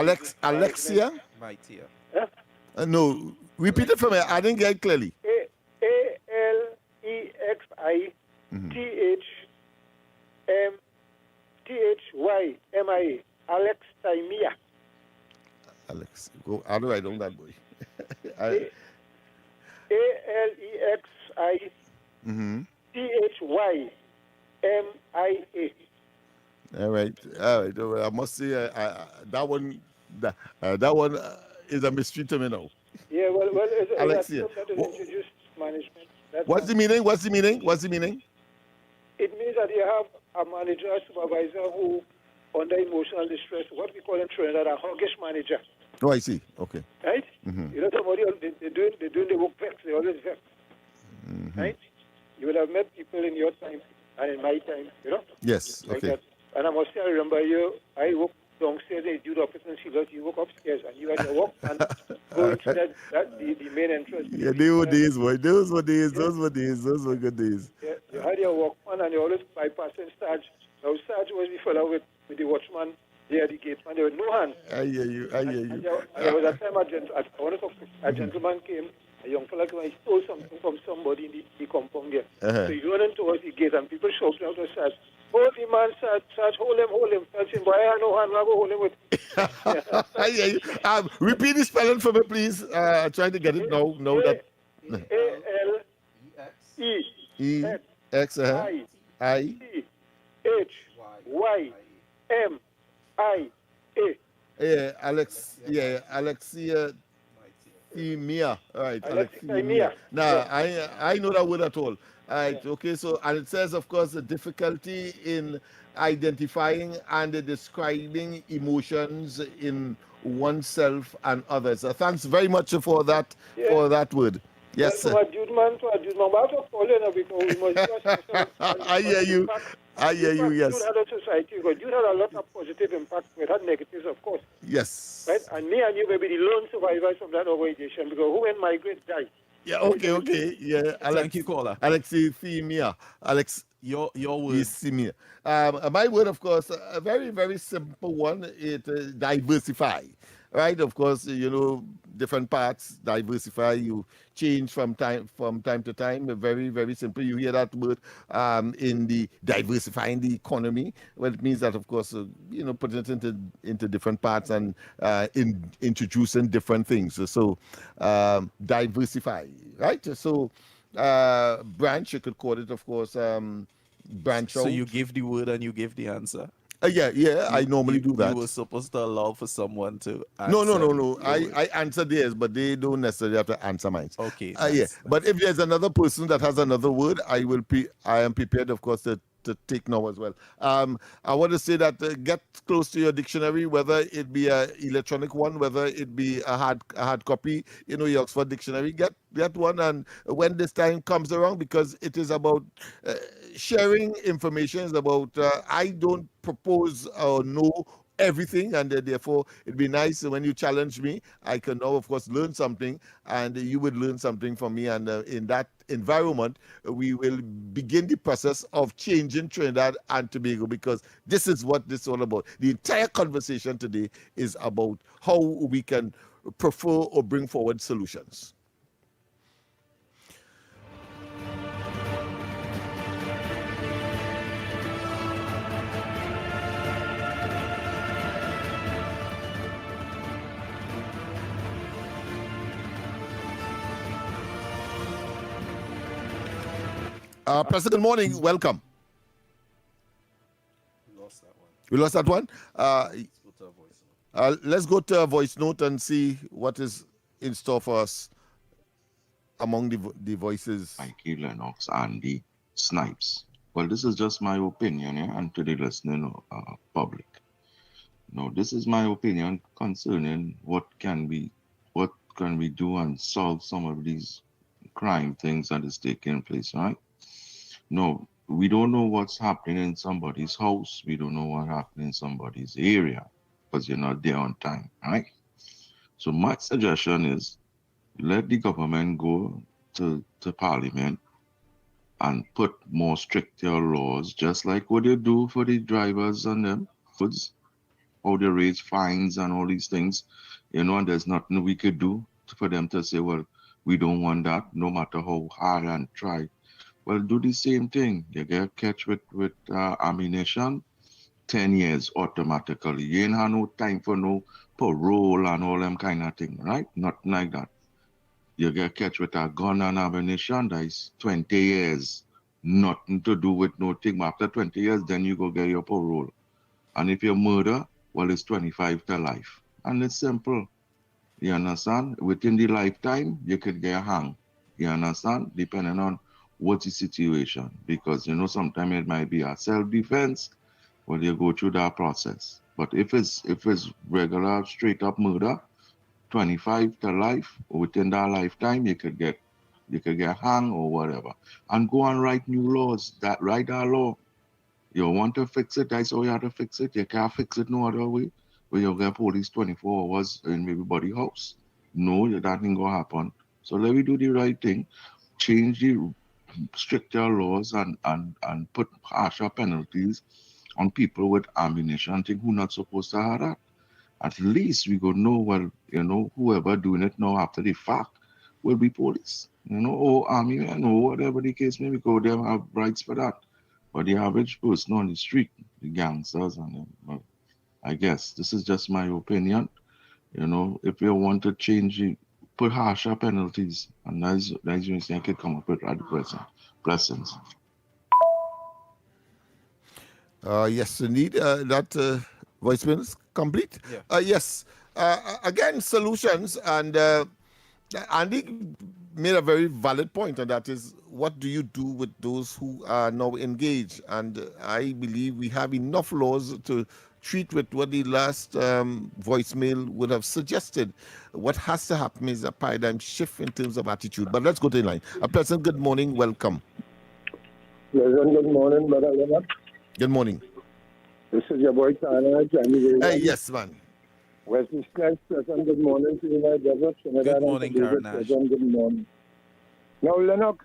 Alexithymia. Alexia? Maitia. Huh? No, repeat it for me. I didn't get it clearly. Alexithymia. Alexithymia. Alex, go. How do I know that, boy? Alexithymia. All right. I must say that one is a mystery to me now. Yeah, well, Alexia. Introduced management. What's the meaning? It means that you have a manager, a supervisor who, under emotional distress, what we call in Trinidad, a hoggish manager. Oh, I see. Okay. Right? Mm-hmm. You know, somebody, they're doing the work vex, they always vex. Mm-hmm. Right? You would have met people in your time and in my time, you know? Yes, like okay. That. And I must say, I remember I worked downstairs in the Youth Office in Sealot. You work upstairs and you had your work and going to the main entrance. Yeah, they were days, boy. Those were days. Those were good days. Yeah, you had your workman and you always bypassing Sarge. Now, Sarge was the fellow with the watchman, there, the gate man, there were no hands. I hear you. I hear you. And there was a time a gentleman came, a young fella came, and he stole something from somebody in the compound there. Uh-huh. So he running towards the gate, and people shouting out and said, hold the man, Sarge, hold him. Sarge saying, boy, I have no hand, I go hold him with. I hear you. Repeat the spelling for me, please. Trying to get it now. Know that. A-L-E-X-I-H-Y-M-I-A. Alexia Themia. All right, Alexithymia. Now, I know that word at all. All right, okay, so, and it says, of course, the difficulty in identifying and describing emotions in oneself and others. Thanks very much for that word. Yes, sir. But I have call you now because we must I hear you. I hear you, yes. Youth had a society, because youth had a lot of positive impacts, but it had negatives, of course. Yes. Right? And me and you may be the lone survivors from that organization, because who went migrate died. Yeah, okay. Yeah, Thank you, caller. Alexithymia. Your word. My word, of course, a very, very simple one. It diversify, right? Of course, different parts diversify. You change from time to time. Very, very simple. You hear that word in the diversifying the economy. Well, it means that, of course, putting it into different parts and introducing different things. So diversify, right? So branch, you could call it, of course. Branch out. So you give the word and you give the answer? Yeah, I normally do that. You were supposed to allow for someone to answer. No. I answer theirs, but they don't necessarily have to answer mine. Okay. Yeah, but if there's another person that has another word, I am prepared, of course, to take now as well. I want to say that get close to your dictionary, whether it be an electronic one, whether it be a hard copy, your Oxford Dictionary, get one. And when this time comes around, because it is about sharing information, is about I don't propose or know everything, and therefore it'd be nice when you challenge me. I can now, of course, learn something, and you would learn something from me, and in that environment we will begin the process of changing Trinidad and Tobago, because this is what this is all about. The entire conversation today is about how we can prefer or bring forward solutions. President, good morning. Welcome. We lost that one. Let's go to a voice note and see what is in store for us among the voices. Thank you, Lennox and the Snipes. Well, this is just my opinion, and to the listening public. This is my opinion concerning what can we do and solve some of these crime things that is taking place, right? No, we don't know what's happening in somebody's house. We don't know what happened in somebody's area because you're not there on time, right? So my suggestion is let the government go to Parliament and put more stricter laws, just like what they do for the drivers and them goods, how they raise fines and all these things, and there's nothing we could do for them to say, well, we don't want that, no matter how hard and try. Well, do the same thing. You get catch with ammunition, 10 years automatically. You ain't have no time for no parole and all them kind of thing, right? Nothing like that. You get catch with a gun and ammunition, that is 20 years. Nothing to do with no thing. But after 20 years, then you go get your parole. And if you murder, well, it's 25 to life. And it's simple. You understand? Within the lifetime, you could get hung. You understand? Depending on what's the situation, because sometimes it might be a self-defense. Well, you go through that process. But if it's regular straight up murder, 25 to life, within that lifetime you could get hung or whatever. And go and write new laws. Write that law. You want to fix it, that's how you have to fix it. You can't fix it no other way. Where you get police 24 hours in everybody's house. No, that ain't gonna happen. So let me do the right thing. Change the stricter laws and put harsher penalties on people with ammunition and thing who not supposed to have that. At least we go know, well, whoever doing it now after the fact will be police, or army men, or whatever the case may be, because they have rights for that. But the average person on the street, the gangsters, and well, I guess this is just my opinion. If you want to change it, put harsher penalties, and that's when I can come up with at the present. Blessings. Yes, indeed. That voicemail is complete. Yeah. Yes. Again, solutions. And Andy made a very valid point, and that is, what do you do with those who are now engaged? And I believe we have enough laws to treat with what the last voicemail would have suggested. What has to happen is a paradigm shift in terms of attitude. But let's go to the line. A pleasant good morning. Welcome. Pleasant good morning, brother Lennox. Good morning. This is your boy Tana. Hey, yes, man. Wesley Snipes, pleasant good morning to you, my brother. Good morning, Karanaj. Pleasant good morning. Now, Lennox,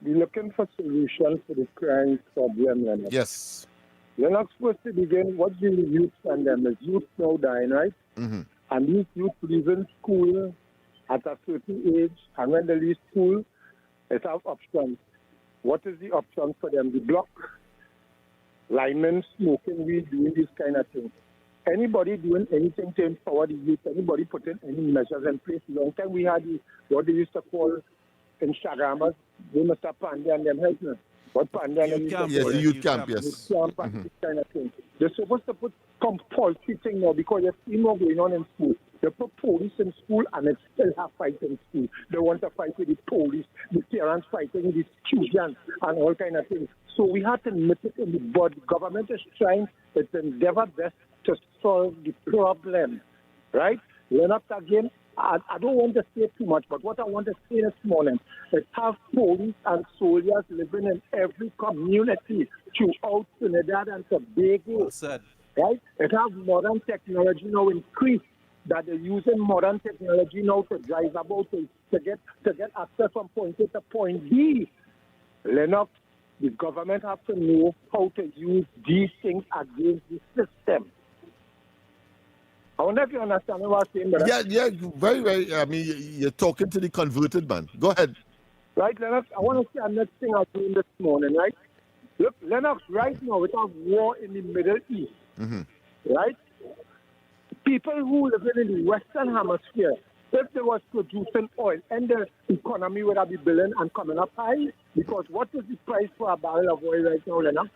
we're looking for solutions for the crime problem, Lennox. Yes. Lennox, first to begin, what do the youth condemn? Is youth now dying, right? Mm-hmm. And these youth leaving school at a certain age, and when they leave school, they have options. What is the option for them? The block linemen smoking weed, doing this kind of thing. Anybody doing anything to empower the youth, anybody putting any measures in place. Long time we had what they used to call Instagrammers, they must have Pandya and them helping us. What Pandya and them Yes, the youth camp, yes. Youth camp and this kind of thing. They're supposed to put compulsory thing now because there's still more going on in school. They put police in school and they still have fight in school. They want to fight with the police, the parents fighting with the students and all kind of things. So we have to nip it in the bud. The government is trying its endeavor best to solve the problem, right? Lennox, again, I don't want to say too much, but what I want to say this morning is have police and soldiers living in every community throughout Trinidad and Tobago. Well said. Right? It has modern technology now increased, that they're using modern technology now to drive about to get access from point A to point B. Lennox, the government have to know how to use these things against the system. I wonder if you understand what I'm saying, brother. Yeah, very, very. I mean, you're talking to the converted man. Go ahead. Right, Lennox, I want to say another thing I'm doing this morning, right? Look, Lennox, right now, we have war in the Middle East, right? People who live in the Western Hemisphere, if they was producing oil and the economy would have been building and coming up high, because what is the price for a barrel of oil right now, Lennox?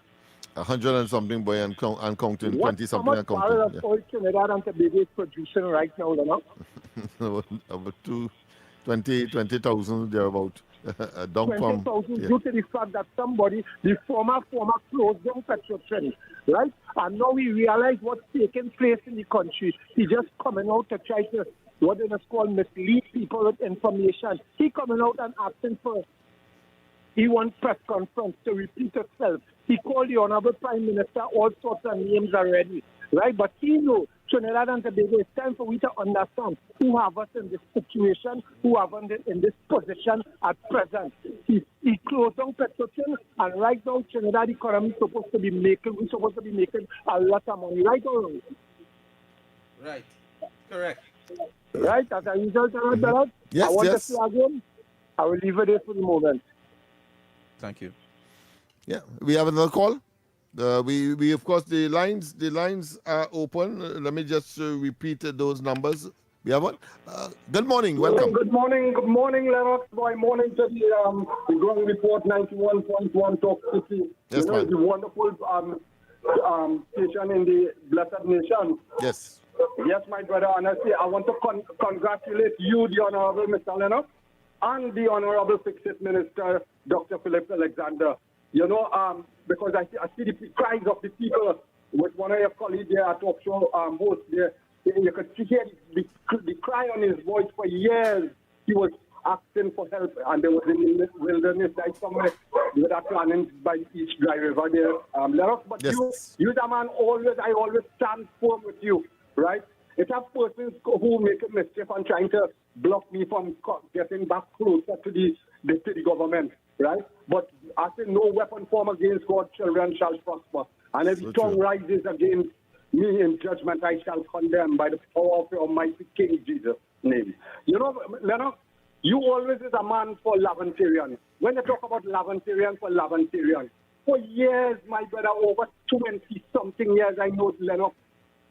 100 and something, boy, and counting, 20 something How much and counting. barrel of oil Trinidad and Tobago is producing right now, Lennox? About 20,000 thereabout. Down from 20,000 due to the fact that somebody, the former closed down Petrotrin, right? And now we realize what's taking place in the country. He just coming out to try to, what they call, mislead people with information. He coming out and asking for, he wants press conference to repeat itself. He called the Honorable Prime Minister all sorts of names already, right? But he knows Trinidad and Tobago, it's time for we to understand who have us in this situation, who have us in this position at present. He closed down Petrotrin, and right now Trinidad economy is supposed to be making a lot of money, right or wrong? Right. Correct. Right, as a result of that, Yes, I want yes. to say again, I will leave it there for the moment. Thank you. Yeah, we have another call. We of course the lines are open. Let me just repeat those numbers. We have one. Good morning. Welcome. Good morning, Lennox. Boy, morning to the Growing Report 91.1 Talk City. Yes, you know, the wonderful station in the blessed nation. Yes. Yes, my brother. Honestly, I want to congratulate you, the Honorable Mr. Lennox, and the Honorable Fixed Minister, Dr. Philip Alexander. You know, because I see the cries of the people with one of your colleagues there at talk show host there. You could hear the cry on his voice for years. He was asking for help, and there was in the wilderness, like somewhere, with that planning by each dry river there. But yes. you the man, I always stand firm with you, right? It have persons who make a mischief and trying to block me from getting back closer to the government, right? But I say no weapon formed against God's children shall prosper. And every tongue rises against me in judgment, I shall condemn by the power of the Almighty King Jesus' name. You know, Lennox, you always is a man for Laventarian. When you talk about Laventarian for Laventarian, for years, my brother, over 20-something years, I know Lennox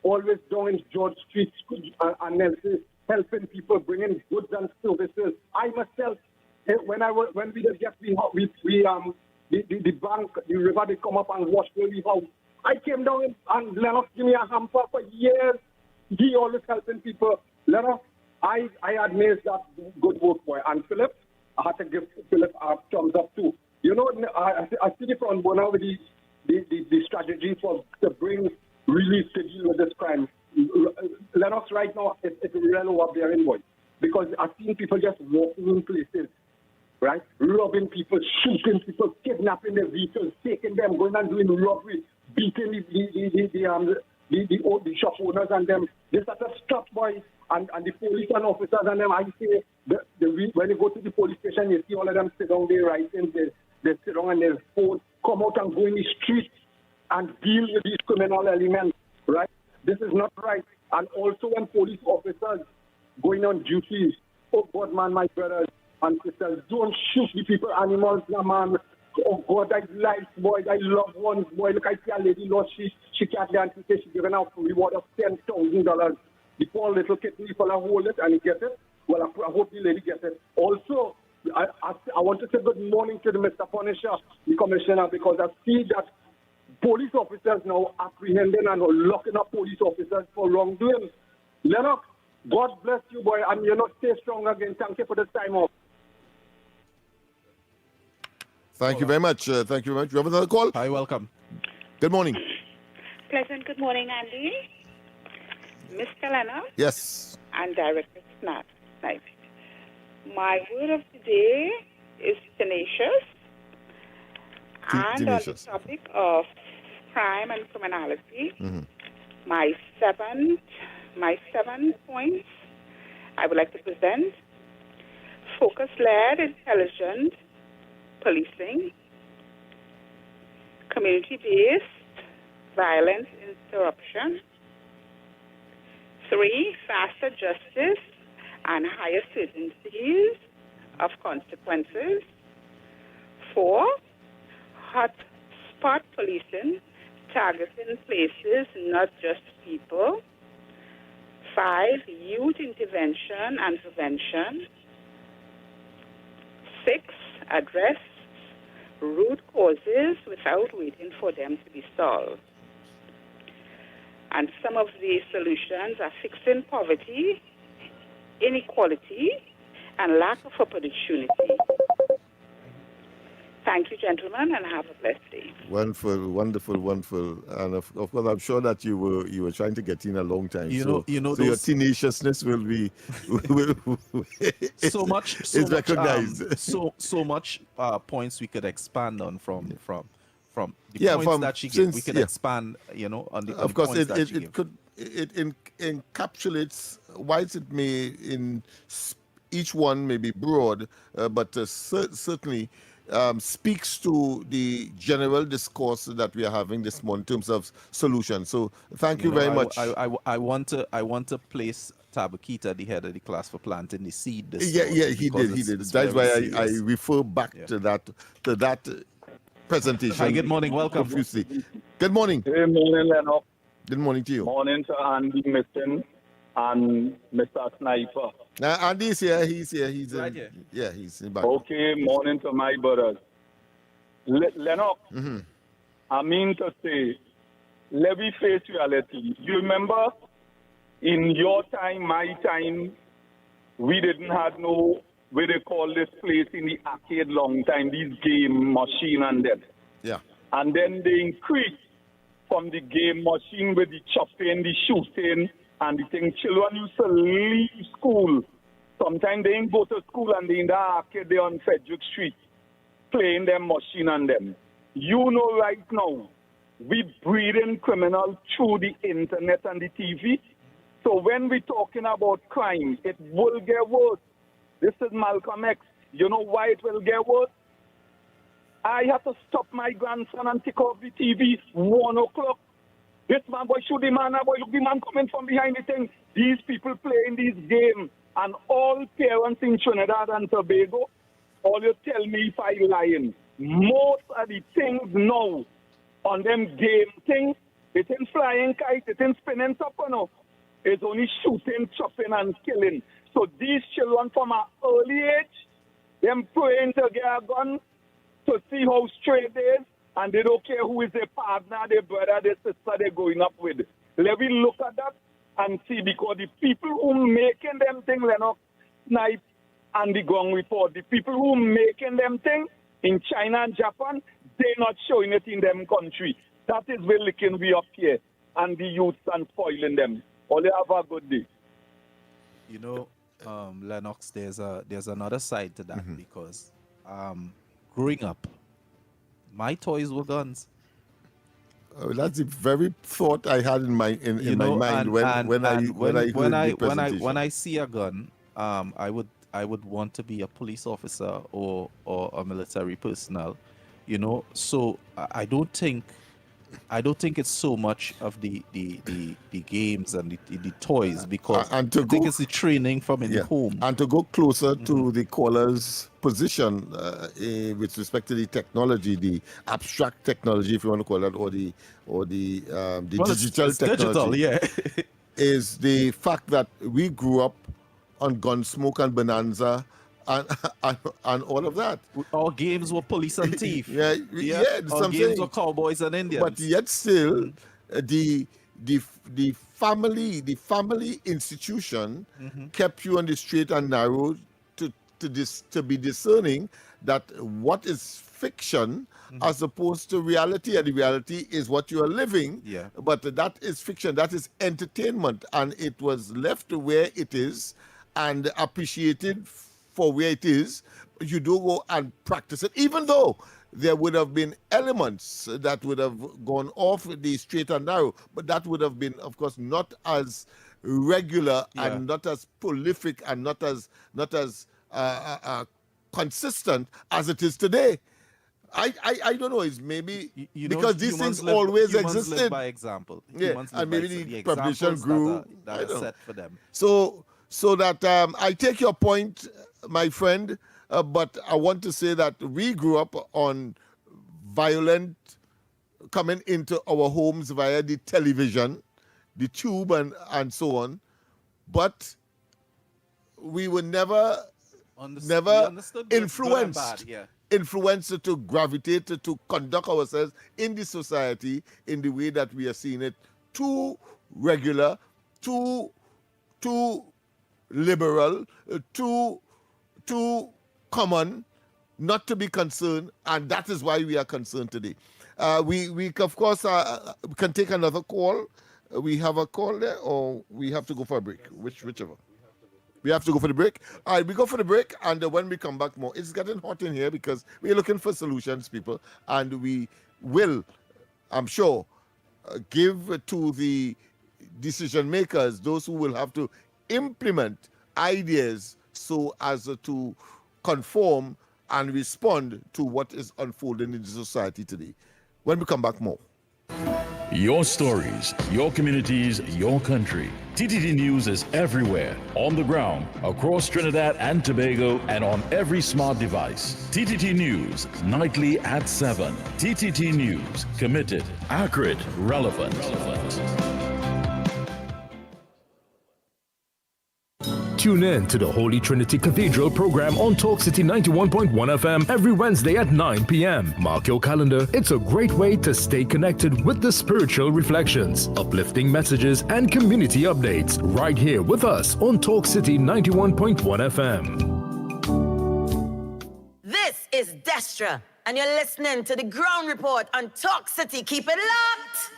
always down in George Street and Nelson, helping people, bringing goods and services. I myself, when we just get the bank, the river, they come up and wash the house. I came down and Lennox give me a hamper for years. He always helping people. Lennox, I admire that good work, boy. And Philip, I had to give Philip a thumbs up too. You know, I see the front burner with the strategy to bring relief to deal with this crime. Lennox right now, it's a real overbearing, boy. Because I've seen people just walking in places, right? Robbing people, shooting people, kidnapping their vehicles, taking them, going and doing robbery, beating the shop owners and them. They start to stop, boy. And the police and officers and them, I say, when you go to the police station, you see all of them sit down there writing, they sit down and their phone, come out and go in the street and deal with these criminal elements, right? This is not right. And also when police officers going on duty, oh God, man, my brothers and sisters, don't shoot the people, animals, man. Oh God, I like, boy, I love ones, boy. Look, I see a lady lost, she can't dance, she's given out a reward of $10,000. The poor little kitten, if I hold it and he gets it, well, I hope the lady gets it. Also, I want to say good morning to the Mr. Punisher, the commissioner, because I see that police officers now apprehending and locking up police officers for wrongdoing. Lennox, God bless you, boy, and you know, stay strong again. Thank you for this time off. Thank you very much. Thank you very much. You have another call? Hi, welcome. Good morning. Pleasant good morning, Andy. Mr. Lennox. Yes. And Director Snipes. My word of the day is tenacious. And tenacious. on the topic of crime and criminality, my seven points I would like to present: focus-led, intelligent policing, community-based violence interruption, 3, faster justice and higher certainties of consequences, 4, hot spot policing, targeting places, not just people, 5, youth intervention and prevention, 6, address root causes without waiting for them to be solved. And some of the solutions are fixing poverty, inequality, and lack of opportunity. Thank you, gentlemen, and have a blessed day. Wonderful, wonderful, wonderful. And of course, I'm sure that you were trying to get in a long time. So your tenaciousness will be so much recognized. So much points we could expand on from the points that she gave. We could expand, on the of course, points that she gave. it encapsulates, whilst it may in each one may be broad, but certainly speaks to the general discourse that we are having this morning in terms of solutions. So thank you very much. I want to place Tabakita at the head of the class for planting the seed. This he did. That's why I refer back to that presentation. Hi, good morning. Welcome. Profusely. Good morning. Good morning, Lennox. Good morning to you. Morning to Andy Mitten and Mr. Sniper. Andy's here. He's here. He's right here. Yeah, he's in back. Okay, morning to my brothers. Lennox, I mean to say, let me face reality. You remember in your time, my time, we didn't have no, where they call this place in the arcade long time, these game machine and that. Yeah. And then they increased from the game machine with the chopping, the shooting, and the thing. Children used to leave school. Sometimes they didn't go to school and they in the arcade, they on Frederick Street, playing them machine and them. You know right now, we breeding criminals through the internet and the TV. So when we're talking about crime, it will get worse. This is Malcolm X. You know why it will get worse? I had to stop my grandson and take off the TV 1 o'clock. This man, boy, shoot the man, boy, look the man coming from behind the thing. These people playing these games, and all parents in Trinidad and Tobago, all you tell me if I lying. Most of the things now on them game things, it ain't flying kite, it ain't spinning top, you know. It's only shooting, chopping, and killing. So these children from an early age, them praying to get a gun to see how straight they is, and they don't care who is their partner, their brother, their sister they're going up with. Let me look at that and see, because the people who making them thing, Lennox, Snipe, and the Gong report, the people who making them thing in China and Japan, they're not showing it in them country. That is where licking we up here, and the youths and spoiling them. All you have a good day. You know, Lennox, there's another side to that, because growing up, my toys were guns. That's the very thought I had in my mind when I see a gun, I would want to be a police officer or a military personnel, you know. So I don't think it's so much of the games and the toys, because I think it's the training from in home. And to go closer to the caller's position with respect to the technology, the abstract technology, if you want to call that, or the digital technology, is the fact that we grew up on Gunsmoke and Bonanza and all of that. Our games were police and thief. Our games were cowboys and Indians. But yet still, the family institution kept you on the straight and narrow to be discerning that what is fiction as opposed to reality, and the reality is what you are living. But that is fiction, that is entertainment, and it was left where it is and appreciated for where it is. You don't go and practice it, even though there would have been elements that would have gone off the straight and narrow, but that would have been, of course, not as regular and not as prolific and not as consistent as it is today. I don't know. It's maybe because these things always existed. Live by example. And maybe the population grew. That are set for them. So that I take your point, my friend, but I want to say that we grew up on violent coming into our homes via the television, the tube, and so on. But we were never influenced to gravitate to conduct ourselves in the society in the way that we are seeing it. Too regular, too liberal, too common, not to be concerned, and that is why we are concerned today. We of course can take another call. We have a call there, or we have to go for a break, whichever. We have to go for the break. All right, we go for the break, and when we come back more, it's getting hot in here because we're looking for solutions, people, and we will, I'm sure, give to the decision makers, those who will have to implement ideas so as to conform and respond to what is unfolding in the society today. When we come back more. Your stories, your communities, your country. TTT News is everywhere, on the ground, across Trinidad and Tobago, and on every smart device. TTT News, nightly at 7. TTT News, committed, accurate, relevant. Tune in to the Holy Trinity Cathedral program on Talk City 91.1 FM every Wednesday at 9 p.m. Mark your calendar. It's a great way to stay connected with the spiritual reflections, uplifting messages, and community updates right here with us on Talk City 91.1 FM. This is Destra, and you're listening to the Ground Report on Talk City. Keep it locked.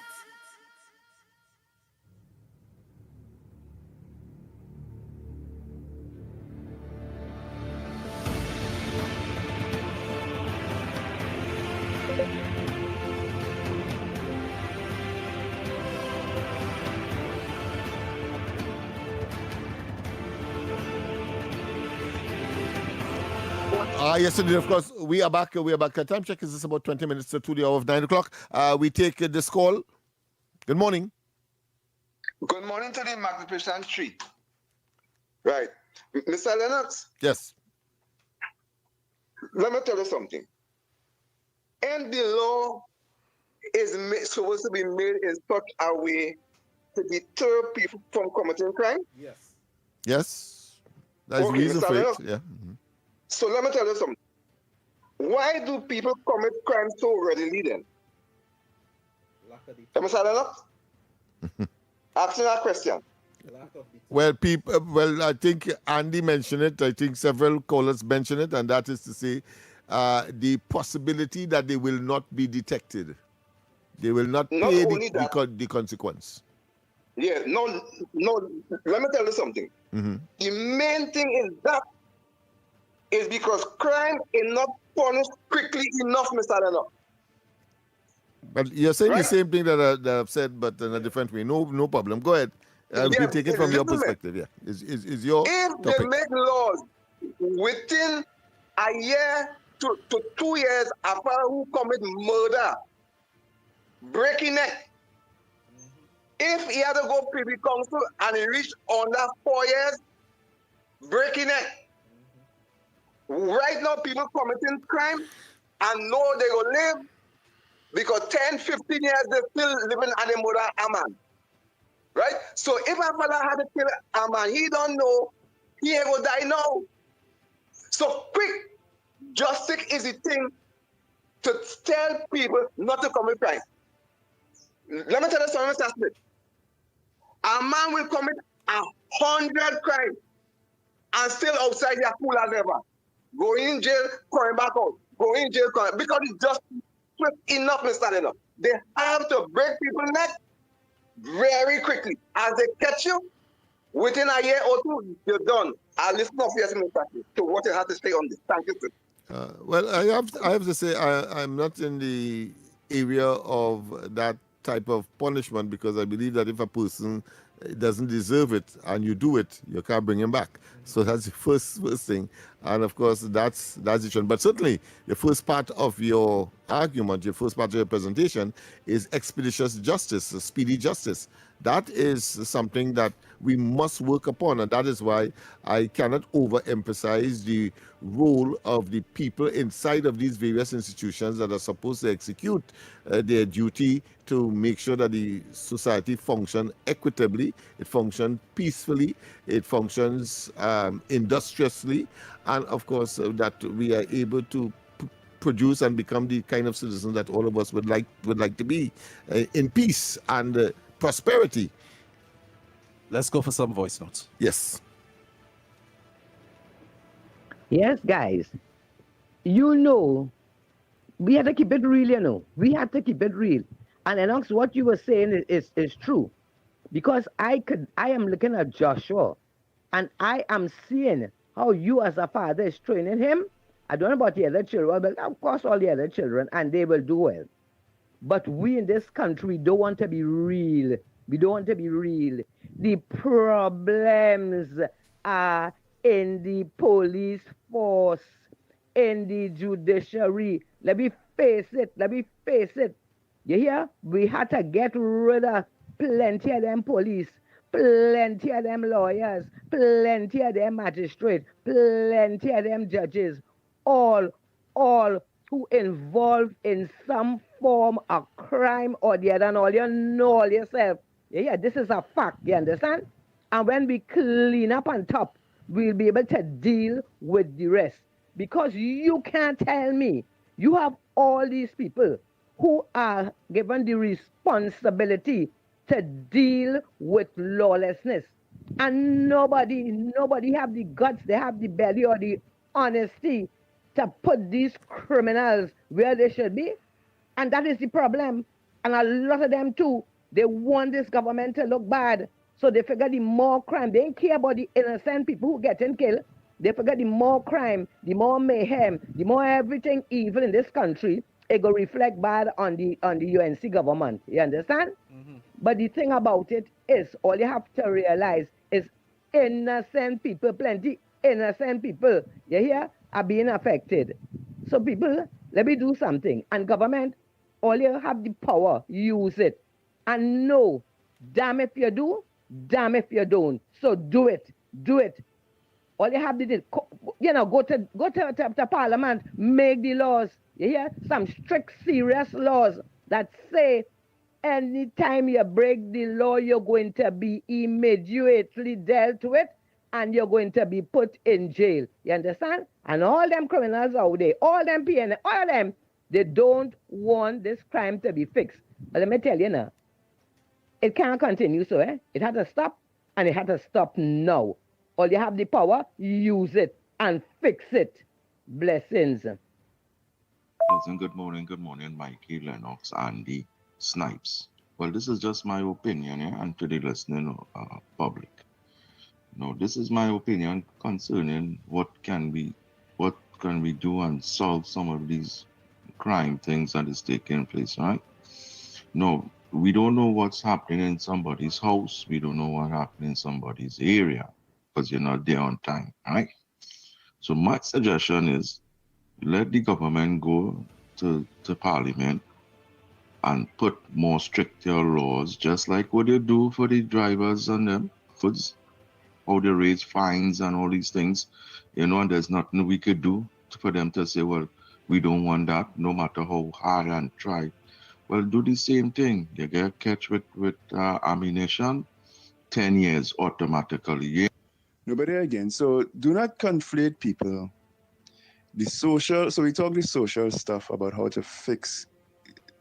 Yes, indeed. Of course, we are back. We are back. Time check is just about 20 minutes to the hour of 9 o'clock. We take this call. Good morning. Good morning to the Magnificent Street. Right. Mr. Lennox? Yes. Let me tell you something. And the law is supposed to be made in such a way to deter people from committing crime? Yes. Yes. That's Okay, reason Mr. for it. Lennox. Yeah. So let me tell you something. Why do people commit crime so readily then? Mr. Lennox? Asking that question. Well, people. Well, I think Andy mentioned it. I think several callers mentioned it, and that is to say, the possibility that they will not be detected. They will not pay the consequence. Yeah, no. Let me tell you something. The main thing is because crime is not punished quickly enough, Mr. Lennox. But you're saying the same thing that I've said, but in a different way. No problem. Go ahead. We take it from your perspective. Yeah, is your if topic. They make laws within a year to 2 years after who commit murder, breaking neck. If he had to go privy council and he reached under 4 years, breaking neck. Right now, people committing crime and know they will live because 10, 15 years they're still living at the murder a man. Right? So if a father had to kill a man, he don't know, he ain't gonna die now. So quick justice is the thing to tell people not to commit crime. Let me tell you something, Mr. Smith. A man will commit 100 crimes and still outside their cool as ever. Go in jail, coming back out. Go in jail, coming because it's just quick enough, Mr. Lennox. They have to break people's neck very quickly. As they catch you, within a year or two, you're done. I'll listen to you, Mr. Smith, to what you have to say on this. Thank you, sir. Well, I have to say I'm not in the area of that type of punishment because I believe that if a person doesn't deserve it and you do it, you can't bring him back. So that's the first thing. And of course, that's the trend. But certainly, the first part of your argument, your first part of your presentation is expeditious justice, speedy justice. That is something that we must work upon, and that is why I cannot overemphasize the role of the people inside of these various institutions that are supposed to execute their duty to make sure that the society functions equitably, it functions peacefully, it functions industriously, and of course that we are able to produce and become the kind of citizens that all of us would like to be in peace and prosperity. Let's go for some voice notes. Yes. Yes, guys. You know, we have to keep it real, you know. We have to keep it real. And Lennox, what you were saying is true. Because I am looking at Joshua and I am seeing how you as a father is training him. I don't know about the other children, but of course all the other children, and they will do well. But we in this country don't want to be real. We don't want to be real. The problems are in the police force, in the judiciary. Let me face it. You hear? We had to get rid of plenty of them police, plenty of them lawyers, plenty of them magistrates, plenty of them judges, all who involved in some form of crime or the other, and all you know all yourself. Yeah, this is a fact, you understand? And when we clean up on top, we'll be able to deal with the rest. Because you can't tell me, you have all these people who are given the responsibility to deal with lawlessness. And nobody have the guts, they have the belly or the honesty to put these criminals where they should be. And that is the problem. And a lot of them too, they want this government to look bad. So they figure the more crime, they don't care about the innocent people who getting killed. They figure the more crime, the more mayhem, the more everything evil in this country, it will reflect bad on the UNC government. You understand? But the thing about it is, all you have to realize is innocent people, plenty innocent people. You hear? are being affected. So people, let me do something. And government, all you have the power, use it. And no, damn if you do, damn if you don't. So do it. Do it. All you have to do, go to Parliament, make the laws. You hear? Some strict, serious laws that say anytime you break the law, you're going to be immediately dealt with and you're going to be put in jail. You understand? And all them criminals out there, all them PN, all of them, they don't want this crime to be fixed. But let me tell you now, it can't continue so, It had to stop, and it had to stop now. All you have the power, use it and fix it. Blessings. Listen, good morning, Mikey, Lennox, Andy, Snipes. Well, this is just my opinion, and to the listening public. This is my opinion concerning what can we do and solve some of these crime things that is taking place, right? No, we don't know what's happening in somebody's house. We don't know what happened in somebody's area because you're not there on time, right? So my suggestion is let the government go to Parliament and put more stricter laws, just like what they do for the drivers and them, how they raise fines and all these things, and there's nothing we could do for them to say, well, we don't want that, no matter how hard and try. Well, do the same thing. You get catch with ammunition, 10 years automatically. Yeah. Nobody again. So do not conflate people. So we talk the social stuff about how to fix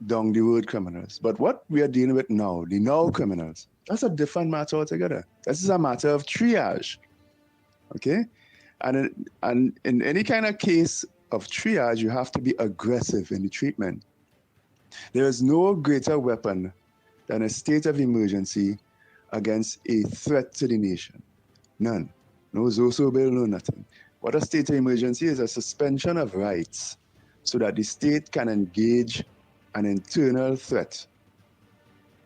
down the road criminals. But what we are dealing with now, the now criminals, that's a different matter altogether. This is a matter of triage. Okay? And in any kind of case of triage, you have to be aggressive in the treatment. There is no greater weapon than a state of emergency against a threat to the nation. None. No Zoso bill, no nothing. What a state of emergency is a suspension of rights so that the state can engage an internal threat,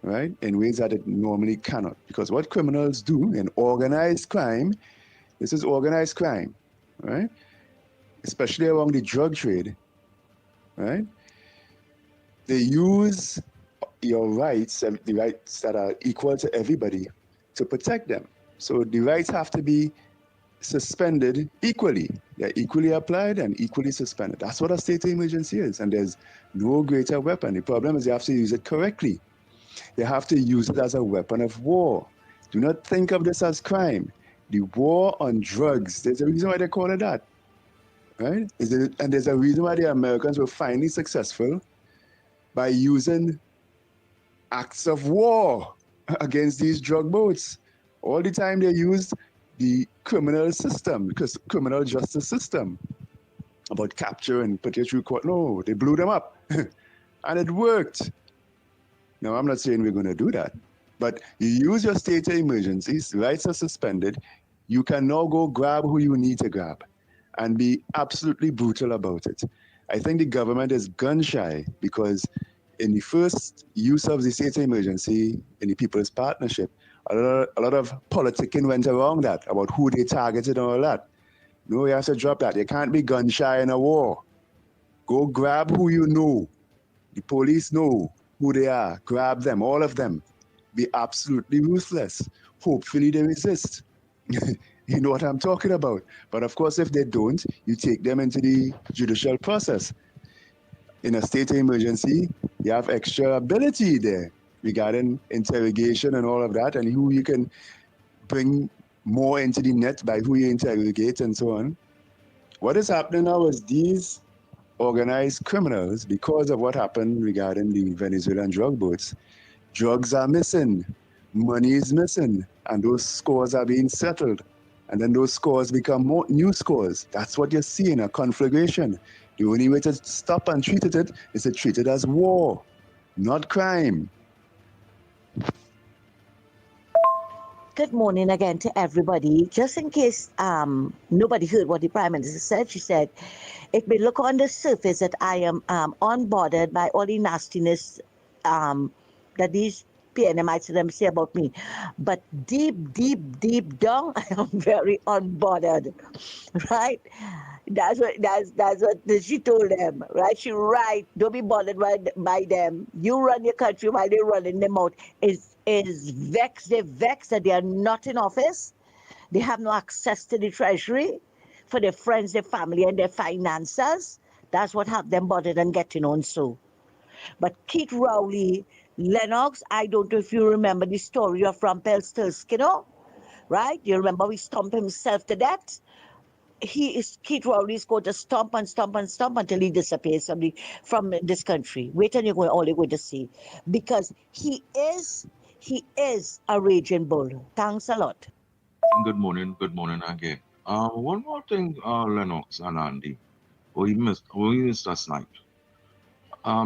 right, in ways that it normally cannot. Because what criminals do in organized crime, this is organized crime, right, especially along the drug trade, right, they use your rights, the rights that are equal to everybody, to protect them. So the rights have to be suspended equally. They're equally applied and equally suspended. That's what a state of emergency is, and there's no greater weapon. The problem is you have to use it correctly. You have to use it as a weapon of war. Do not think of this as crime. The war on drugs, there's a reason why they call it that, right? And there's a reason why the Americans were finally successful by using acts of war against these drug boats. All the time they used the criminal system, because criminal justice system, about capture and put you through court. No, they blew them up. And it worked. Now, I'm not saying we're going to do that, but you use your state of emergencies, rights are suspended, you can now go grab who you need to grab and be absolutely brutal about it. I think the government is gun shy because in the first use of the state of emergency in the People's Partnership, a lot of politicking went around that, about who they targeted and all that. No, you have to drop that. You can't be gun shy in a war. Go grab who you know. The police know who they are. Grab them, all of them. Be absolutely ruthless. Hopefully they resist. You know what I'm talking about. But of course, if they don't, you take them into the judicial process. In a state of emergency, you have extra ability there regarding interrogation and all of that, and who you can bring more into the net by who you interrogate and so on. What is happening now is these organized criminals, because of what happened regarding the Venezuelan drug boats, drugs are missing, money is missing, and those scores are being settled. And then those scores become more new scores. That's what you're seeing, a conflagration. The only way to stop and treat it is to treat it as war, not crime. Good morning again to everybody. Just in case nobody heard what the Prime Minister said, she said, it may look on the surface that I am unbothered by all the nastiness that these PNM, I see them say about me. But deep down, I am very unbothered, right? That's what she told them, right? She right. Don't be bothered by them. You run your country while they're running them out. Is vexed. They vexed that they are not in office. They have no access to the treasury for their friends, their family, and their finances. That's what have them bothered and getting on so. But Keith Rowley, Lennox, I don't know if you remember the story of Rumpelstiltskin, right? You remember we stomped himself to death? Keith Rowley is going to stomp and stomp and stomp until he disappears from this country. Wait till all you're going to see. Because he is a raging bull. Thanks a lot. Good morning again. One more thing, Lennox and Andy, or Mr. Snipe.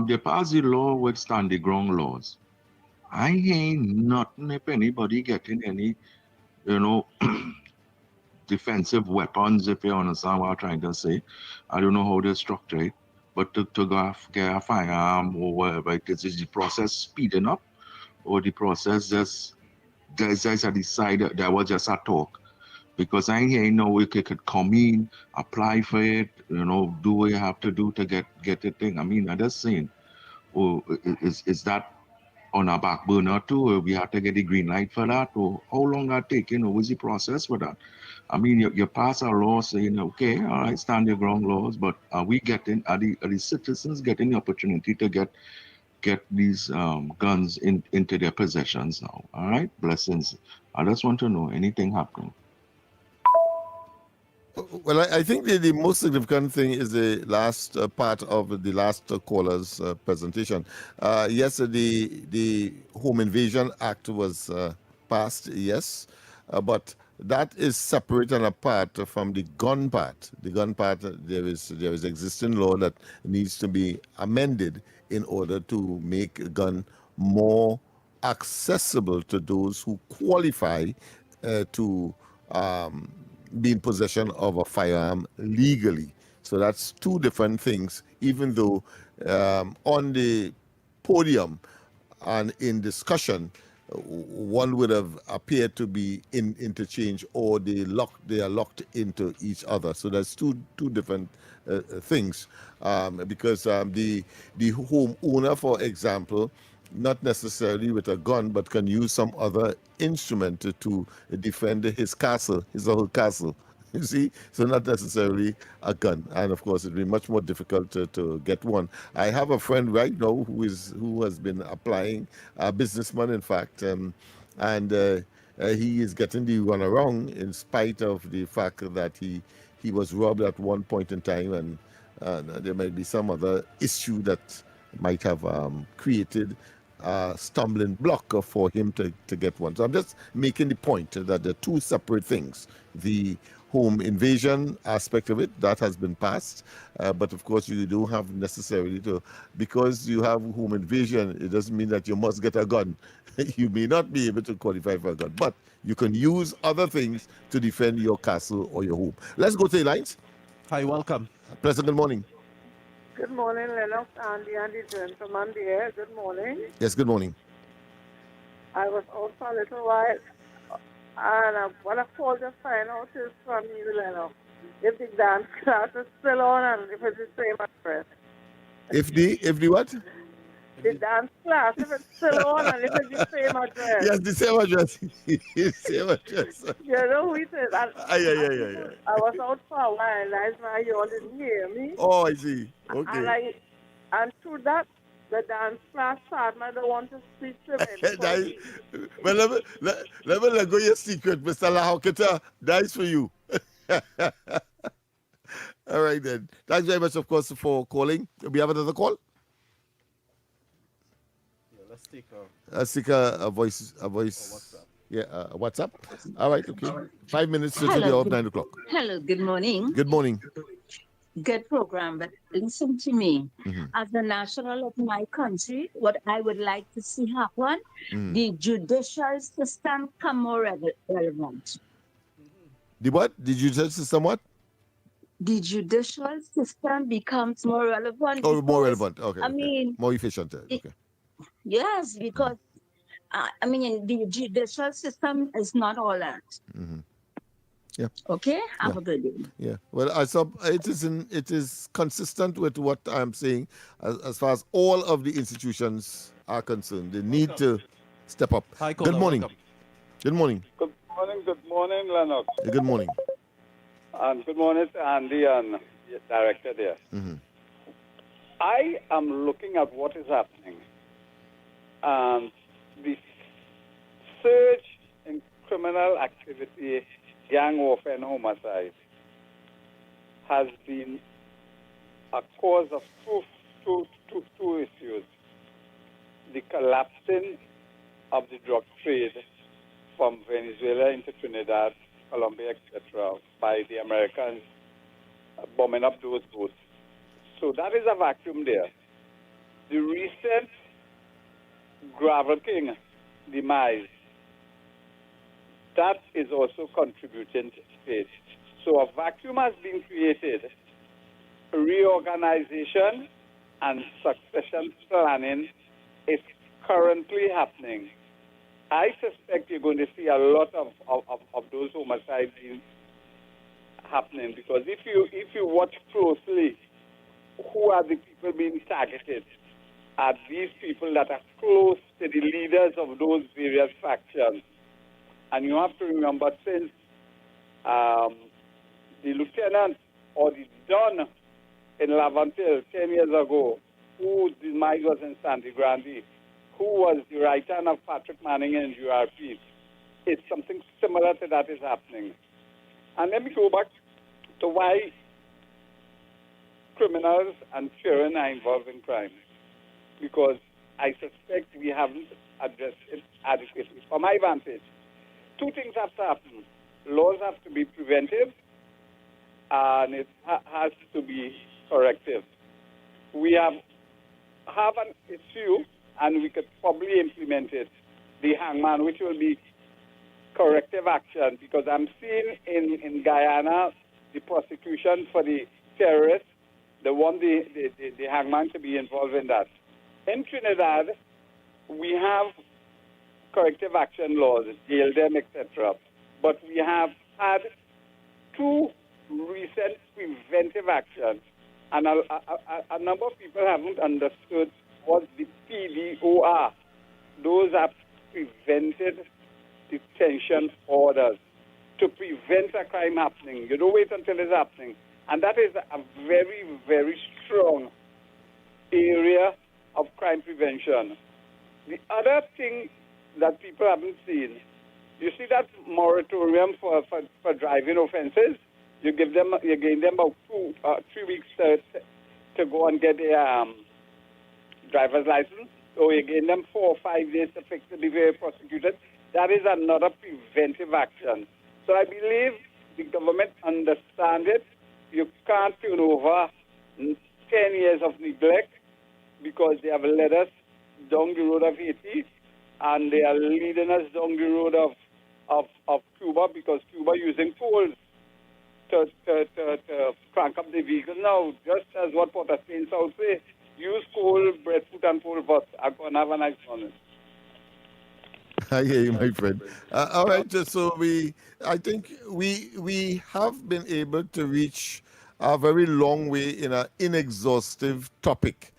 They passed the law with stand the ground laws. I ain't nothing if anybody getting any, defensive weapons, if you understand what I'm trying to say. I don't know how they structure it, but to go get a firearm or whatever it is the process speeding up, or the process just a decide that was just a talk? Because I hear you could come in, apply for it, do what you have to do to get the thing. I mean, I'm just saying, is that on our back burner too, or we have to get the green light for that, or how long that take, what's the process for that? I mean, you pass a law saying, okay, all right, stand your ground laws, but are the citizens getting the opportunity to get these guns into their possessions now? All right, blessings. I just want to know anything happening. Well, I think the most significant thing is the last part of the last caller's presentation. Yes, the Home Invasion Act was passed, yes, but that is separate and apart from the gun part. The gun part, there is existing law that needs to be amended in order to make a gun more accessible to those who qualify to be in possession of a firearm legally. So that's two different things, even though on the podium and in discussion, one would have appeared to be in interchange, or they are locked into each other. So that's two different things, because the homeowner, for example, not necessarily with a gun, but can use some other instrument to defend his castle, his or her castle. You see, so not necessarily a gun, and of course, it'd be much more difficult to get one. I have a friend right now who has been applying, a businessman, in fact, and he is getting the runaround in spite of the fact that he was robbed at one point in time, and there might be some other issue that might have created a stumbling block for him to get one. So I'm just making the point that the two separate things. The home invasion aspect of it, that has been passed, but of course you don't have necessarily to, because you have home invasion, it doesn't mean that you must get a gun. You may not be able to qualify for a gun, but you can use other things to defend your castle or your home. Let's go to the lines. Hi, welcome. Pleasant good morning. Good morning, Lennox, Andy, and the gentleman there. Good morning. Yes, good morning. I was out for a little while, and what I called to find out is from you, Lennox, if the dance class is still on and if it's the same address. If the what? The dance class, if it's still on and if it's the same address. Yes, the same address. The same address. You know who it is? Yeah. I was out for a while, that's why you all didn't hear me. Oh, I see. Okay. And through that, the dance class started, I don't want to speak to him. Well, let me let go your secret, Mr. Lahokita. That's for you. All right, then. Thanks very much, of course, for calling. We have another call? Yeah, let's take a voice. WhatsApp. Yeah, WhatsApp. All right, okay. 5 minutes to the hour of 9 o'clock. Hello, good morning. Good morning. Good program, but listen to me. As the national of my country, what I would like to see happen, the judicial system come more relevant. The what? The judicial system what? The judicial system becomes more relevant. Oh, more relevant. Okay. I mean, more efficient. Okay. Yes, because I mean, the judicial system is not all that. Yeah. Okay, have Yeah. a good day. Yeah. Well, it is consistent with what I'm saying as far as all of the institutions are concerned. They need to step up. Hi, Good caller, morning. welcome. Good morning. Good morning, Lennox. Good morning. And good morning to Andy and the director there. I am looking at what is happening. And the surge in criminal activity, gang warfare and homicide has been a cause of two issues. The collapsing of the drug trade from Venezuela into Trinidad, Colombia, etc., by the Americans bombing up those boats. So that is a vacuum there. The recent Gravel King demise, that is also contributing to it. So a vacuum has been created. Reorganization and succession planning is currently happening. I suspect you're going to see a lot of those homicides happening, because if you watch closely, who are the people being targeted? Are these people that are close to the leaders of those various factions? And you have to remember, since the lieutenant or the Don in Lavantil 10 years ago, whose demise was in Sandy Grande, who was the right hand of Patrick Manning in URP, it's something similar to that is happening. And let me go back to why criminals and children are involved in crime, because I suspect we haven't addressed it adequately. From my vantage, two things have to happen. Laws have to be preventive, and it has to be corrective. We have an issue, and we could probably implement it, the hangman, which will be corrective action, because I'm seeing in Guyana the prosecution for the terrorists, they want the hangman to be involved in that. In Trinidad, we have corrective action laws, jail them, etc. But we have had two recent preventive actions, and a number of people haven't understood what the PDOR. Those are prevented detention orders to prevent a crime happening. You don't wait until it's happening. And that is a very, very strong area of crime prevention. The other thing that people haven't seen, you see that moratorium for driving offenses? You gain them about 3 weeks to go and get a driver's license, or you gain them 4 or 5 days to fix it before you're prosecuted. That is another preventive action. So I believe the government understands it. You can't turn over 10 years of neglect, because they have led us down the road of Haiti, and they are leading us down the road of Cuba, because Cuba using tolls to crank up the vehicle now, just as what Port of Spain South say, use coal, breadfruit, and pole pots. I'm going to have a nice morning. I hear you, my friend. All right, just so I think we have been able to reach a very long way in an inexhaustive topic,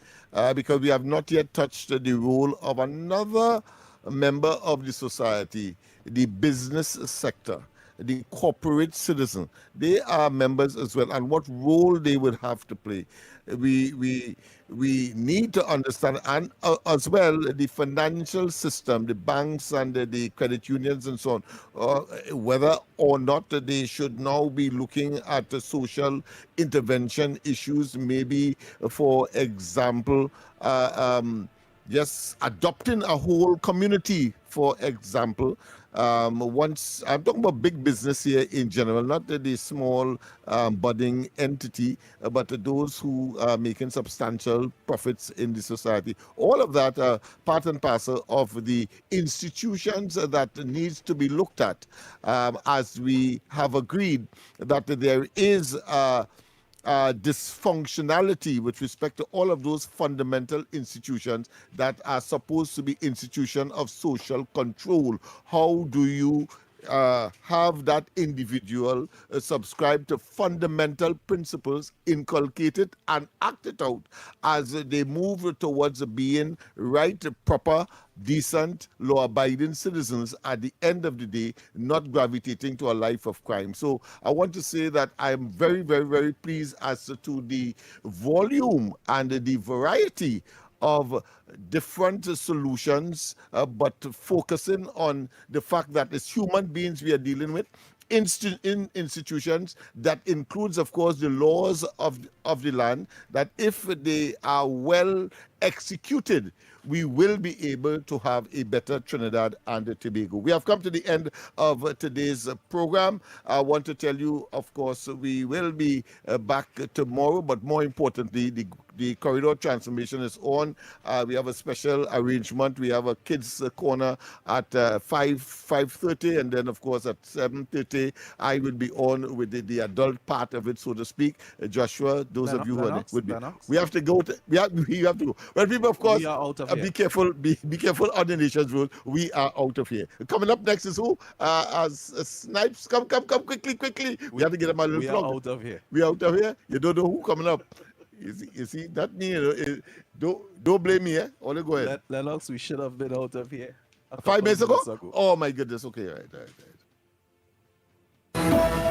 because we have not yet touched the role of another member of the society, the business sector, the corporate citizen. They are members as well, and what role they would have to play. We need to understand, and as well, the financial system, the banks and the credit unions and so on, whether or not they should now be looking at the social intervention issues, maybe, for example, just adopting a whole community, for example. Once I'm talking about big business here in general, not the small budding entity, but those who are making substantial profits in the society. All of that are part and parcel of the institutions that needs to be looked at, as we have agreed that there is dysfunctionality with respect to all of those fundamental institutions that are supposed to be institutions of social control. How do you have that individual subscribe to fundamental principles, inculcate it, and act it out as they move towards being right, proper, decent, law-abiding citizens at the end of the day, not gravitating to a life of crime. So I want to say that I'm very, very, very pleased as to the volume and the variety of different solutions, but focusing on the fact that it's human beings we are dealing with, in institutions that includes, of course, the laws of the land, that if they are well executed, we will be able to have a better Trinidad and Tobago. We have come to the end of today's program. I want to tell you, of course, we will be back tomorrow, but more importantly, the corridor transformation is on. We have a special arrangement. We have a kids corner at 5:30, and then, of course, at 7:30, I will be on with the adult part of it, so to speak. Joshua, those of you who are would be. We have to go. We have to go. Well, people, of course, be careful. Be careful on the nation's road. We are out of here. Coming up next is who? Snipes. Come quickly. We have to get them a little plug. We are out of here. We are out of here. You don't know who coming up. You see that me. Don't blame me. All go ahead. Lennox, we should have been out of here 5 minutes ago. Oh my goodness. Okay, right.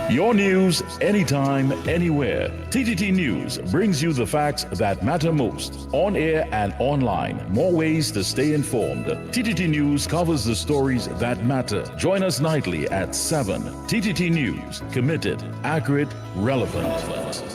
Your news anytime, anywhere. TTT News brings you the facts that matter most, on air and online. More ways to stay informed. TTT News covers the stories that matter. Join us nightly at 7. TTT News, committed, accurate, relevant.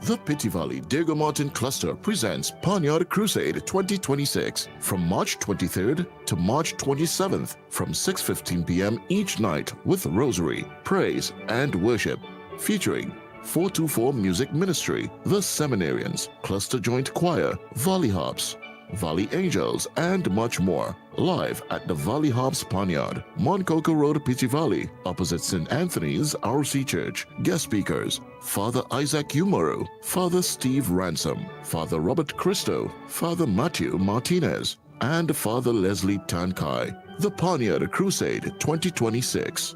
The Pitti Valley Diego Martin Cluster presents Panyard Crusade 2026 from March 23rd to March 27th from 6:15 p.m. each night with rosary, praise, and worship, featuring 424 Music Ministry, The Seminarians, Cluster Joint Choir, Valley Harps, Valley Angels, and much more. Live at the Valley Harps Panyard, Moncoco Road, Pitti Valley, opposite St. Anthony's RC Church. Guest speakers: Father Isaac Umaru, Father Steve Ransom, Father Robert Christo, Father Matthew Martinez, and Father Leslie Tankai. The Panyard Crusade 2026.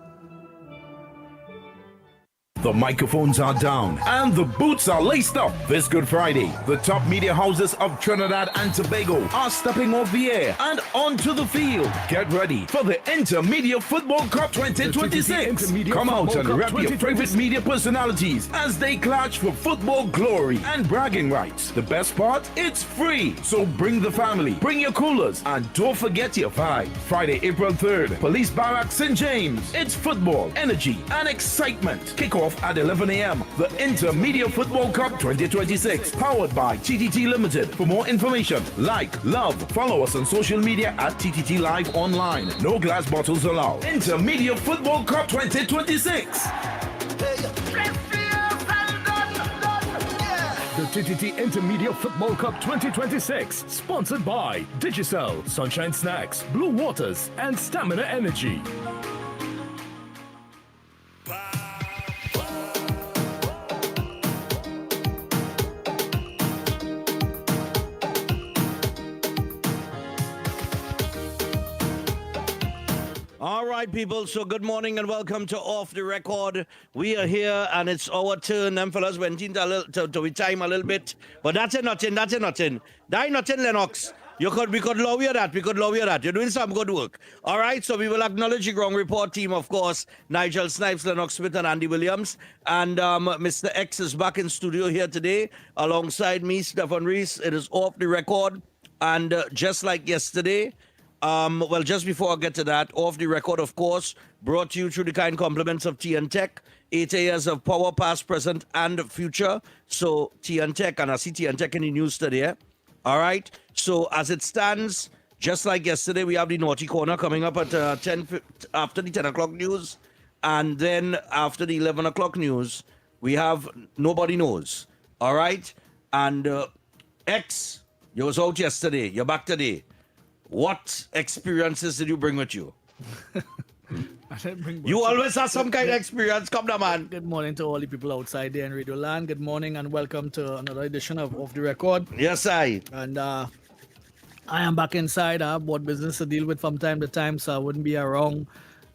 The microphones are down and the boots are laced up. This Good Friday, the top media houses of Trinidad and Tobago are stepping off the air and onto the field. Get ready for the Intermedia Football Cup 2026. Come out and rep your favorite media personalities as they clash for football glory and bragging rights. The best part? It's free. So bring the family, bring your coolers, and don't forget your vibe. Friday, April 3rd, Police Barracks, St. James. It's football, energy, and excitement. Kickoff at 11 a.m. The Intermedia Football Cup 2026, powered by TTT Limited. For more information, love, follow us on social media at TTT Live Online. No glass bottles allowed. Intermedia Football Cup 2026. The TTT Intermedia Football Cup 2026, sponsored by Digicel, Sunshine Snacks, Blue Waters, and Stamina Energy. All right, people. So good morning and welcome to Off the Record. We are here and it's our turn. Them fellas went into to time a little bit. But that's nothing. That nothing, Lennox. We could love you that. You're doing some good work. All right, so we will acknowledge the ground report team, of course. Nigel Snipes, Lennox Smith, and Andy Williams. And Mr. X is back in studio here today. Alongside me, Stefan Reese. It is Off the Record. And just like yesterday, well, just before I get to that, Off the Record, of course, brought to you through the kind compliments of TN Tech. 8 years of power, past, present, and future. So TN Tech, and I see TN Tech in the news today. All right. So as it stands, just like yesterday, we have the Naughty Corner coming up at after the 10 o'clock news. And then after the 11 o'clock news, we have Nobody Knows. All right. And X, you was out yesterday. You're back today. What experiences did you bring with you? I didn't bring You much. always have some kind of experience. Come down, man. Good morning to all the people outside there in Radio Land. Good morning and welcome to another edition of Off the Record. Yes, I. And I am back inside. I have what business to deal with from time to time, so I wouldn't be around.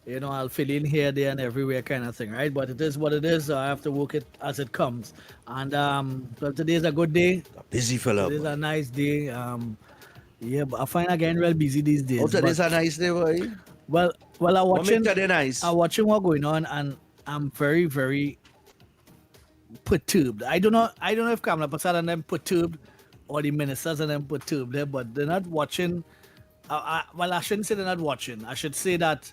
You know, I'll fill in here, there, and everywhere kind of thing, right? But it is what it is. So I have to work it as it comes. And well, today's a good day. Busy fella. Today's a nice day. Yeah, but I find I getting real busy these days. Oh, today's a nice day, boy. Well, I'm watching. Today nice? I'm watching what's going on, and I'm very, very perturbed. I don't know if Kamala Prasad and them perturbed, or the ministers and them perturbed there, but they're not watching. Well, I shouldn't say they're not watching. I should say that.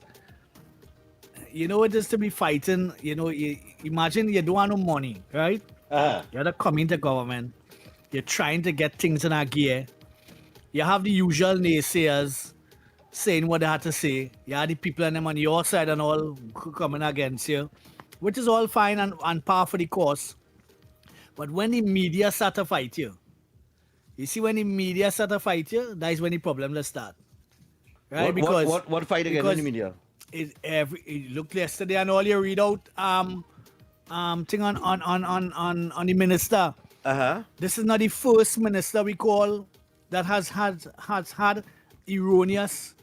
You know it is to be fighting. You know, imagine you don't want no money, right? You're the coming to government. You're trying to get things in a gear. You have the usual naysayers saying what they had to say. You have the people and them on your side and all coming against you, which is all fine and par for the course. But when the media start to fight you, when the media start to fight you, that is when the problems start. Right? What fight again in the media? It looked yesterday and all you read out thing on the minister. This is not the first minister we call that has had erroneous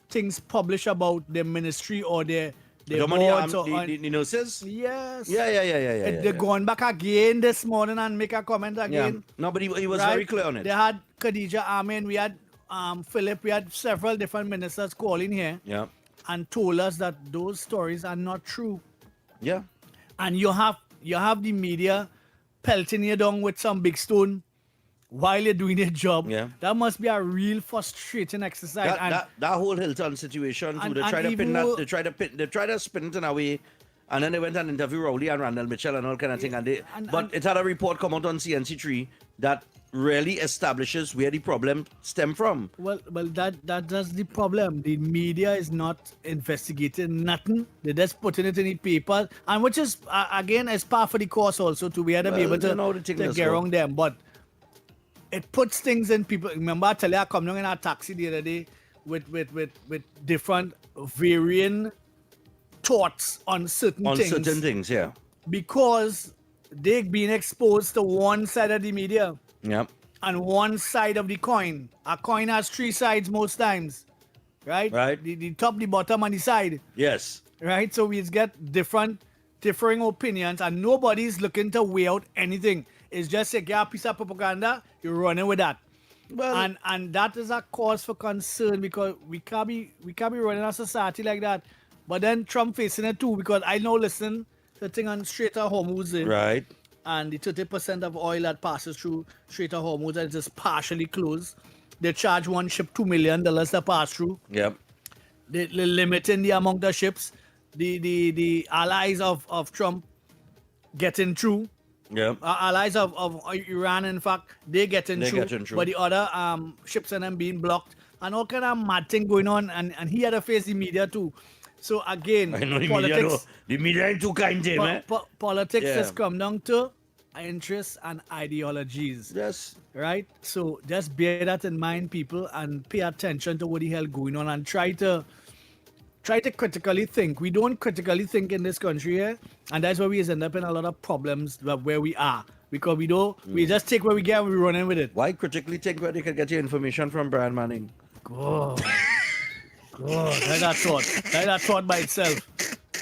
things published about their ministry or their boards the nurses? Yes. Yeah. They're going back again this morning and make a comment again. Yeah. No, but he was very clear on it. They had Khadija Amin, we had Philip, we had several different ministers calling here. Yeah. And told us that those stories are not true. Yeah. And you have the media pelting you down with some big stone while you're doing your job. Yeah. That must be a real frustrating exercise. That whole Hilton situation too. They try to spin it in a way. And then they went and interviewed Rowley and Randall Mitchell and all kind of thing. But it had a report come out on CNC3 that really establishes where the problem stem from. Well, that's the problem. The media is not investigating nothing. They're just putting it in the paper, and which is again is part for the course also to be able to get around them. But it puts things in people. Remember, I tell you, I come down in a taxi the other day with different varying thoughts on certain things. Yeah. Because they've been exposed to one side of the media. Yep. And one side of the coin. A coin has three sides most times. Right? Right. The top, the bottom, and the side. Yes. Right? So we get differing opinions, and nobody's looking to weigh out anything. It's just a piece of propaganda, you're running with that. Well, and that is a cause for concern because we can't be running a society like that. But then Trump facing it too, because I know listen to the thing on Strait of Hormuz. Right. And the 30% of oil that passes through Strait of Hormuz is just partially closed. They charge one ship $2 million to pass through. Yep. They're limiting the amount of ships. The allies of Trump getting through. Yep. Allies of Iran, in fact, they're getting through. But the other ships and them being blocked. And all kind of mad thing going on. And he had to face the media too. So again, I know the politics, media, the media ain't too kind to him, eh? Politics just come down to interests and ideologies. Yes. Right? So just bear that in mind, people, and pay attention to what the hell going on and try to critically think. We don't critically think in this country here, and that's why we end up in a lot of problems where we are. Because we just take what we get and we run in with it. Why critically think where they can get your information from, Brian Manning? God. God, that thought by itself.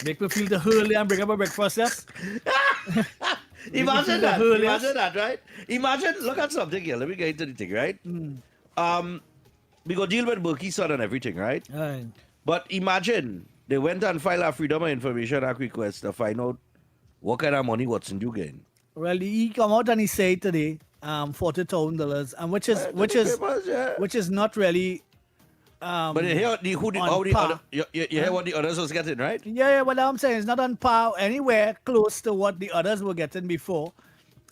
Make me feel the hurley and bring up a breakfast, yes? Imagine that, right? Imagine, look at something here. Let me get into the thing, right? We go deal with Berkey's son and everything, right? Right. But imagine they went and filed a Freedom of Information Act request to find out what kind of money Watson do gain. Well, he come out and he said today, $40,000, and which is not really. But you hear you hear what the others was getting, right? Yeah, but I'm saying it's not on par anywhere close to what the others were getting before.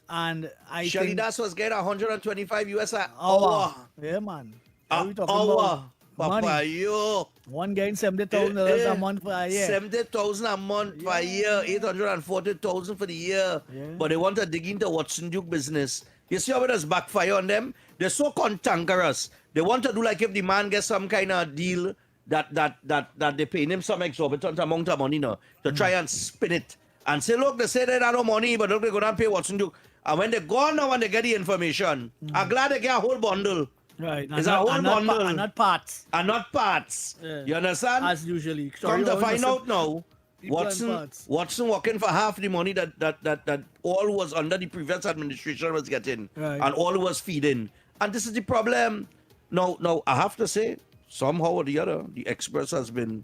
And I Shelly think Das was getting $125 an hour. Yeah, man. An hour. Papa, one getting $70,000 a month for a year. 70,000 a month for a year, 840,000 for the year. Yeah. But they want to dig into Watson Duke business. You see how it has backfire on them? They're so cantankerous. They want to do like if the man gets some kind of deal that they pay him some exorbitant amount of money now to try and spin it and say, look, they say they don't have no money, but look, they're going to pay what's due. And when they go now and they get the information, I'm glad they get a whole bundle. Right. It's a whole bundle. And not parts. And not parts. Yeah. You understand? As usually. Come to find out now, People and parts. Watson working for half the money that all who was under the previous administration was getting. Right. And all who was feeding. And this is the problem. Now, I have to say, somehow or the other, the Express has been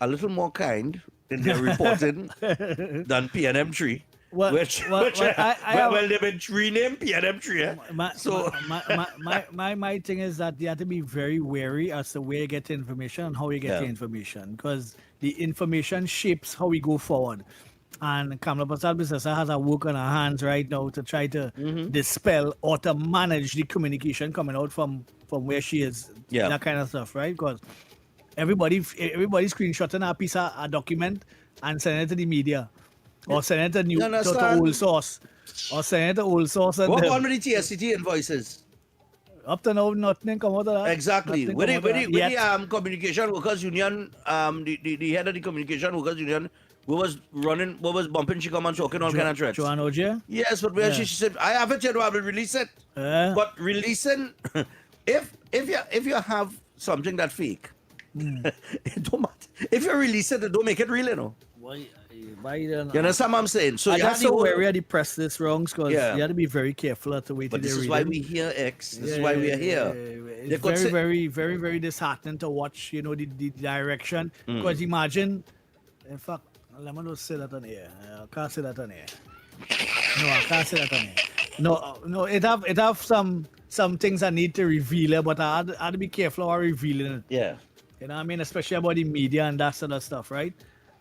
a little more kind in their reporting than PNM3. Well, which they've been renamed PNM3. My thing is that you have to be very wary as to where you get the information and how you get the information, because the information shapes how we go forward. And Kamala Prasad Bissessa has a work on her hands right now to try to dispel or to manage the communication coming out from where she is. That kind of stuff, right? Because everybody screenshotting a document and sending it to the media. Or send it to old source. Or send it to old source. What about the TSCT invoices? Up to now, nothing come out of that. Exactly. With the Communication Workers Union, the head of the Communication Workers Union, who was bumping Chicom and talking all kind of threats. Joanne Ogier? Yes, but she said, I have it yet, I will release it. But releasing, if you have something that fake, it don't matter. If you release it, don't make it real, you know. You understand what I'm saying? So I you got have so to wary of the press this wrongs because you have to be very careful at the way But to this is why we hear X. This is why we are here. It's very disheartening to watch, the direction. Because imagine, in fact, let me not say that on here. I can't say that on here. No, I can't say that on here. No, it have some things I need to reveal, but I had to be careful how I revealing it. Yeah. You know what I mean? Especially about the media and that sort of stuff, right?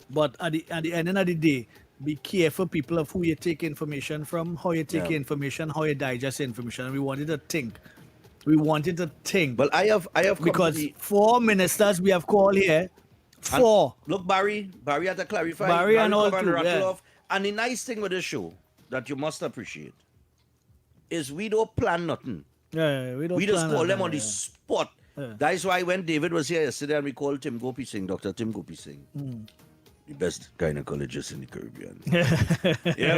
But at the end of the day, be careful, people, of who you take information from, how you take information, how you digest information. And we wanted to think. Well, I have because 4 ministers we have called here. 4. Look, Barry had to clarify. Barry and all and too, And the nice thing with this show that you must appreciate is we don't plan nothing. We just call them on the spot. That is why when David was here yesterday and we called Tim Gopi Singh, Dr. Tim Gopi Singh, the best gynecologist in the Caribbean.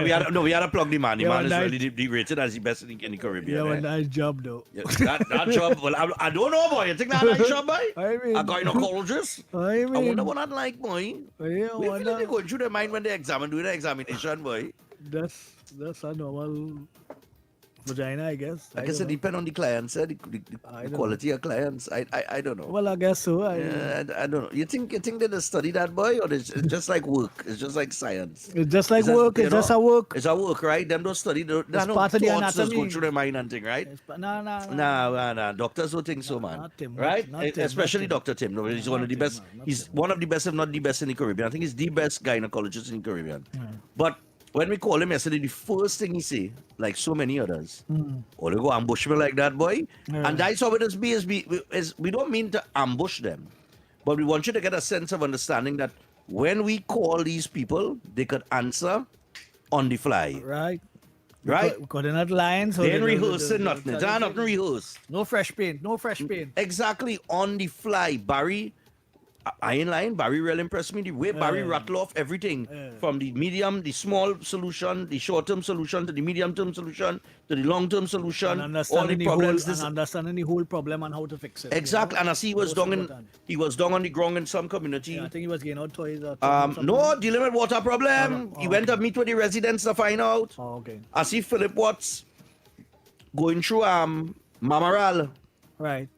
we had to plug the man. The man is really rated as the best in the Caribbean. Yeah, nice job though. That job, well, I don't know, boy. You think that a nice job, boy? I mean, a gynecologist? I wonder what I'd like, boy. We feel like they go through their mind when they do the examination, boy. That's a normal vagina, I guess. I guess it depends on the clients, the quality of clients. I don't know. Well, I guess so. I don't know. You think they study that, boy, or it's just like work? It's just like science. It's just like work. It's just a work. It's a work, right? Them don't study. There's no part of the thoughts just anatomy. go through their mind and thing, right? No. Doctors don't think so, man. Right? Especially Dr. Tim. No, he's one of the best. He's one of the best, if not the best, in the Caribbean. I think he's the best gynecologist in the Caribbean. But when we call him yesterday, the first thing he say, like so many others, or they go ambush me like that, boy. And that's how it is. We don't mean to ambush them, but we want you to get a sense of understanding that when we call these people, they could answer on the fly. Right. Because they're not lying. So they ain't rehearsing nothing. They're not rehearsed. No fresh paint. Exactly, on the fly. Barry, I ain't lying. Barry really impressed me. The way Barry rattle off everything from the medium, the small solution, the short-term solution, to the medium-term solution, to the long-term solution, all the problems. Understanding the whole problem and how to fix it. Exactly. And I see he was down on the ground in some community. Yeah, I think he was getting out toys. No, dealing with water problem. He went to meet with the residents to find out. Okay. I see Philip Watts going through Mamaral. Right.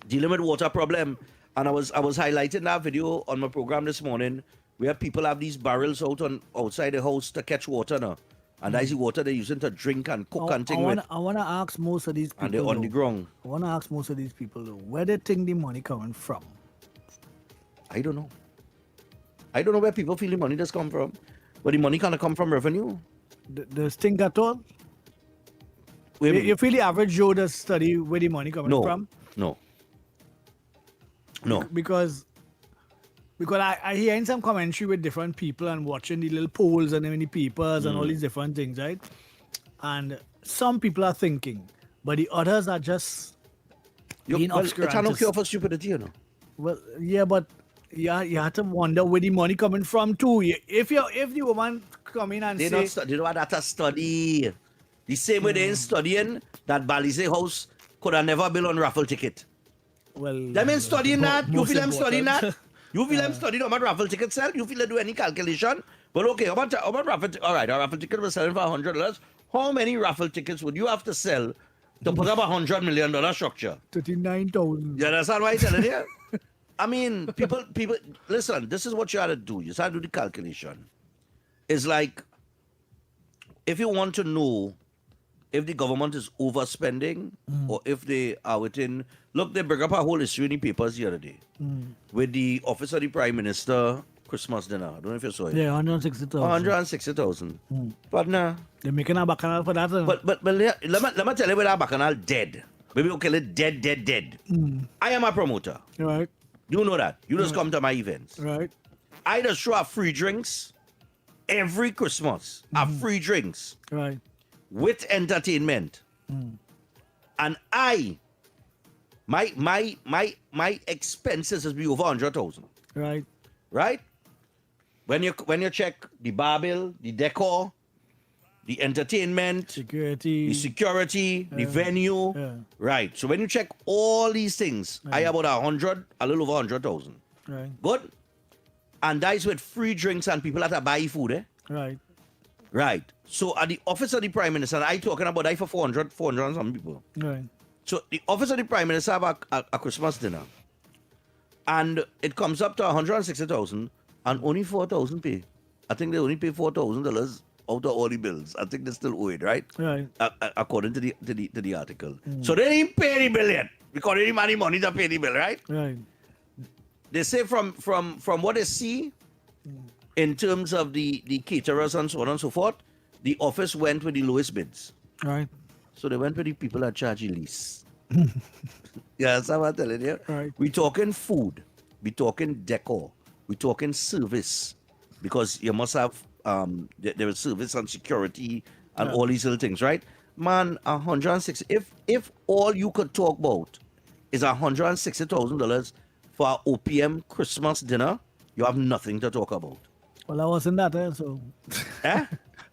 Dealing with water problem. And I was highlighting that video on my program this morning where people have these barrels outside the house to catch water now. And that's the water they're using to drink and cook and things with. I want to ask most of these people. And they're on the ground. I want to ask most of these people, where they think the money coming from? I don't know. I don't know where people feel the money does come from. But the money kind of come from revenue. Does think at all? You feel the average Joe does study where the money coming from? No. Because I hear in some commentary with different people and watching the little polls and the papers and all these different things, right? And some people are thinking, but the others are just being Well, it's no obscurantists. cure for stupidity, you know. Well, yeah, but you have to wonder where the money coming from too. If the woman come in and They say, not study. They know that a study. The same way they ain't studying that Balize House could have never been on raffle ticket. well, Them ain't studying that. You most feel them studying important. that? You feel them studying about raffle ticket sell? You feel they do any calculation? But okay, about raffle all right, a raffle ticket was selling for $100. How many raffle tickets would you have to sell to put up $100 million structure? 39,000. You understand why I'm telling you? I mean, people, listen, this is what you have to do. You have to do the calculation. It's like, if you want to know if the government is overspending or if they are within, look, they bring up a whole issue in the papers the other day with the office of the Prime Minister Christmas dinner. I don't know if you saw it. Yeah, 160,000. 160,000. But nah. They're making a bacchanal for that. But let me tell you where that bacchanal dead. Maybe we'll call it dead. I am a promoter. Right. You know that. You just come to my events. Right. I just show up free drinks every Christmas. Free drinks. Right. With entertainment. And my expenses has been over 100,000. Right. Right? When you check the bar bill, the decor, the entertainment, the security, the venue, right? So when you check all these things, I have about a little over 100,000. Right. Good. And that is with free drinks and people that are buy food, eh? Right. Right. So at the office of the Prime Minister, and I talking about that for 400 and some people. Right. So the office of the Prime Minister have a Christmas dinner. And it comes up to 160,000 and only 4,000 pay. I think they only pay $4,000 out of all the bills. I think they still owe it, right? Right. According to the article. So they didn't pay the bill yet because they didn't have money to pay the bill, right? Right. They say from what they see in terms of the caterers and so on and so forth, the office went with the lowest bids. Right. So they went with the people that charge the least. Yeah, that's what I'm telling you. Right. We talking food. We talking decor. We talking service. Because you must have there is service and security and all these little things, right? Man, 160. If all you could talk about is $160,000 for our OPM Christmas dinner, you have nothing to talk about. Well, I wasn't that, so. Eh?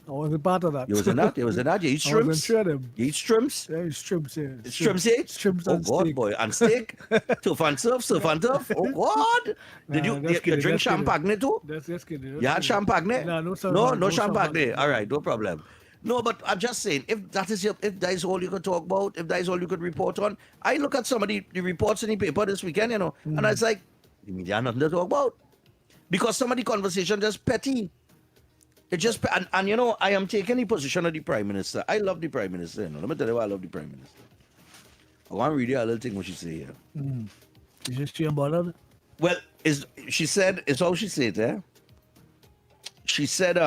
I wasn't part of that. You was in that? You was in that? You eat I wasn't shrimps? sure them. You eat shrimps? Yeah, it's shrimps, yeah. It's shrimps, eh? Shrimps oh, and God, steak. boy. And steak? Surf and turf? Oh, God. Did you drink champagne too? That's kidding. You had champagne? No champagne. All right, no problem. No, but I'm just saying, if that is all you could talk about, if that is all you could report on, I look at some of the reports in the paper this weekend, and I was like, the media have nothing to talk about. Because some of the conversation just petty. It just, and I am taking the position of the Prime Minister. I love the Prime Minister. Let me tell you why I love the Prime Minister. I want to read you a little thing what she say here. Is this too bothered? Well, she said, it's how she said it, eh? She said,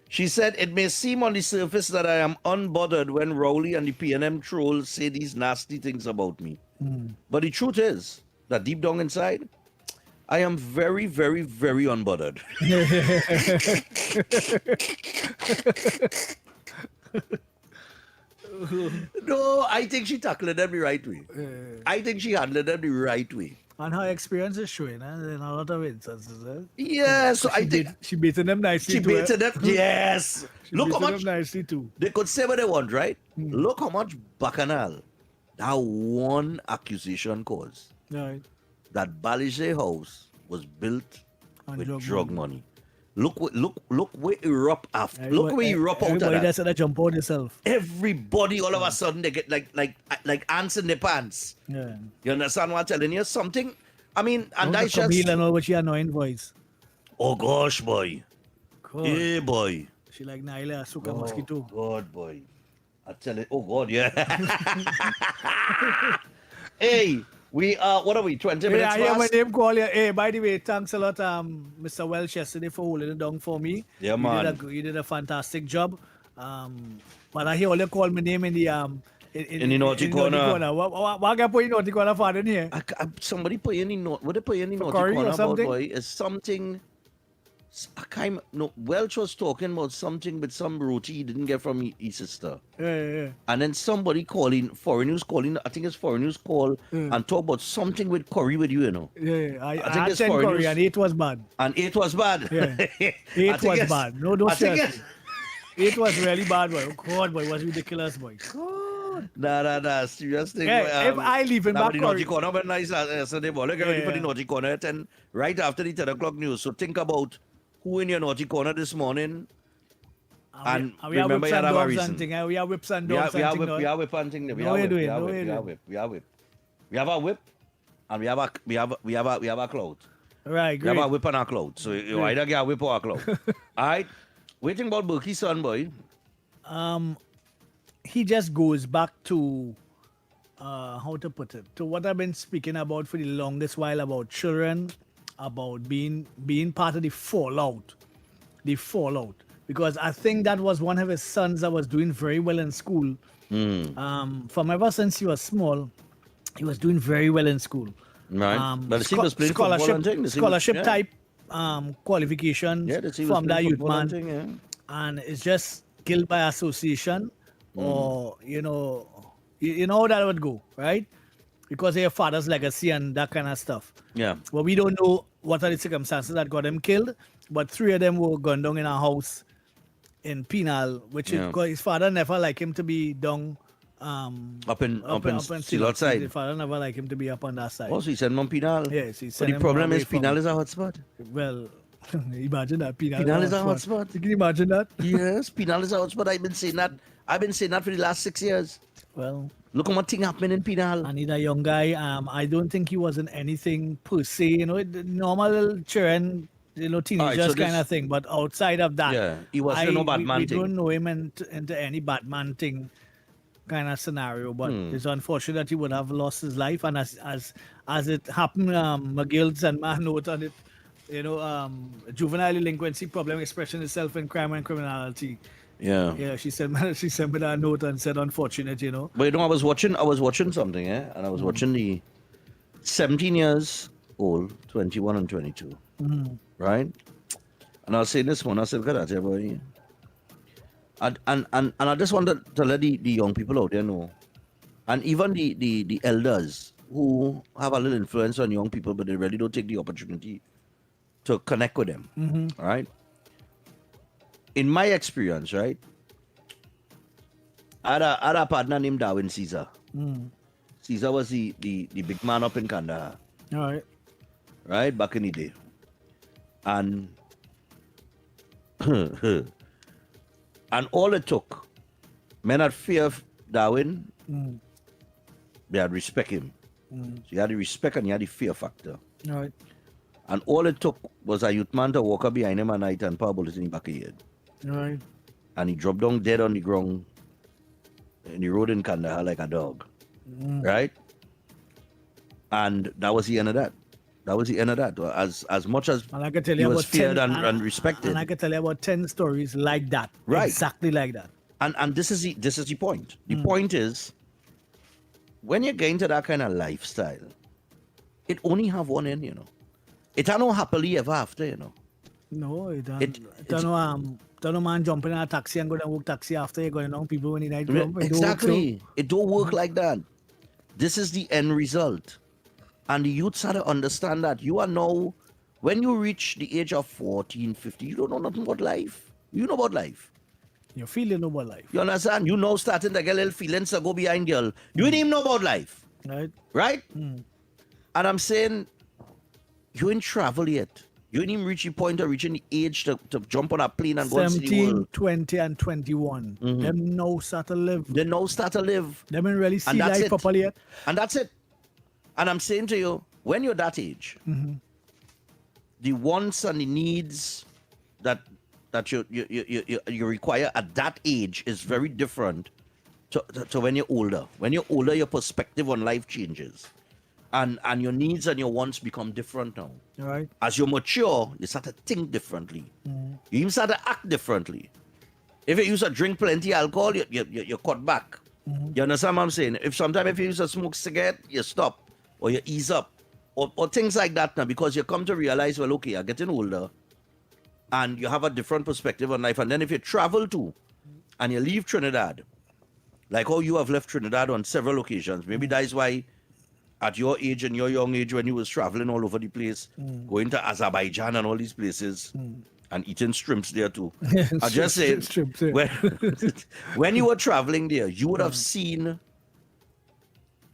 she said, it may seem on the surface that I am unbothered when Rowley and the PNM trolls say these nasty things about me. But the truth is that deep down inside, I am very, very, very unbothered. No, I think she tackled them the right way. I think she handled them the right way. And her experience is showing in a lot of instances. Yeah, so I think she beaten them nicely. She beaten them, yes. Look how much them nicely too. They could say what they want, right? Look how much bacchanal that one accusation caused. Right. That Balize House was built with drug money. Look where erupt after. Look where erupt out of that. Everybody that's jump on yourself. Everybody all of a sudden they get like ants in their pants. Yeah. You understand what I'm telling you? Something. I mean, and that's just. Camille and all with your annoying voice. Oh gosh, boy. God. Hey, boy. She like Naila Suka Mosquito. God, boy. I tell it. Oh God, yeah. Hey. We are, what are we, 20 minutes past? Yeah, my name call you. Hey, by the way, thanks a lot, Mr. Welsh, yesterday for holding it down for me. Yeah, man. You did a fantastic job. But I hear all you call my name in the in the naughty corner. What can I put in naughty corner for in here? Somebody put in the naughty, what they put in the naughty curry corner or something? about, boy? It's something Welch was talking about something with some roti he didn't get from his sister. Yeah. And then somebody calling, foreign news calling, I think it's foreign news call, and talk about something with curry with you, you know. Yeah. I think had it's 10 foreign curry news. and 8 was bad. And 8 was bad. Yeah. 8 was bad. No, don't seriously. 8 was really bad, boy. Oh, God, boy, it was ridiculous, boy. God. Nah, serious thing. Yeah, if I leave in back the naughty corner, but nice yesterday, boy. Get ready for the naughty corner at 10, right after the 10 o'clock news. So think about who in your naughty corner this morning. And we are remember, whips you and have a dogs reason. hunting. We are whips and dogs hunting. We are whip hunting. No, you're doing. No, you're doing. We have a whip, and we have a cloud. Right, We have great. a whip and a cloud. So you either get a whip or a cloud. All right. Waiting about Berkey's son, boy. He just goes back to how to put it, to what I've been speaking about for the longest while about children, about being part of the fallout. Because I think that was one of his sons that was doing very well in school. From ever since he was small, he was doing very well in school. Right. But he was playing football and things. Scholarship type qualifications from that youth man. And it's just guilt by association, or you know how that would go, right? Because of your father's legacy and that kind of stuff. Yeah. Well, we don't know what are the circumstances that got him killed, but 3 of them were gunned down in a house in Penal, which his father never liked him to be down up in still outside. His father never liked him to be up on that side. Oh, so he sent him on Penal. Yes, he But sent the him problem away is Penal is a hotspot. Well, imagine that. Penal is a hotspot. You can imagine that? Yes, Penal is a hotspot. I've been saying that for the last 6 years. Well, look at what thing happening in Penal. I need a young guy. I don't think he was in anything per se. You know, normal children, teenagers kind of thing. But outside of that, he wasn't no Batman we thing. don't know him into any Batman thing kind of scenario. But it's unfortunate that he would have lost his life. And as it happened, McGill sent my note on it. Juvenile delinquency problem expressing itself in crime and criminality. Yeah. She sent me that note and said, unfortunate, But I was watching something, and I was watching the 17 years old, 21 and 22, right? And I was saying this one, I said, look at that, boy. And I just wanted to let the young people out there know, and even the elders who have a little influence on young people, but they really don't take the opportunity to connect with them, right? In my experience, right, I had a partner named Darwin Caesar. Caesar was the big man up in Kandahar. All right. Right, back in the day. And and all it took, men had fear of Darwin, they had respect him. So you had the respect and you had the fear factor. All right. And all it took was a youth man to walk up behind him at night and pour a bullet in the back of his head. Right. And he dropped down dead on the ground in the road in Kandahar like a dog. Right? And that was the end of that. As much as and I can tell he you was about feared 10, and respected. And I can tell you about 10 stories like that. Right. Exactly like that. And this is the point. The point is, when you get into that kind of lifestyle, it only have one end, It ain't no happily ever after, No, it don't know man jumping in a taxi and going to work taxi after you're going on people when the night come. Exactly. It don't work like that. This is the end result. And the youths have to understand that you are now, when you reach the age of 14, 15, you don't know nothing about life. You know about life. You're feeling about life. You understand? You know starting to get little feelings to go behind girl. You didn't even know about life. Right. Right? And I'm saying, you ain't travel yet. You ain't even reach the point of reaching the age to jump on a plane and go and see the 17, world. 20, and 21. Them now start to live. They now start to live. Them ain't really see And that's life it. properly yet. And that's it. And I'm saying to you, when you're that age, the wants and the needs that you require at that age is very different to when you're older. When you're older, your perspective on life changes. And your needs and your wants become different now. All right. As you mature, you start to think differently. You even start to act differently. If you used to drink plenty alcohol, you cut back. You understand what I'm saying? If you used to smoke cigarette, you stop or you ease up or things like that now, because you come to realize, well, okay, I'm getting older and you have a different perspective on life. And then if you travel too, and you leave Trinidad, like how you have left Trinidad on several occasions, maybe that is why at your age and your young age when you was traveling all over the place, going to Azerbaijan and all these places, and eating shrimps there too. I just say, when you were traveling there, you would have seen,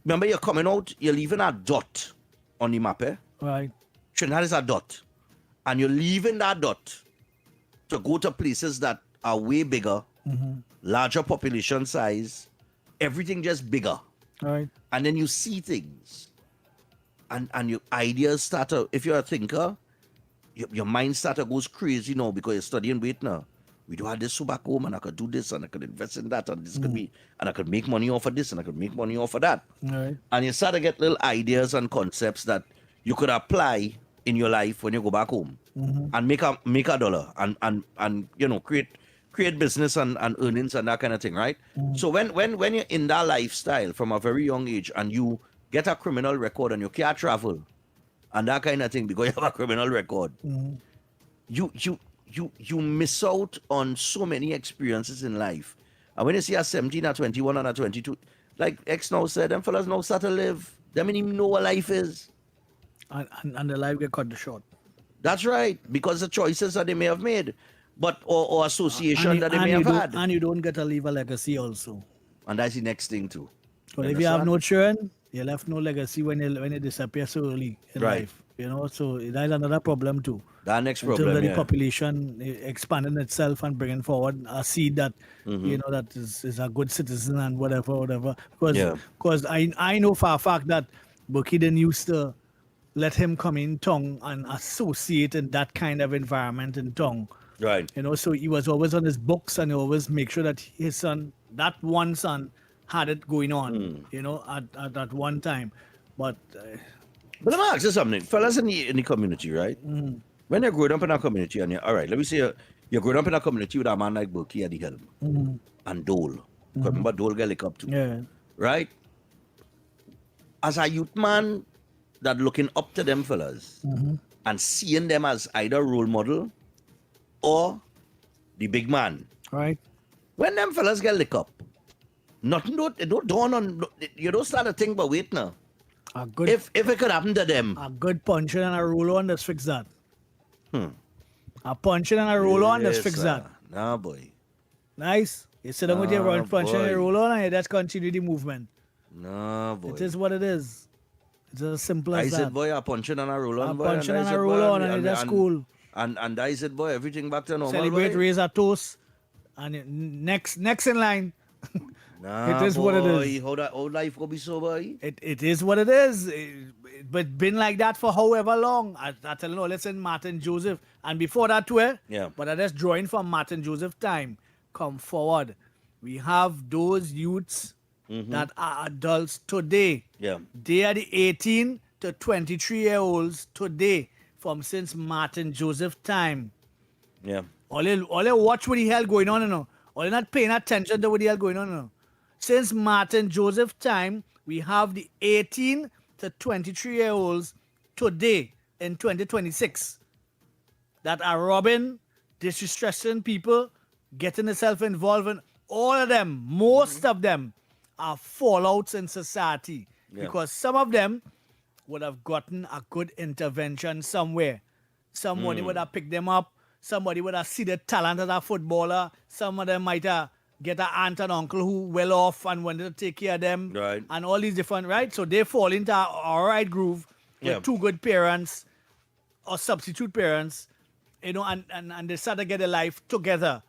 remember you're coming out, you're leaving a dot on the map, eh? Right. Trinidad is a dot. And you're leaving that dot to go to places that are way bigger, larger population size, everything just bigger. Right. And then you see things. And your ideas start to, if you're a thinker, your mind start to goes crazy now because you're studying weight now. We do have this so back home and I could do this and I could invest in that and this could be, and I could make money off of this and I could make money off of that. Right. And you start to get little ideas and concepts that you could apply in your life when you go back home and make a dollar and you know create business and earnings and that kind of thing, right? So when you're in that lifestyle from a very young age and you get a criminal record and you can't travel and that kind of thing because you have a criminal record, you miss out on so many experiences in life. And when you see a 17, a 21, and a 22, like X now said, them fellas now start to live. They don't even know what life is. And the life get cut short. That's right, because the choices that they may have made, but or association that they may have had. And you don't get to leave a legacy also. And that's the next thing too. But if you have no children, you left no legacy when you disappear so early in life. You know, so that is another problem too. That next in terms problem, of the population expanding itself and bringing forward a seed that you know that is a good citizen and whatever. Because I know for a fact that Bucky didn't used to let him come in Tongue and associate in that kind of environment in Tongue. Right. You know, so he was always on his books and he always make sure that his son, that one son, had it going on, you know, at that one time. But let me ask you something. Fellas in the community, right? When you're growing up in a community and all right, let me say you're growing up in a community with a man like Bucky at the helm and Dole. Remember Dole get lick up too. Yeah. Right? As a youth man that looking up to them fellas and seeing them as either role model or the big man. Right. When them fellas get lick up, nothing don't dawn on, you don't start to think about wait now. If it could happen to them. A good punching and a roll on, let's fix that. A punching and a roll on, let's fix that. Nah, boy. Nice. You sit down with your punching and a roll on and you just continue the movement. Nah, boy. It is what it is. It's as simple as I that. said, boy, a punching and a roll on, boy. A punching and a roll on, and that's cool. And I said, boy, everything back to normal. Celebrate, boy. raise a toast, and next in line. Nah, it is boy, what it is. How that old life will be so, boy? It is what it is. But been like that for however long. I tell you, no, listen, Martin Joseph. And before that too, but I just drawing from Martin Joseph time. Come forward. We have those youths that are adults today. Yeah. They are the 18 to 23-year-olds today from since Martin Joseph time. Yeah. All they watch what the hell going on, you know. All they not paying attention to what the hell going on, you know. Since Martin Joseph time, we have the 18 to 23-year-olds today in 2026 that are robbing, disrespecting people, getting themselves involved in. All of them, most of them, are fallouts in society because some of them would have gotten a good intervention somewhere. Somebody would have picked them up. Somebody would have seen the talent as a footballer. Some of them might have get an aunt and uncle who well off and wanted to take care of them. Right. And all these different, right? So they fall into a all right groove with two good parents or substitute parents, you know, and they start to get a life together.